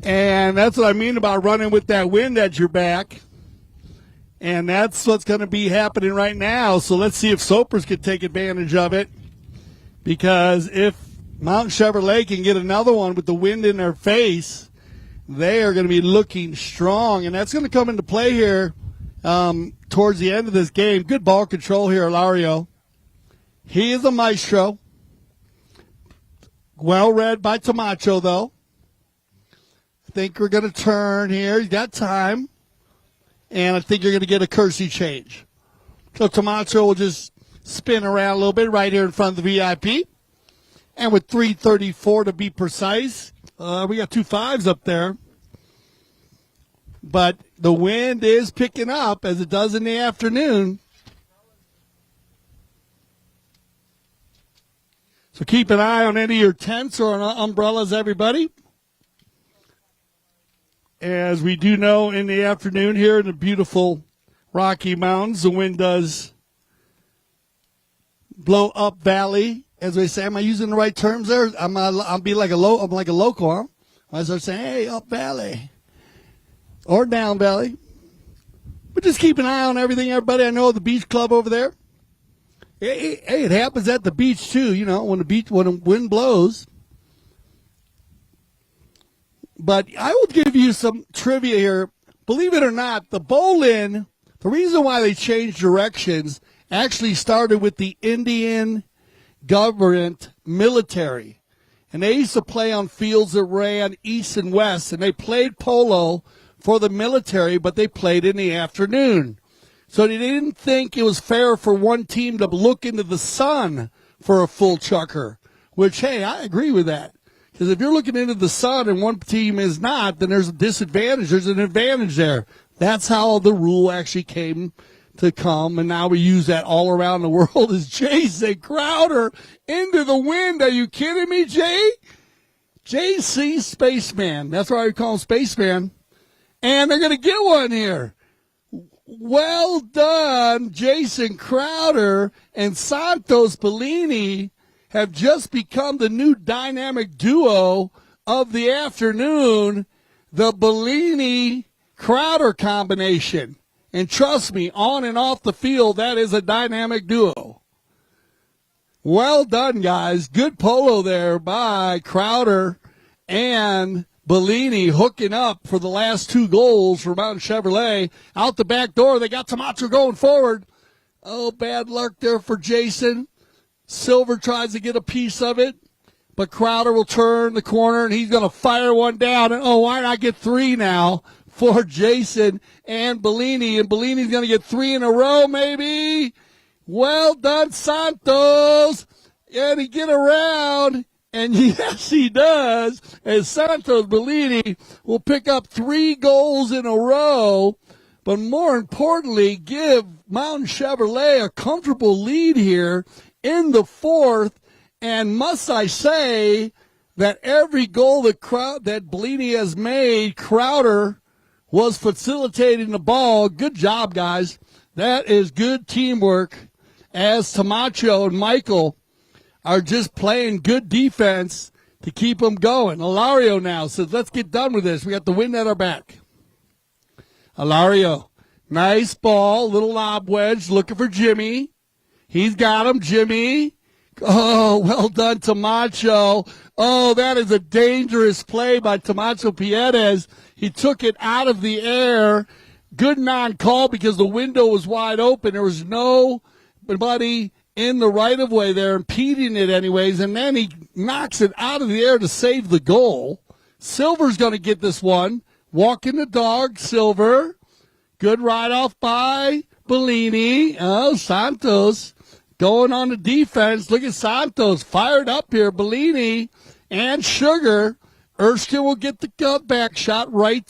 And that's what I mean about running with that wind at your back. And that's what's going to be happening right now. So let's see if Soapers can take advantage of it. Because if Mountain Chevrolet can get another one with the wind in their face, they are going to be looking strong. And that's going to come into play here towards the end of this game. Good ball control here, Ilario. He is a maestro. Well read by Camacho, though. I think we're going to turn here. He's got time. And I think you're going to get a Kersey change. So Tomacho will just spin around a little bit right here in front of the VIP. And with 3:34 to be precise, we got 2 5s up there. But the wind is picking up as it does in the afternoon. So keep an eye on any of your tents or umbrellas, everybody. As we do know in the afternoon here in the beautiful Rocky Mountains, the wind does blow up valley. As they say, am I using the right terms there? I'm like a local, huh? I start saying, hey, up valley or down valley. But just keep an eye on everything, everybody. I know the beach club over there. Hey, it happens at the beach too, you know, when the wind blows. But I will give you some trivia here. Believe it or not, the bowling, the reason why they changed directions actually started with the Indian government military. And they used to play on fields that ran east and west, and they played polo for the military, but they played in the afternoon. So they didn't think it was fair for one team to look into the sun for a full chukker, which, hey, I agree with that. Because if you're looking into the sun and one team is not, then there's a disadvantage. There's an advantage there. That's how the rule actually came to come, and now we use that all around the world. Is Jason Crowder into the wind? Are you kidding me, Jay? JC Spaceman. That's why we call him Spaceman. And they're going to get one here. Well done, Jason Crowder and Santos Bellini have just become the new dynamic duo of the afternoon, the Bellini-Crowder combination. And trust me, on and off the field, that is a dynamic duo. Well done, guys. Good polo there by Crowder and Bellini hooking up for the last 2 goals for Mountain Chevrolet. Out the back door, they got Tomacho going forward. Oh, bad luck there for Jason. Silver tries to get a piece of it, but Crowder will turn the corner, and he's going to fire one down. And, oh, why not get 3 now for Jason and Bellini? And Bellini's going to get 3 in a row, maybe. Well done, Santos. And he get around, and yes, he does. And Santos Bellini will pick up 3 goals in a row, but more importantly, give Mountain Chevrolet a comfortable lead here in the 4th. And must I say that every goal that Bellini has made, Crowder was facilitating the ball. Good job, guys. That is good teamwork, as Tomacho and Michael are just playing good defense to keep them going. Ilario now says, let's get done with this. We got the wind at our back. Ilario, nice ball, little lob wedge, looking for Jimmy. He's got him, Jimmy. Oh, well done, Tomacho. Oh, that is a dangerous play by Tomacho Piedes. He took it out of the air. Good non-call because the window was wide open. There was nobody in the right-of-way there impeding it anyways, and then he knocks it out of the air to save the goal. Silver's going to get this one. Walking the dog, Silver. Good ride-off by Bellini. Oh, Santos going on the defense. Look at Santos fired up here. Bellini and Sugar. Erskine will get the cutback shot right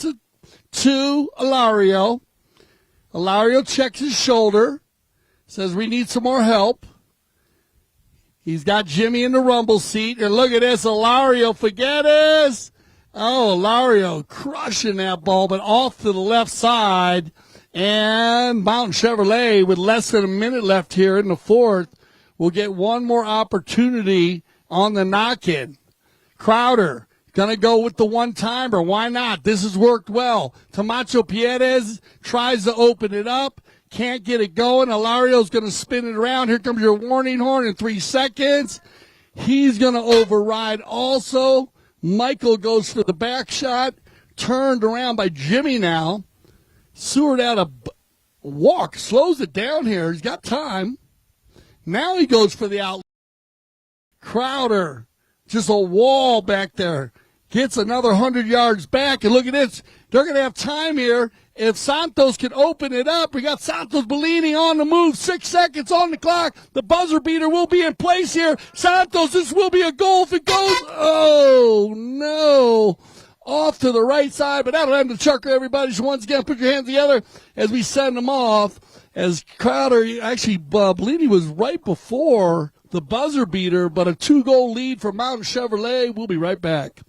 to Ilario. Ilario checks his shoulder. Says we need some more help. He's got Jimmy in the rumble seat. And look at this. Ilario Figueres. Oh, Ilario crushing that ball, but off to the left side. And Mountain Chevrolet, with less than a minute left here in the 4th, will get one more opportunity on the knock-in. Crowder going to go with the one-timer. Why not? This has worked well. Tomacho Piedes tries to open it up. Can't get it going. Ilario's going to spin it around. Here comes your warning horn in 3 seconds. He's going to override also. Michael goes for the back shot. Turned around by Jimmy now. Seward out a walk, slows it down here. He's got time. Now he goes for the outlet. Crowder, just a wall back there. Gets another 100 yards back. And look at this. They're going to have time here. If Santos can open it up, we got Santos Bellini on the move. 6 seconds on the clock. The buzzer beater will be in place here. Santos, this will be a goal if it goes. Oh, no. Off to the right side, but that'll end the chucker, everybody. So once again, put your hands together as we send them off. As Crowder, actually, Bellini was right before the buzzer beater, but a 2-goal lead for Mountain Chevrolet. We'll be right back.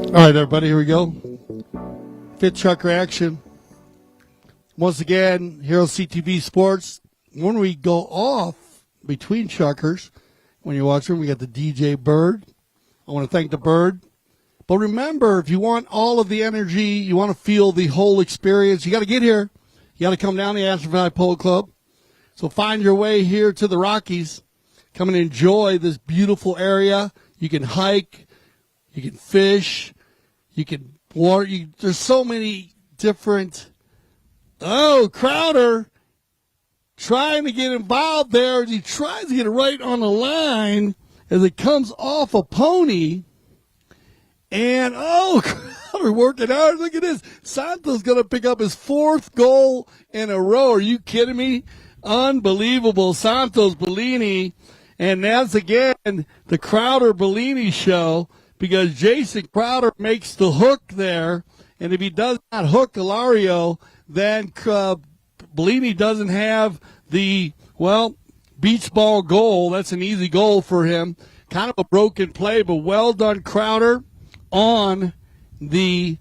All right, everybody, here we go. Fit Chucker action. Once again, here on CTV Sports, when we go off between Chuckers, when you're watching, we got the DJ Bird. I want to thank the Bird. But remember, if you want all of the energy, you want to feel the whole experience, you got to get here. You got to come down to the Aspen Valley Polo Club. So find your way here to the Rockies. Come and enjoy this beautiful area. You can hike. You can fish. You can water. There's so many different. Oh, Crowder trying to get involved there. As he tries to get it right on the line as it comes off a pony. And, oh, Crowder working hard. Look at this. Santos going to pick up his 4th goal in a row. Are you kidding me? Unbelievable. Santos Bellini. And that's, again, the Crowder-Bellini show, because Jason Crowder makes the hook there. And if he does not hook Ilario, then Bellini doesn't have the, beach ball goal. That's an easy goal for him. Kind of a broken play, but well done, Crowder, on the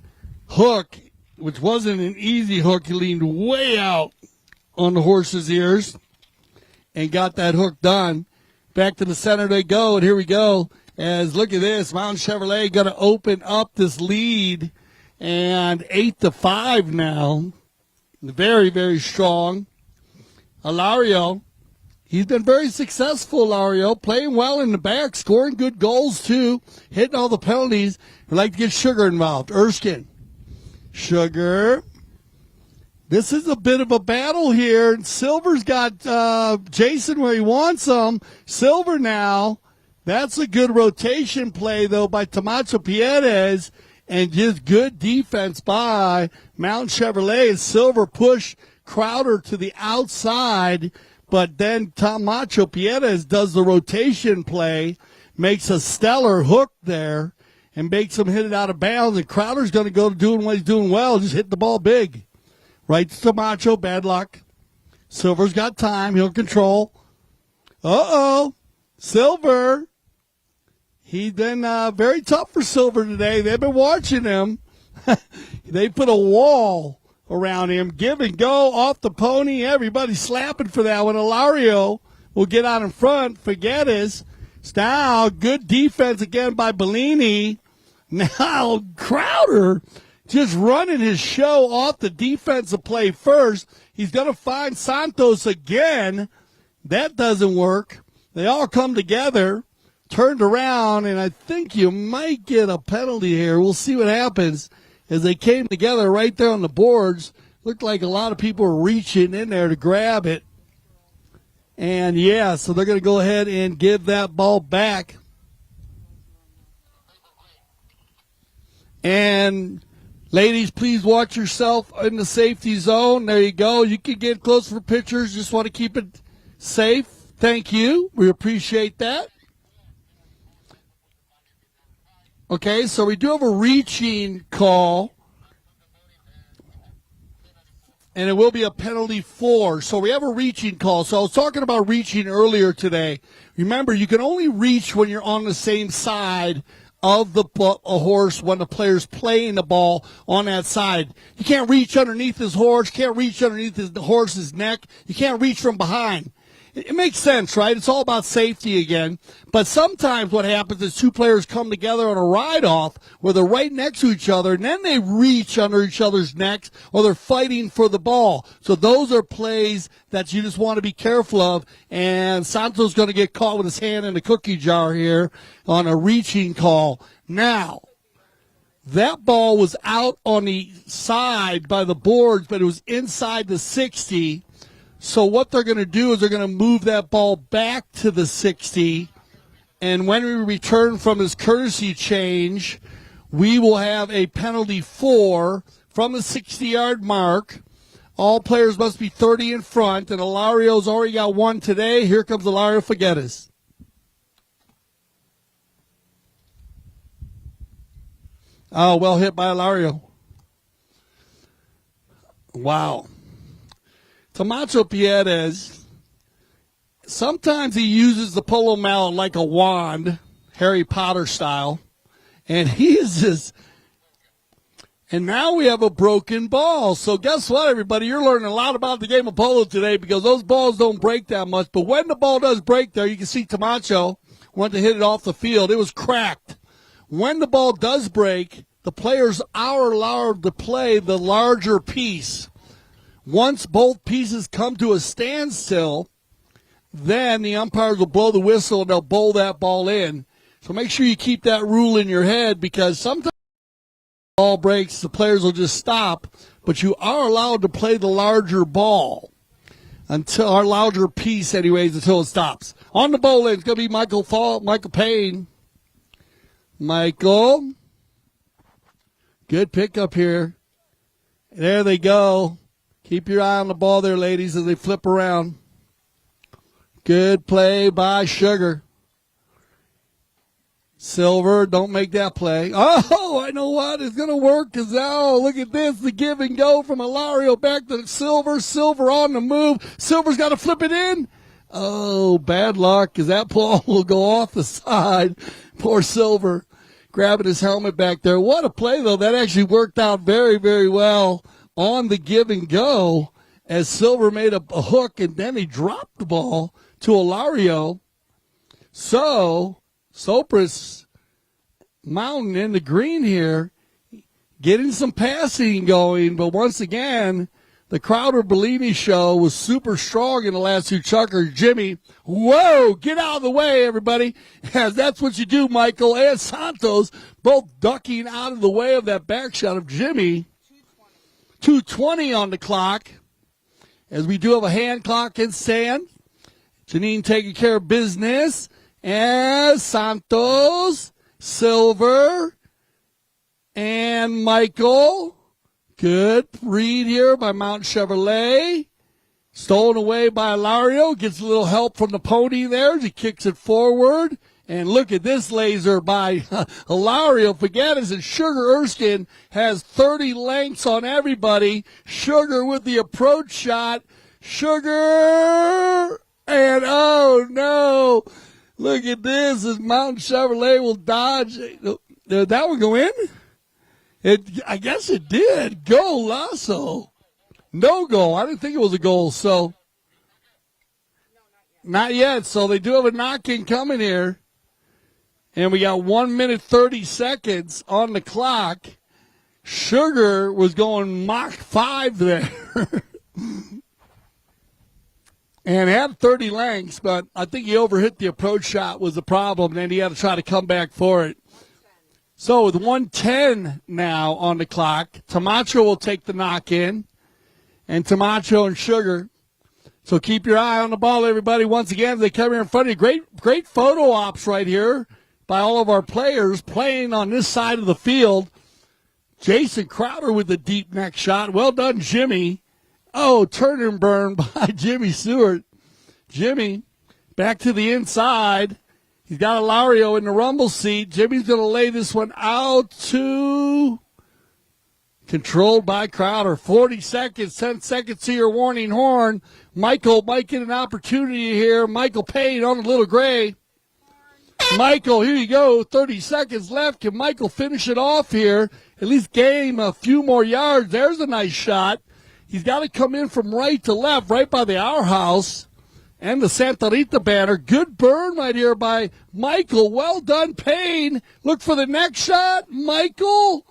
hook, which wasn't an easy hook. He leaned way out on the horse's ears and got that hook done. Back to the center they go, and here we go. As look at this, Mountain Chevrolet going to open up this lead, and 8-5 now. Very, very strong. Ilario He's been very successful, Lario, playing well in the back, scoring good goals, too, hitting all the penalties. We'd like to get Sugar involved. Erskine. Sugar. This is a bit of a battle here. Silver's got Jason where he wants him. Silver now. That's a good rotation play, though, by Camacho Pierres. And just good defense by Mountain Chevrolet. And Silver pushed Crowder to the outside. But then Camacho Pierres does the rotation play, makes a stellar hook there, and makes him hit it out of bounds. And Crowder's going to go to doing what he's doing well, just hit the ball big. Right to Camacho, bad luck. Silver's got time, he'll control. Uh-oh, Silver. He's been very tough for Silver today. They've been watching him. They put a wall around him. Give and go off the pony. Everybody slapping for that one. Ilario will get out in front. Figueres. Now, good defense again by Bellini. Now, Crowder just running his show off the defensive play first. He's going to find Santos again. That doesn't work. They all come together, turned around, and I think you might get a penalty here. We'll see what happens as they came together right there on the boards. Looked like a lot of people were reaching in there to grab it. And, yeah, so they're going to go ahead and give that ball back. And, ladies, please watch yourself in the safety zone. There you go. You can get close for pictures. Just want to keep it safe. Thank you. We appreciate that. Okay, so we do have a reaching call. And it will be a penalty 4. So we have a reaching call. So I was talking about reaching earlier today. Remember, you can only reach when you're on the same side of a horse when the player's playing the ball on that side. You can't reach underneath his horse. Can't reach underneath the horse's neck. You can't reach from behind. It makes sense, right? It's all about safety again. But sometimes what happens is two players come together on a ride-off where they're right next to each other, and then they reach under each other's necks or they're fighting for the ball. So those are plays that you just want to be careful of. And Santos going to get caught with his hand in the cookie jar here on a reaching call. Now, that ball was out on the side by the boards, but it was inside the 60. So what they're going to do is they're going to move that ball back to the 60. And when we return from this courtesy change, we will have a penalty 4 from the 60-yard mark. All players must be 30 in front, and Ilario's already got one today. Here comes Ilario Figueres. Oh, well hit by Ilario. Wow. Camacho Pierres, sometimes he uses the polo mallet like a wand, Harry Potter style, and he is just, and now we have a broken ball. So guess what, everybody? You're learning a lot about the game of polo today because those balls don't break that much, but when the ball does break there, you can see Camacho went to hit it off the field. It was cracked. When the ball does break, the players are allowed to play the larger piece. Once both pieces come to a standstill, then the umpires will blow the whistle and they'll bowl that ball in. So make sure you keep that rule in your head because sometimes the ball breaks, the players will just stop, but you are allowed to play the larger ball until our larger piece anyways until it stops. On the bowl in, it's going to be Michael Payne. Michael. Good pickup here. There they go. Keep your eye on the ball there, ladies, as they flip around. Good play by Sugar. Silver, don't make that play. Oh, I know what. It's going to work because now, look at this. The give and go from Ilario back to Silver. Silver on the move. Silver's got to flip it in. Oh, bad luck because that ball will go off the side. Poor Silver grabbing his helmet back there. What a play, though. That actually worked out very, very well on the give and go as Silver made a hook and then he dropped the ball to Ilario. So, Sopris Mountain in the green here, getting some passing going, but once again, the Crowder Bellini show was super strong in the last two chukkers. Jimmy, whoa, get out of the way, everybody. As that's what you do, Michael and Santos, both ducking out of the way of that back shot of Jimmy. 2:20 on the clock, as we do have a hand clock in sand. Janine taking care of business. And Santos, Silver, and Michael. Good read here by Mountain Chevrolet. Stolen away by Ilario. Gets a little help from the pony there as he kicks it forward. And look at this laser by Ilario Faganis, and Sugar Erskine has 30 lengths on everybody. Sugar with the approach shot. Sugar, and oh no. Look at this, as Mountain Chevrolet will dodge. Did that one go in? I guess it did. Goal, Lasso. No goal. I didn't think it was a goal, so. Not yet. So they do have a knock-in coming here. And we got 1 minute 30 seconds on the clock. Sugar was going Mach 5 there. And had 30 lengths, but I think he overhit the approach shot was the problem, and he had to try to come back for it. So with 1:10 now on the clock, Tamacho will take the knock-in, and Tamacho and Sugar. So keep your eye on the ball, everybody. Once again, they come here in front of you. Great photo ops right here by all of our players playing on this side of the field. Jason Crowder with the deep neck shot. Well done, Jimmy. Oh, turn and burn by Jimmy Stewart. Jimmy back to the inside. He's got Ilario in the rumble seat. Jimmy's going to lay this one out to controlled by Crowder. 40 seconds, 10 seconds to your warning horn. Michael might get an opportunity here. Michael Payne on the Little Gray. Michael, here you go. 30 seconds left. Can Michael finish it off here? At least gain a few more yards. There's a nice shot. He's got to come in from right to left, right by the Our House and the Santa Rita banner. Good burn right here by Michael. Well done, Payne. Look for the next shot. Michael.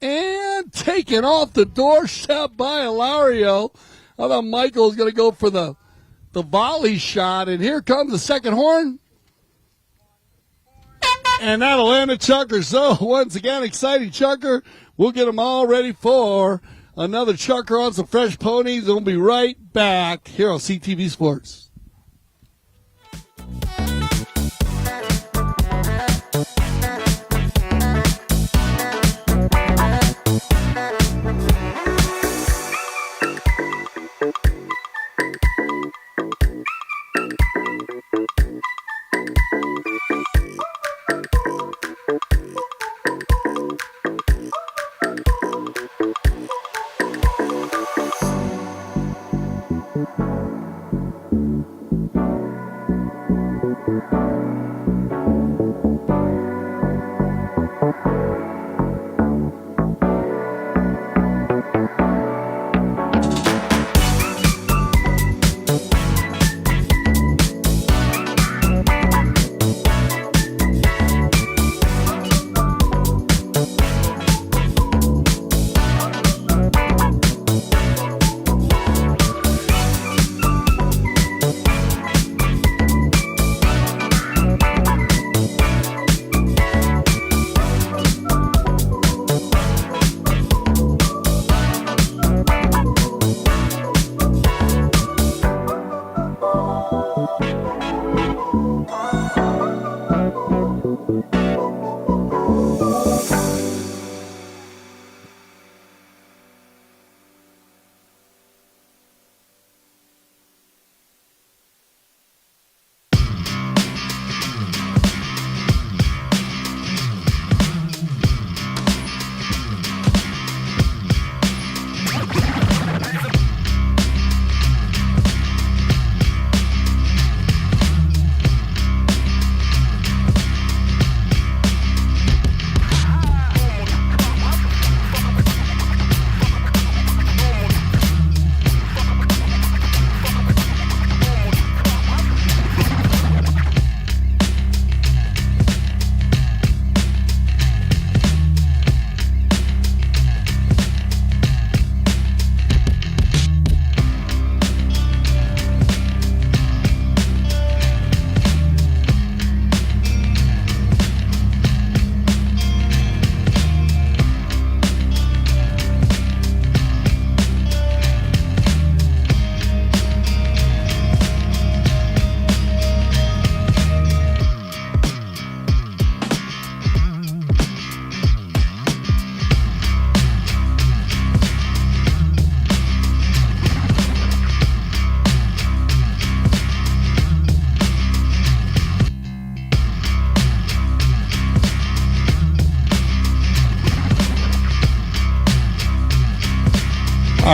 And taken off the doorstep by Ilario. I thought Michael was going to go for the volley shot. And here comes the second horn. And that'll end a chukker. So, once again, exciting chukker. We'll get them all ready for another chukker on some fresh ponies. We'll be right back here on CTV Sports.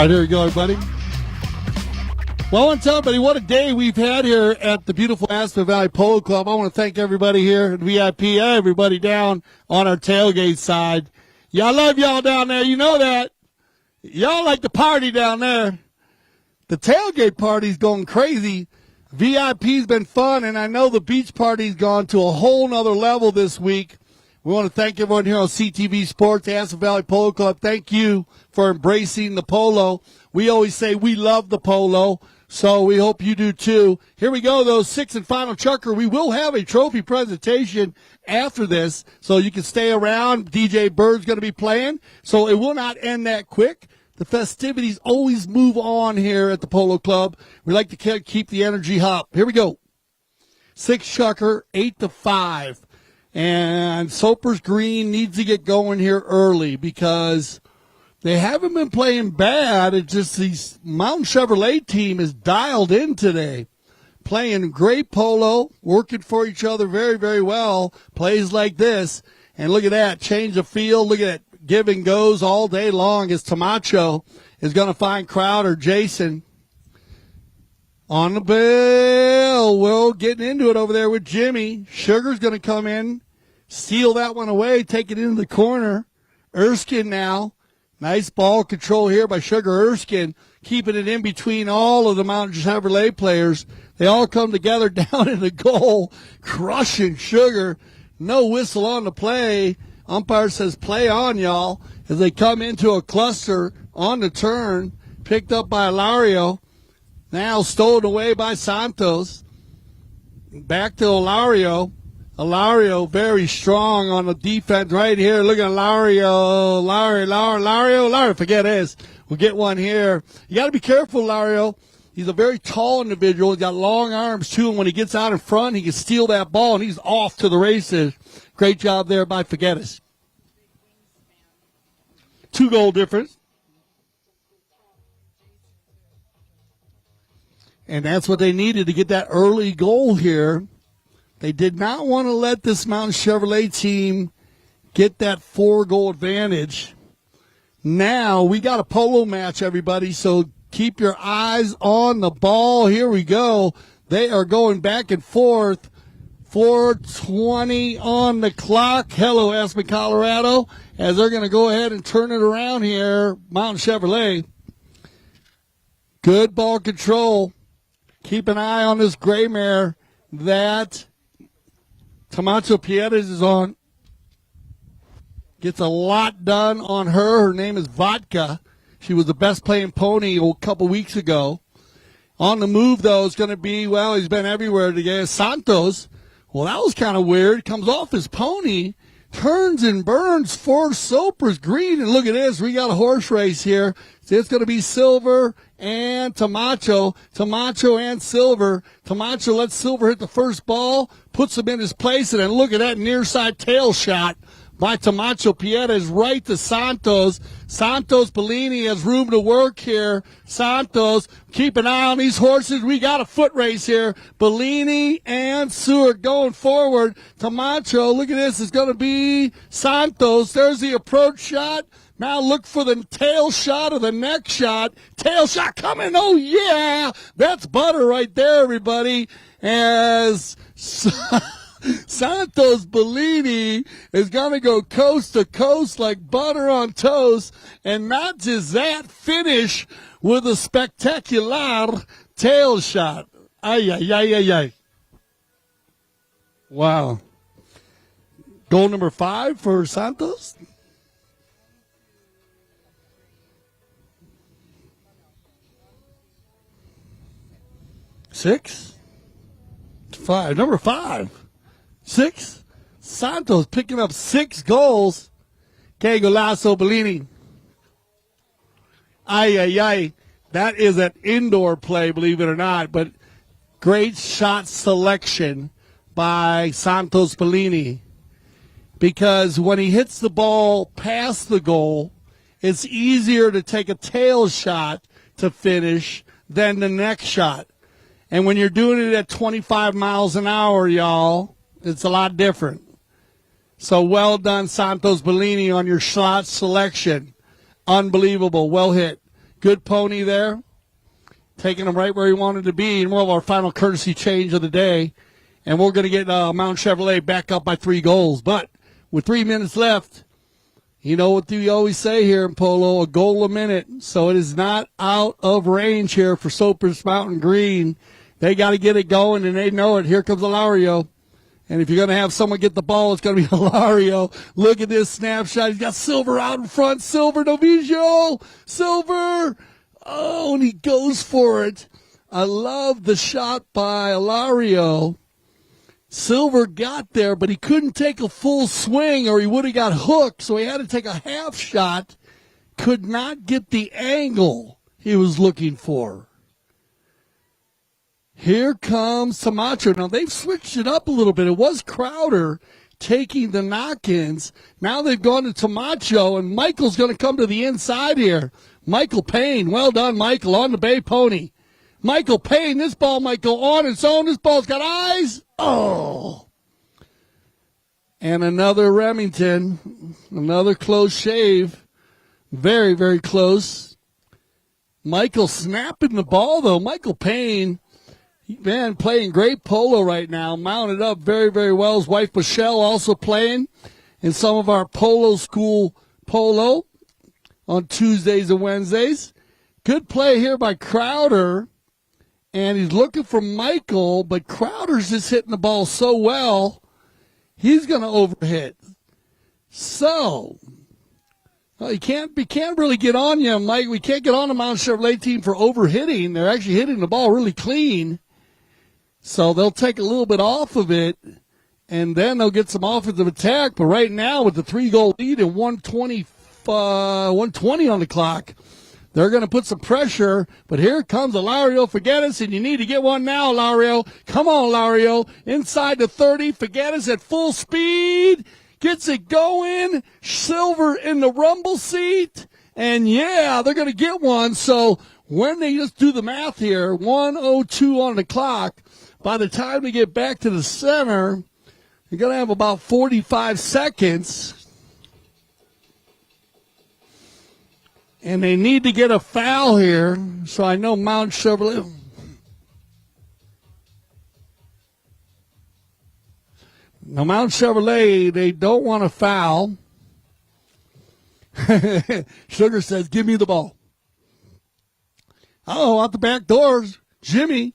right, here we go, everybody. Well, I want to tell everybody what a day we've had here at the beautiful Aspen Valley Polo Club. I want to thank everybody here at VIP, everybody down on our tailgate side. Y'all love y'all down there. You know that. Y'all like the party down there. The tailgate party's going crazy. VIP's been fun, and I know the beach party's gone to a whole nother level this week. We want to thank everyone here on CTV Sports, Aspen Valley Polo Club. Thank you for embracing the polo. We always say we love the polo, so we hope you do too. Here we go, though, sixth and final chucker. We will have a trophy presentation after this, so you can stay around. DJ Bird's going to be playing, so it will not end that quick. The festivities always move on here at the Polo Club. We like to keep the energy up. Here we go. Six chucker, 8-5. And Soper's Green needs to get going here early because they haven't been playing bad. It's just the Mountain Chevrolet team is dialed in today. Playing great polo, working for each other very, very well. Plays like this. And look at that. Change of field. Look at that. Give and goes all day long as Tamacho is going to find Crowder. Jason on the bill. We're getting into it over there with Jimmy. Sugar's going to come in, steal that one away, take it into the corner. Erskine now. Nice ball control here by Sugar Erskine, keeping it in between all of the Mountain Chevrolet players. They all come together down in the goal, crushing Sugar. No whistle on the play. Umpire says play on, y'all, as they come into a cluster on the turn, picked up by Ilario. Now stolen away by Santos. Back to Ilario. Ilario very strong on the defense right here. Look at Ilario. Ilario. Forget this. We'll get one here. You got to be careful, Ilario. He's a very tall individual. He's got long arms, too, and when he gets out in front, he can steal that ball, and he's off to the races. Great job there by Figueres. 2-goal difference. And that's what they needed to get that early goal here. They did not want to let this Mountain Chevrolet team get that 4-goal advantage. Now we got a polo match, everybody, so keep your eyes on the ball. Here we go. They are going back and forth. 4:20 on the clock. Hello, Aspen, Colorado, as they're going to go ahead and turn it around here. Mountain Chevrolet. Good ball control. Keep an eye on this gray mare that Tamacho Piedras is on. Gets a lot done on her. Her name is Vodka. She was the best playing pony a couple weeks ago. On the move, though, is going to be, well, he's been everywhere today. Santos. Well, that was kind of weird. Comes off his pony, turns and burns for Soper's Green. And look at this. We got a horse race here. So it's going to be Silver and Tamacho. Tamacho and Silver. Tamacho lets Silver hit the first ball, puts him in his place, and then look at that near side tail shot by Tamacho Piedras right to Santos. Santos Bellini has room to work here. Santos, keep an eye on these horses. We got a foot race here. Bellini and Seward going forward. Tamacho, look at this. It's going to be Santos. There's the approach shot. Now look for the tail shot or the neck shot. Tail shot coming. Oh, yeah. That's butter right there, everybody. As Santos Bellini is going to go coast to coast like butter on toast. And not just that, finish with a spectacular tail shot. Ay, ay, ay, ay, ay. Wow. Goal number 5 for Santos. Six? 5. Number 5. 6. Santos picking up 6 goals. Que golazo, Bellini. Ay, ay, ay. That is an indoor play, believe it or not, but great shot selection by Santos Bellini. Because when he hits the ball past the goal, it's easier to take a tail shot to finish than the next shot. And when you're doing it at 25 miles an hour, y'all, it's a lot different. So well done, Santos Bellini, on your shot selection. Unbelievable. Well hit. Good pony there. Taking him right where he wanted to be. And we'll have our final courtesy change of the day. And we're going to get Mount Chevrolet back up by 3 goals. But with 3 minutes left, you know what we always say here in Polo, a goal a minute. So it is not out of range here for Sopris Mountain Green. They got to get it going, and they know it. Here comes Ilario. And if you're going to have someone get the ball, it's going to be Ilario. Look at this snapshot. He's got Silver out in front. Silver, Novigio. Silver. Oh, and he goes for it. I love the shot by Ilario. Silver got there, but he couldn't take a full swing or he would have got hooked, so he had to take a half shot. Could not get the angle he was looking for. Here comes Camacho. Now, they've switched it up a little bit. It was Crowder taking the knock-ins. Now they've gone to Camacho, and Michael's going to come to the inside here. Michael Payne. Well done, Michael, on the Bay Pony. Michael Payne, this ball might go on its own. This ball's got eyes. Oh. And another Remington. Another close shave. Very, very close. Michael snapping the ball, though. Michael Payne, man, playing great polo right now. Mounted up very, very well. His wife, Michelle, also playing in some of our polo school polo on Tuesdays and Wednesdays. Good play here by Crowder. And he's looking for Michael, but Crowder's just hitting the ball so well, he's going to overhit. So, well, we can't really get on you, Mike. We can't get on the Mount Chevrolet team for overhitting. They're actually hitting the ball really clean. So they'll take a little bit off of it, and then they'll get some offensive attack. But right now, with the 3-goal lead and 120 on the clock, they're going to put some pressure, but here comes Ilario Figueres, and you need to get one now, Ilario. Come on, Ilario. Inside the 30, Figueres at full speed. Gets it going. Silver in the rumble seat. And, yeah, they're going to get one. So when they just do the math here, 1:02 on the clock, by the time we get back to the center, you're going to have about 45 seconds. And they need to get a foul here, so I know Mount Chevrolet. Now, Mount Chevrolet, they don't want a foul. Sugar says, give me the ball. Oh, out the back doors, Jimmy.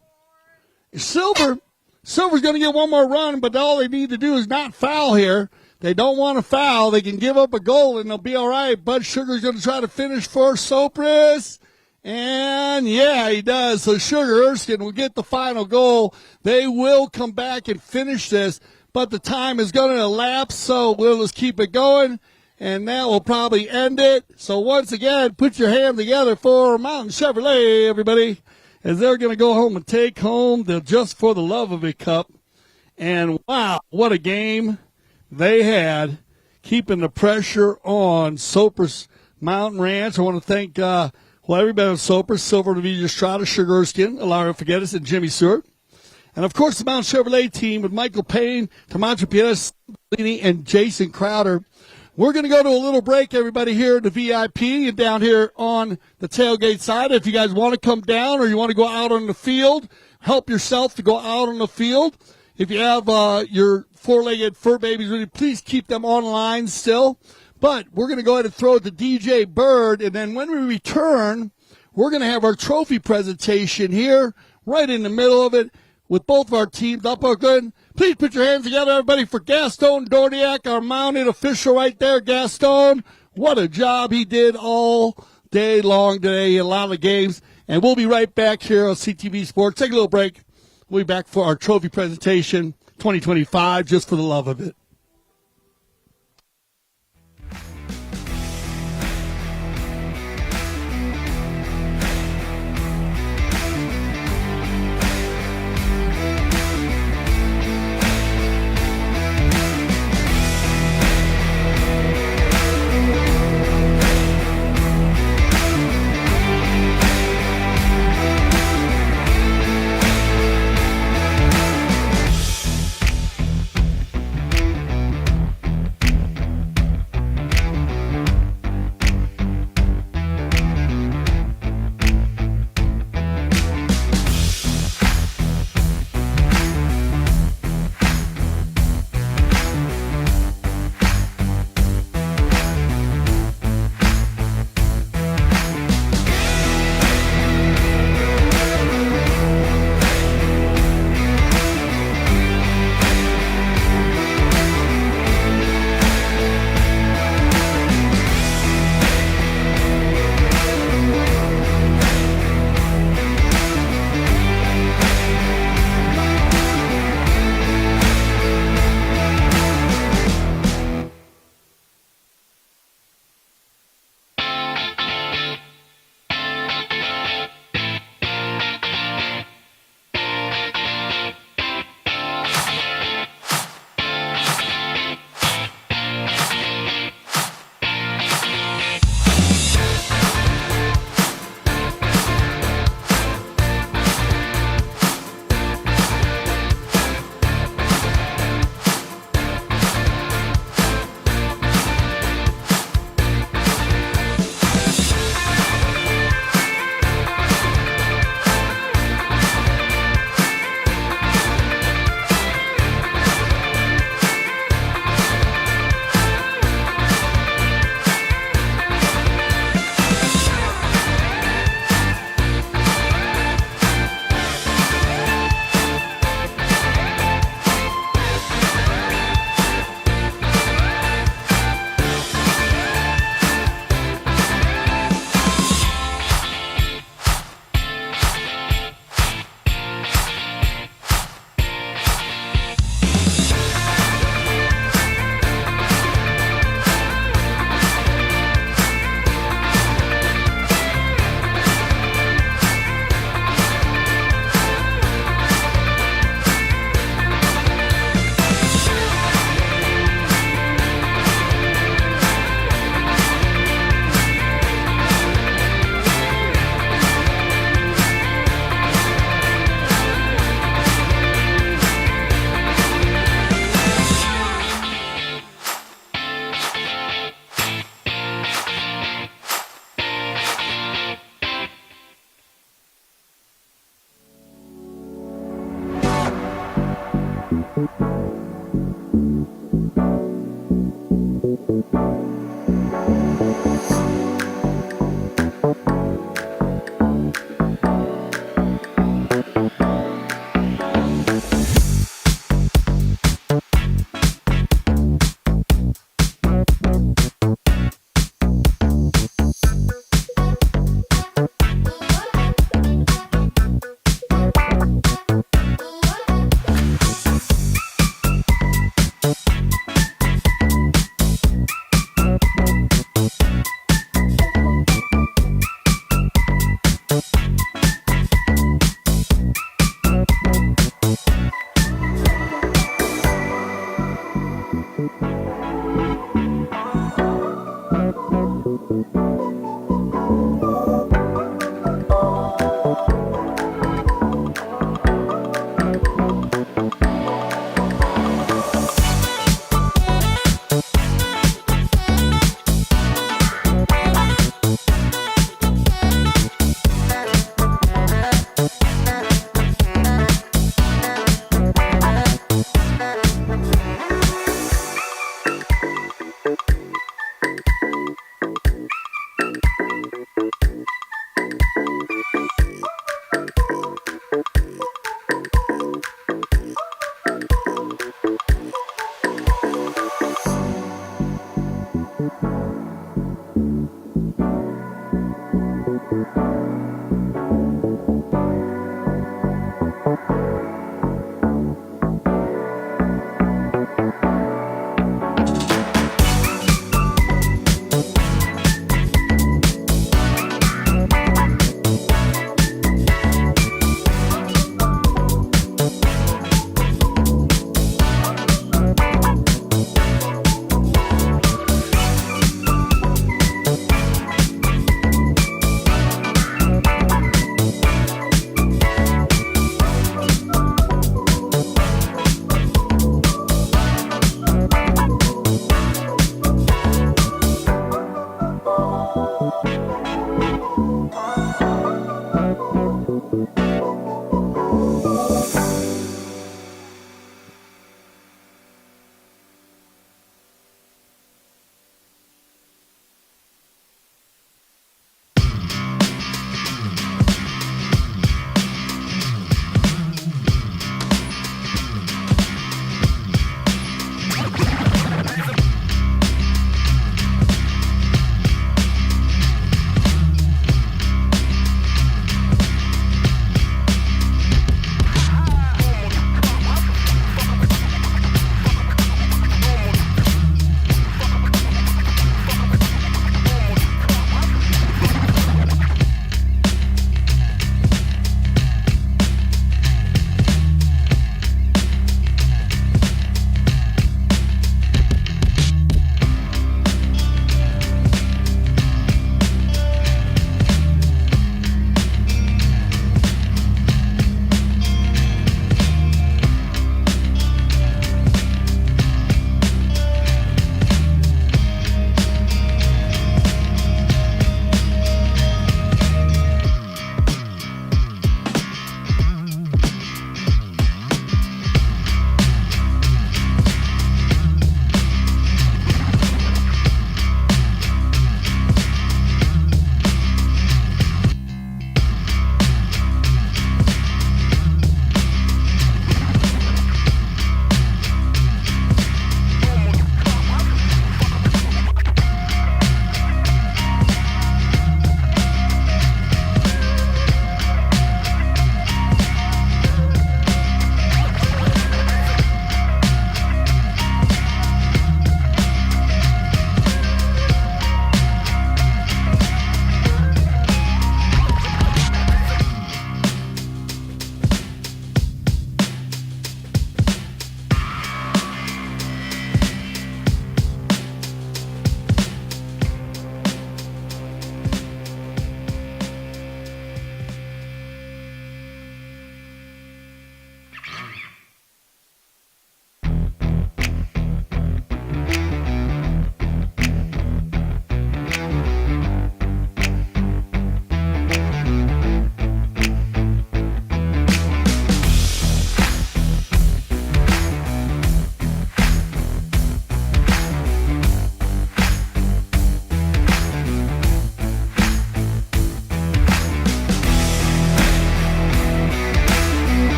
Silver's going to get one more run, but all they need to do is not foul here. They don't want to foul. They can give up a goal, and they'll be all right. Bud Sugar's going to try to finish for Sopris. And, yeah, he does. So Sugar Erskine will get the final goal. They will come back and finish this, but the time is going to elapse, so we'll just keep it going, and that will probably end it. So once again, put your hand together for Mountain Chevrolet, everybody, as they're going to go home and take home the Just for the Love of It Cup. And, wow, what a game they had, keeping the pressure on Sopris Mountain Ranch. I want to thank everybody on Sopris, Silver, Novigio, Estrada, Sugar Erskine, Ilario Figueres, and Jimmy Stewart. And, of course, the Mount Chevrolet team with Michael Payne, Camacho Pierce, and Jason Crowder. We're going to go to a little break, everybody, here at the VIP and down here on the tailgate side. If you guys want to come down or you want to go out on the field, help yourself to go out on the field. If you have your four-legged fur babies with you, please keep them online still. But we're going to go ahead and throw it to DJ Bird, and then when we return, we're going to have our trophy presentation here, right in the middle of it, with both of our teams up. Good. Please put your hands together, everybody, for Gaston Dordiak, our mounted official right there. Gaston, what a job he did all day long today, a lot of games. And we'll be right back here on CTV Sports. Take a little break. We'll be back for our trophy presentation 2025, just for the love of it.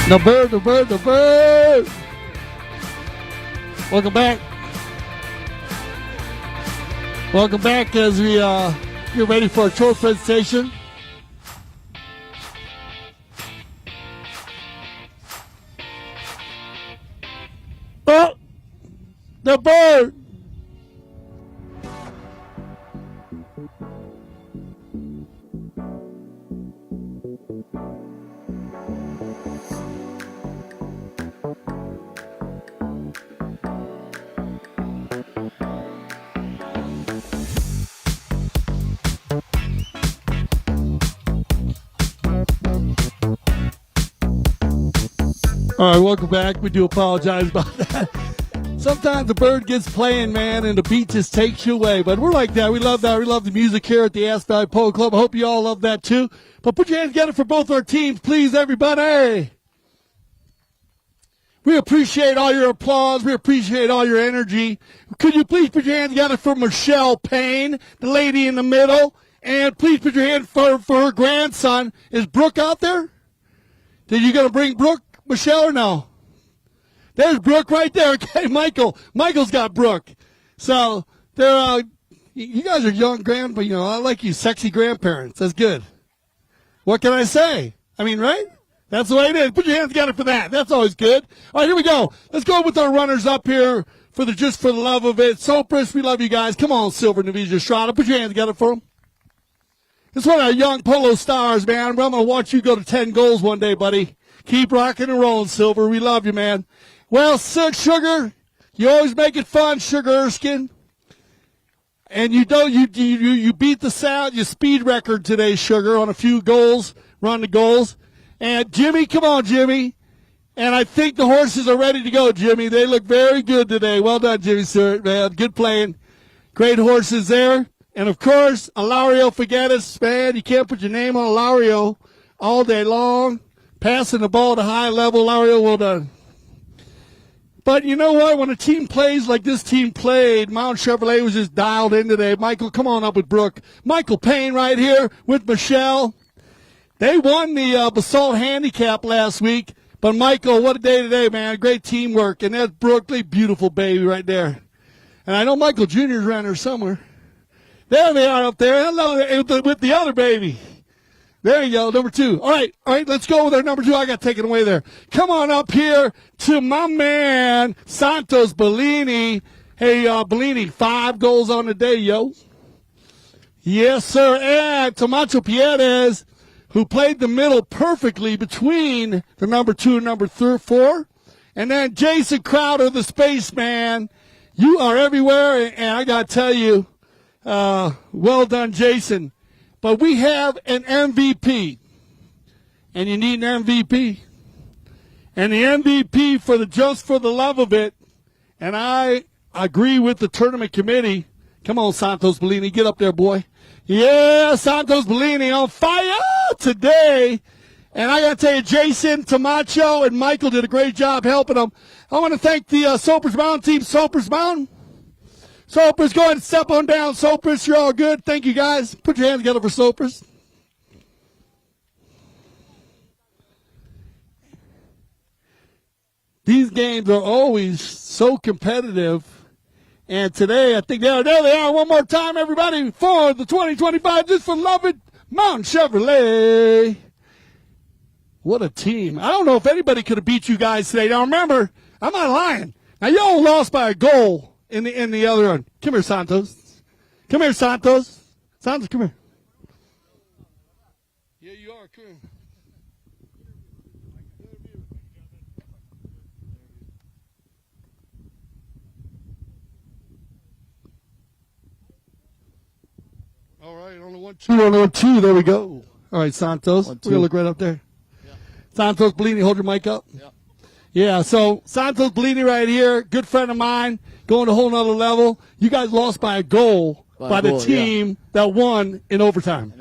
The bird, the bird, the bird. Welcome back. Welcome back as we get ready for a trophy presentation. Oh, the bird. All right, welcome back. We do apologize about that. Sometimes the bird gets playing, man, and the beat just takes you away. But we're like that. We love that. We love the music here at the Ass Valley Polo Club. I hope you all love that too. But put your hands together for both our teams, please, everybody. We appreciate all your applause. We appreciate all your energy. Could you please put your hands together for Michelle Payne, the lady in the middle? And please put your hand for her grandson. Is Brooke out there? Did you going to bring Brooke, Michelle, or no? There's Brooke right there. Okay, Michael's got Brooke. So they're you guys are young but I like you sexy grandparents. That's good. What can I say? I mean, right? That's the way it is. Put your hands together for that. That's always good. All right, here we go. Let's go with our runners up here for the just for the love of it. Sopris, we love you guys. Come on, Silver Navija Estrada. Put your hands together for them. It's one of our young polo stars, man. I'm going to watch you go to 10 goals one day, buddy. Keep rocking and rolling, Silver. We love you, man. Well, Sugar, you always make it fun, Sugar Erskine. And you beat the sound, your speed record today, Sugar, on a few goals, run the goals. And Jimmy, come on, Jimmy. And I think the horses are ready to go, Jimmy. They look very good today. Well done, Jimmy Stewart, man. Good playing. Great horses there. And, of course, Ilario Figueres, man. You can't put your name on Ilario all day long. Passing the ball at a high level, Ilario, well done. But you know what? When a team plays like this team played, Mount Chevrolet was just dialed in today. Michael, come on up with Brooke. Michael Payne right here with Michelle. They won the Basalt Handicap last week. But, Michael, what a day today, man. Great teamwork. And that's Brooke, beautiful baby right there. And I know Michael Jr.'s around here somewhere. There they are up there. Hello, with the other baby. There you go, number 2. All right, let's go with our number 2. I got taken away there. Come on up here to my man, Santos Bellini. Hey, Bellini, 5 goals on the day, yo. Yes, sir. And Tomacho Pierres, who played the middle perfectly between the number 2 and number 4. And then Jason Crowder, the spaceman. You are everywhere, and I got to tell you, well done, Jason. But we have an MVP, and you need an MVP. And the MVP for the just for the love of it, and I agree with the tournament committee. Come on, Santos Bellini, get up there, boy. Yeah, Santos Bellini on fire today. And I got to tell you, Jason, Tamacho, and Michael did a great job helping them. I want to thank the Sopers Mountain team. Sopers Mountain. Sopers, go ahead and step on down. Sopers, you're all good. Thank you, guys. Put your hands together for Sopers. These games are always so competitive. And today, I think there they are. One more time, everybody, for the 2025 Just for Love It Mountain Chevrolet. What a team. I don't know if anybody could have beat you guys today. Now, remember, I'm not lying. Now, y'all lost by a goal. In the other one. Come here, Santos. Come here, Santos. Santos, come here. Yeah, you are. Come here. All right, only 1, 2, only 1, 2. There we go. All right, Santos. We're going to look right up there. Yeah. Santos Bellini, hold your mic up. Yeah. Yeah, so Santos Bellini right here, good friend of mine. Going to a whole nother level. You guys lost by a goal by the team that won in overtime.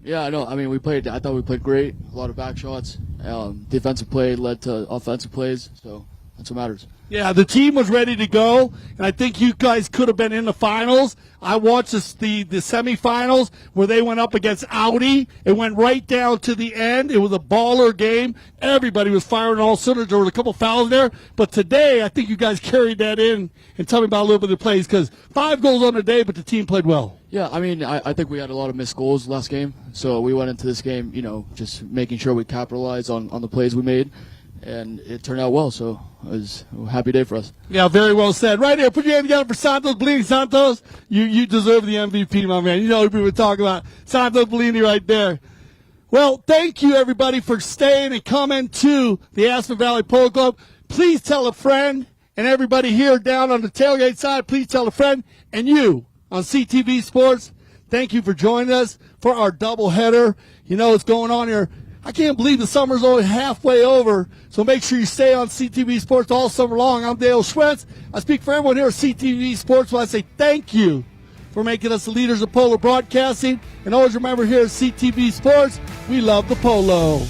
Yeah, I know. I mean, I thought we played great. A lot of back shots. Defensive play led to offensive plays. So That's what matters. Yeah, the team was ready to go, and I think you guys could have been in the finals. I watched the semifinals where they went up against Audi. It went right down to the end. It was a baller game. Everybody was firing all cylinders. There were a couple fouls there, but today I think you guys carried that in. And tell me about a little bit of the plays, because 5 goals on the day, but the team played well. Yeah, I mean, I think we had a lot of missed goals last game, so we went into this game, just making sure we capitalized on the plays we made. And it turned out well, so it was a happy day for us. Yeah, very well said. Right here, put your hand together for Santos Bellini. Santos, you deserve the MVP, my man. You know what we were talking about. Santos Bellini right there. Well, thank you, everybody, for staying and coming to the Aspen Valley Polo Club. Please tell a friend, and everybody here down on the tailgate side, please tell a friend. And you on CTV Sports, thank you for joining us for our doubleheader. You know what's going on here. I can't believe the summer's only halfway over, so make sure you stay on CTV Sports all summer long. I'm Dale Schwetz. I speak for everyone here at CTV Sports when I say thank you for making us the leaders of polo broadcasting. And always remember here at CTV Sports, we love the polo.